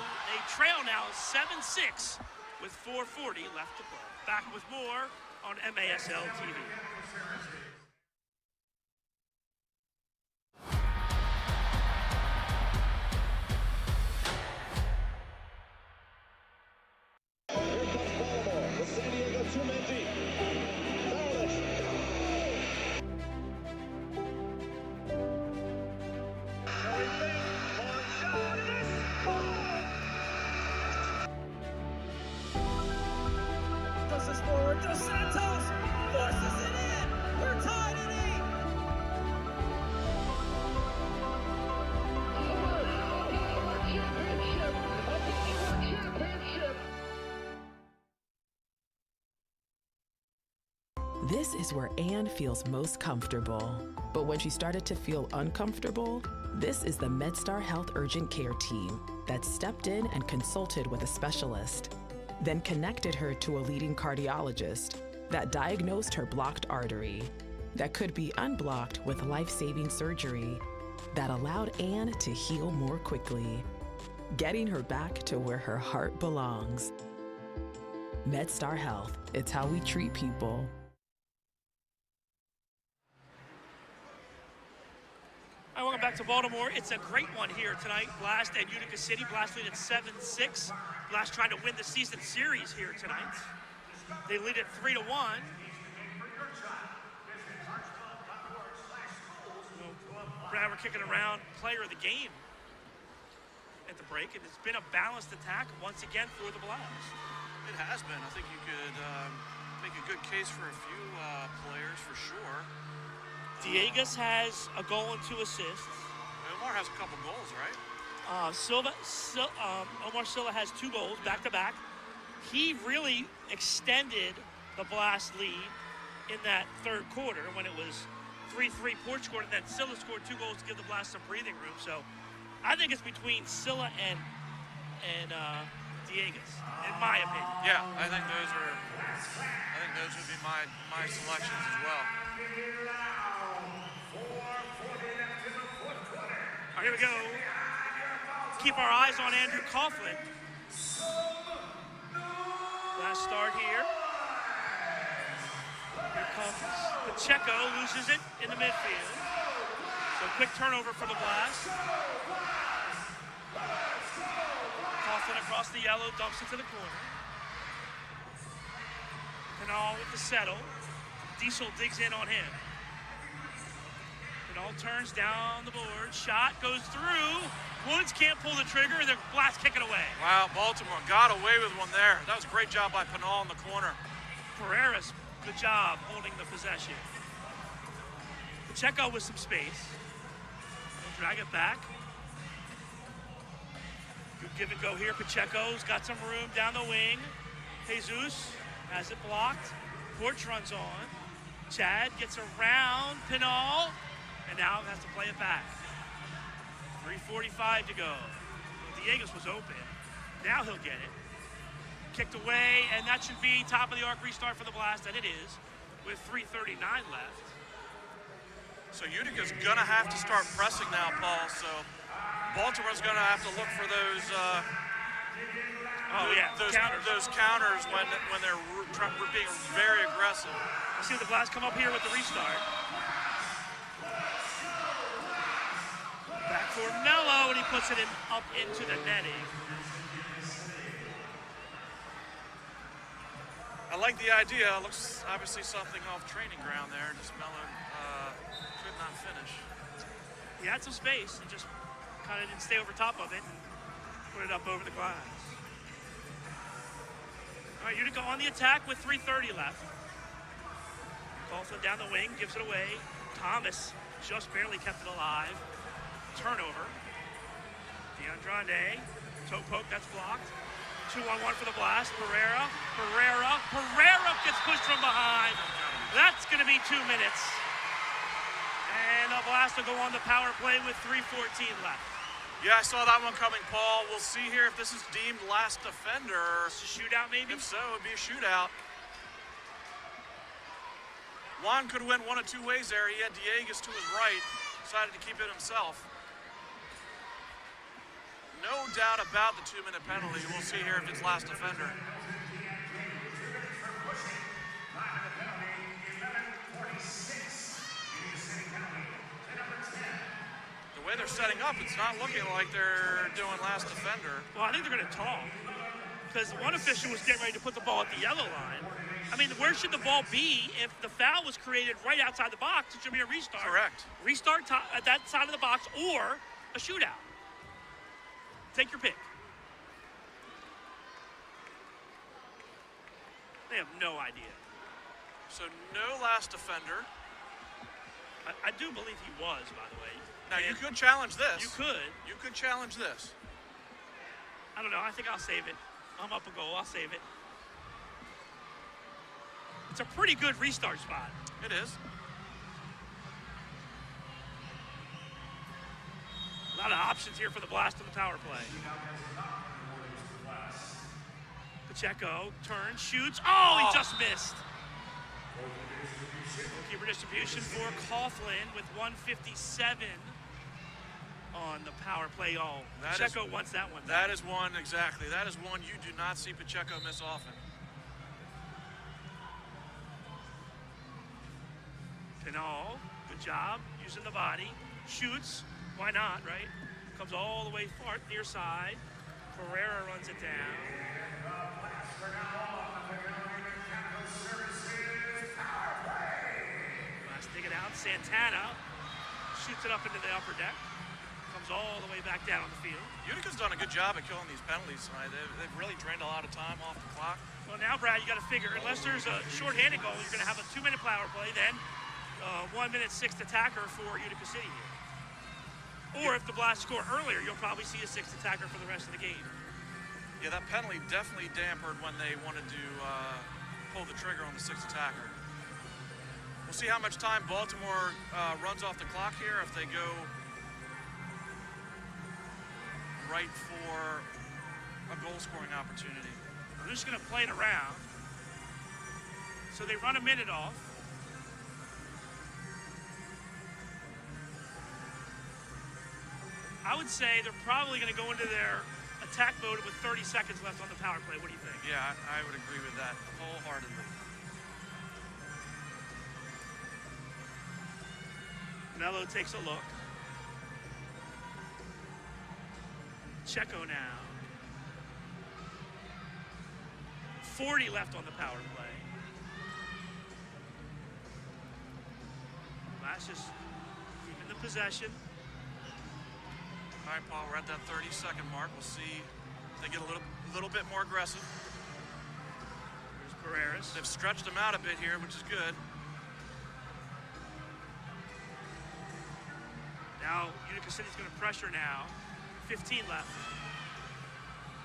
trail now 7-6 with 4:40 left to play. Back with more on MASL TV. This is where Anne feels most comfortable. But when she started to feel uncomfortable, this is the MedStar Health Urgent Care team that stepped in and consulted with a specialist, then connected her to a leading cardiologist that diagnosed her blocked artery that could be unblocked with life-saving surgery that allowed Anne to heal more quickly, getting her back to where her heart belongs. MedStar Health, it's how we treat people. Hi, welcome back to Baltimore. It's a great one here tonight. Blast and Utica City. Blast lead at 7-6. Blast trying to win the season series here tonight. They lead at 3-1. Brad, we're kicking around player of the game at the break, and it's been a balanced attack once again for the Blast. It has been. I think you could make a good case for a few players for sure. Diegas has a goal and 2 assists. Omar has a couple goals, right? Omar Silva has 2 goals back-to-back. He really extended the Blast lead in that third quarter when it was 3-3 Port scored, and then Silla scored 2 goals to give the Blast some breathing room. So I think it's between Silla and Diegas, in my opinion. Yeah, I think those would be my selections as well. All right, here we go. Keep our eyes on Andrew Coughlin. Last start here. Here comes Pacheco, loses it in the midfield. So quick turnover for the Blast. Coughlin across the yellow, dumps it to the corner. Pinal with the settle. Diesel digs in on him. Pinal turns down the board. Shot goes through. Woods can't pull the trigger. The Blast kick it away. Wow, Baltimore got away with one there. That was a great job by Pinal in the corner. Pereira's good job holding the possession. Pacheco with some space. He'll drag it back. Good give and go here. Pacheco's got some room down the wing. Jesus has it blocked. Porch runs on. Chad gets around Pinal, and now has to play it back. 3:45 to go. Diego's was open. Now he'll get it. Kicked away, and that should be top of the arc restart for the Blast, and it is, with 3:39 left. So Utica's gonna have to start pressing now, Paul. So Baltimore's gonna have to look for those those counters when they're being very aggressive. Let's see the Blast come up here with the restart. Back for Mello, and he puts it up into the netting. I like the idea. It looks obviously something off training ground there. Just Mello could not finish. He had some space and just kind of didn't stay over top of it and put it up over the glass. All right, Utica on the attack with 3:30 left. Coughlin down the wing, gives it away. Thomas just barely kept it alive. Turnover. DeAndre, toe poke, that's blocked. 2-on-1 for the Blast. Pereira gets pushed from behind. That's going to be 2 minutes. And the Blast will go on the power play with 3:14 left. Yeah, I saw that one coming, Paul. We'll see here if this is deemed last defender. It's a shootout, maybe? If so, it would be a shootout. Juan could win one of two ways there. He had Diegues to his right, decided to keep it himself. No doubt about the 2-minute penalty. We'll see here if it's last defender. The way they're setting up, it's not looking like they're doing last defender. Well, I think they're going to talk, because one official was getting ready to put the ball at the yellow line. I mean, where should the ball be if the foul was created right outside the box? It should be a restart. Correct. Restart at that side of the box or a shootout. Take your pick. They have no idea. So no last defender. I do believe he was, by the way. Now, you could challenge this. You could. You could challenge this. I don't know. I think I'll save it. I'm up a goal. I'll save it. It's a pretty good restart spot. It is. A lot of options here for the Blast on the power play. Pacheco turns, shoots. Oh, he just missed. Goalkeeper distribution for Coughlin with 1:57 on the power play. Oh, Pacheco wants that one. That is one, exactly. That is one you do not see Pacheco miss often. Pinal, good job, using the body. Shoots, why not, right? Comes all the way far near side. Pereira runs it down. Let's dig it out. Santana shoots it up into the upper deck. Comes all the way back down on the field. Utica's done a good job at killing these penalties tonight. They've really drained a lot of time off the clock. Well, now, Brad, you got to figure, unless there's a shorthanded goal, you're going to have a 2-minute power play, then 1 minute 6th attacker for Utica City here. Or if the Blast score earlier, you'll probably see a 6th attacker for the rest of the game. Yeah, that penalty definitely dampered when they wanted to pull the trigger on the 6th attacker. We'll see how much time Baltimore runs off the clock here if they go right for a goal-scoring opportunity. They're just going to play it around. So they run a minute off. I would say they're probably going to go into their attack mode with 30 seconds left on the power play. What do you think? Yeah, I would agree with that wholeheartedly. Mello takes a look. Checo now. 40 left on the power play. Blast just keeping the possession. All right, Paul, we're at that 30-second mark. We'll see if they get a little bit more aggressive. Here's Barreras. They've stretched them out a bit here, which is good. Now, Utica City's going to pressure now. 15 left.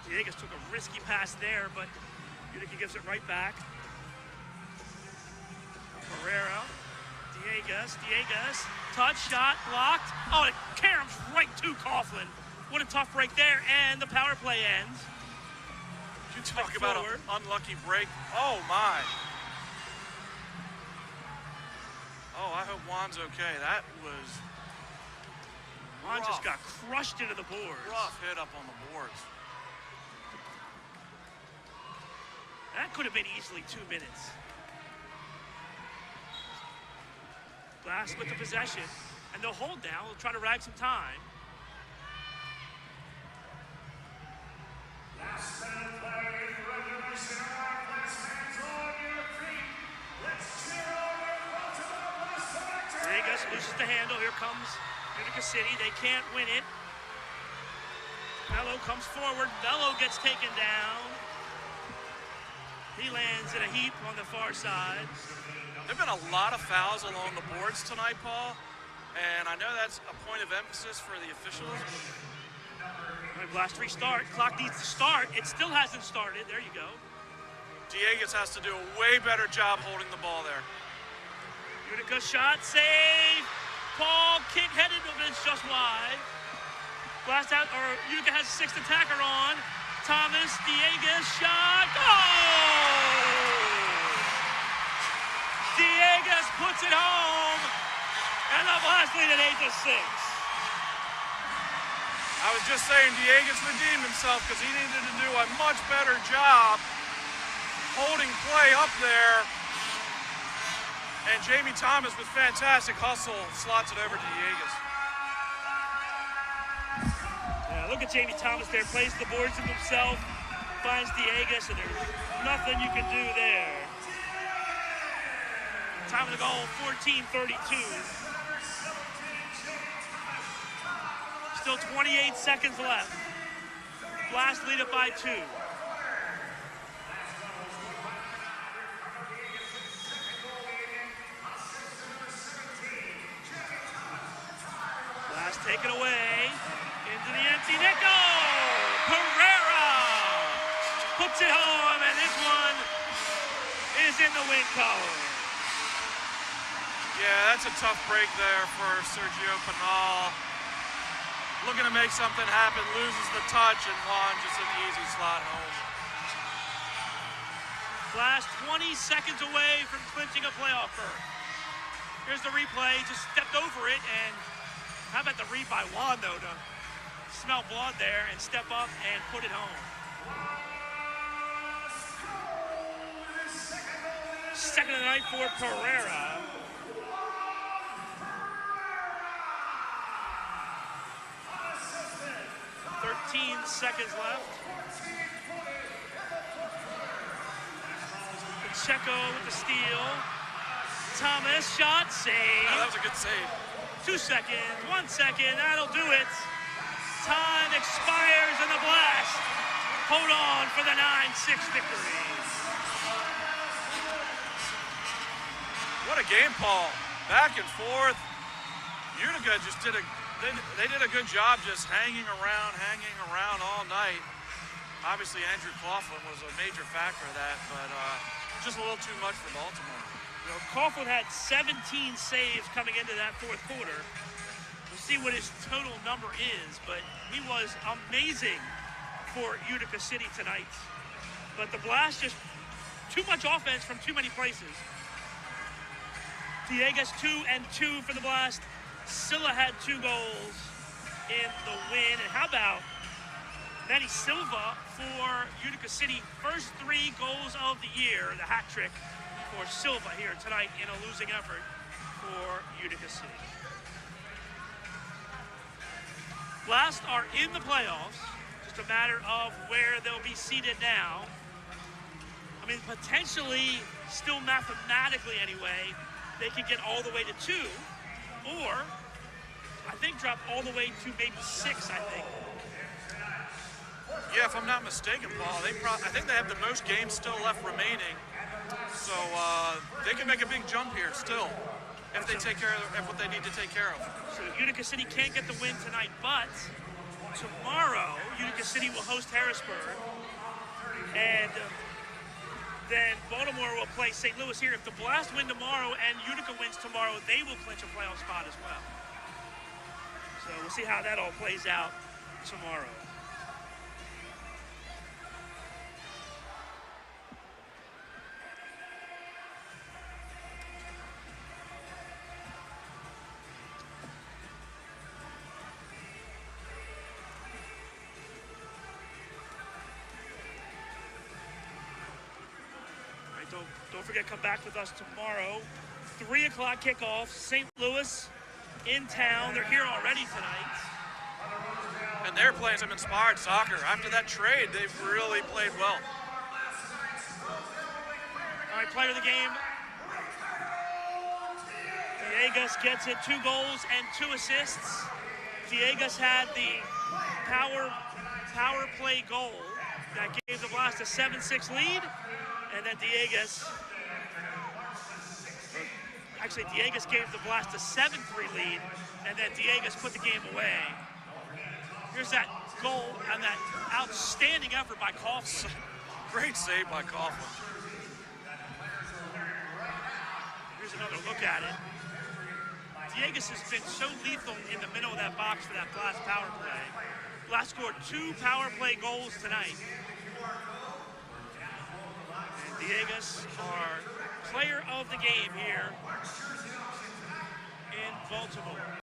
Diegas took a risky pass there, but Utica gives it right back. Pereira, Diegas, touch, shot, blocked. Oh, it caroms right to Coughlin. What a tough break there, and the power play ends. You talk about an unlucky break. Oh, my. Oh, I hope Juan's okay. That was... Juan just got crushed into the boards. Rough hit up on the boards. That could have been easily 2 minutes. Blast with the possession, and they'll hold now. They'll try to rag some time. Diegas loses the handle. Here comes Utica City. They can't win it. Mello comes forward. Mello gets taken down. He lands in a heap on the far side. There have been a lot of fouls along the boards tonight, Paul, and I know that's a point of emphasis for the officials. Blast restart. Clock needs to start. It still hasn't started. There you go. Diegas has to do a way better job holding the ball there. Utica shot, save. Paul kick headed, but it's just wide. Blast out, or Utica has a sixth attacker on. Thomas, Diegas shot. Goal! Diegas puts it home, and the Blast lead at 8-6. I was just saying Diegas redeemed himself because he needed to do a much better job holding play up there. And Jamie Thomas with fantastic hustle slots it over to Diegas. Yeah, look at Jamie Thomas there, plays the boards of himself, finds Diegas, and there's nothing you can do there. Time of the goal, 14:32. Still 28 seconds left. Blast lead it by 2. Blast taken away. Into the empty net. Goal! Pereira puts it home, and this one is in the win column. Yeah, that's a tough break there for Sergio Pinal. Looking to make something happen, loses the touch, and Juan just an easy slot home. Blast 20 seconds away from clinching a playoff berth. Here's the replay, just stepped over it, and how about the read by Juan, though, to smell blood there and step up and put it home. Second of the night for Pereira. 13 seconds left. Pacheco with the steal. Thomas, shot, save. Oh, that was a good save. 2 seconds, 1 second, that'll do it. Time expires in the Blast. Hold on for the 9-6 victory. What a game, Paul. Back and forth. Utica just did they did a good job just hanging around all night. Obviously, Andrew Coughlin was a major factor of that, but just a little too much for Baltimore. You know, Coughlin had 17 saves coming into that fourth quarter. We'll see what his total number is, but he was amazing for Utica City tonight. But the Blast just too much offense from too many places. Diegas 2 and 2 for the Blast. Silla had 2 goals in the win. And how about Manny Silva for Utica City? First 3 goals of the year, the hat trick for Silva here tonight in a losing effort for Utica City. Blast are in the playoffs. Just a matter of where they'll be seated now. I mean, potentially, still mathematically anyway, they could get all the way to 2, or I think, dropped all the way to maybe 6, I think. Yeah, if I'm not mistaken, Paul, I think they have the most games still left remaining. So they can make a big jump here still if they take care of what they need to take care of. So Utica City can't get the win tonight, but tomorrow Utica City will host Harrisburg, and then Baltimore will play St. Louis here. If the Blast win tomorrow and Utica wins tomorrow, they will clinch a playoff spot as well. So we'll see how that all plays out tomorrow. Don't forget, come back with us tomorrow. 3 o'clock kickoff, St. Louis in town. They're here already tonight. And they're playing some inspired soccer. After that trade, they've really played well. All right, player of the game. Diegas gets it, 2 goals and 2 assists. Diegas had the power play goal that gave the Blast a 7-6 lead. And then Diegas gave the Blast a 7-3 lead, and then Diegas put the game away. Here's that goal and that outstanding effort by Coughlin. Great save by Coughlin. Here's another look at it. Diegas has been so lethal in the middle of that box for that Blast power play. Blast scored 2 power play goals tonight. Diegas, our player of the game here in Baltimore.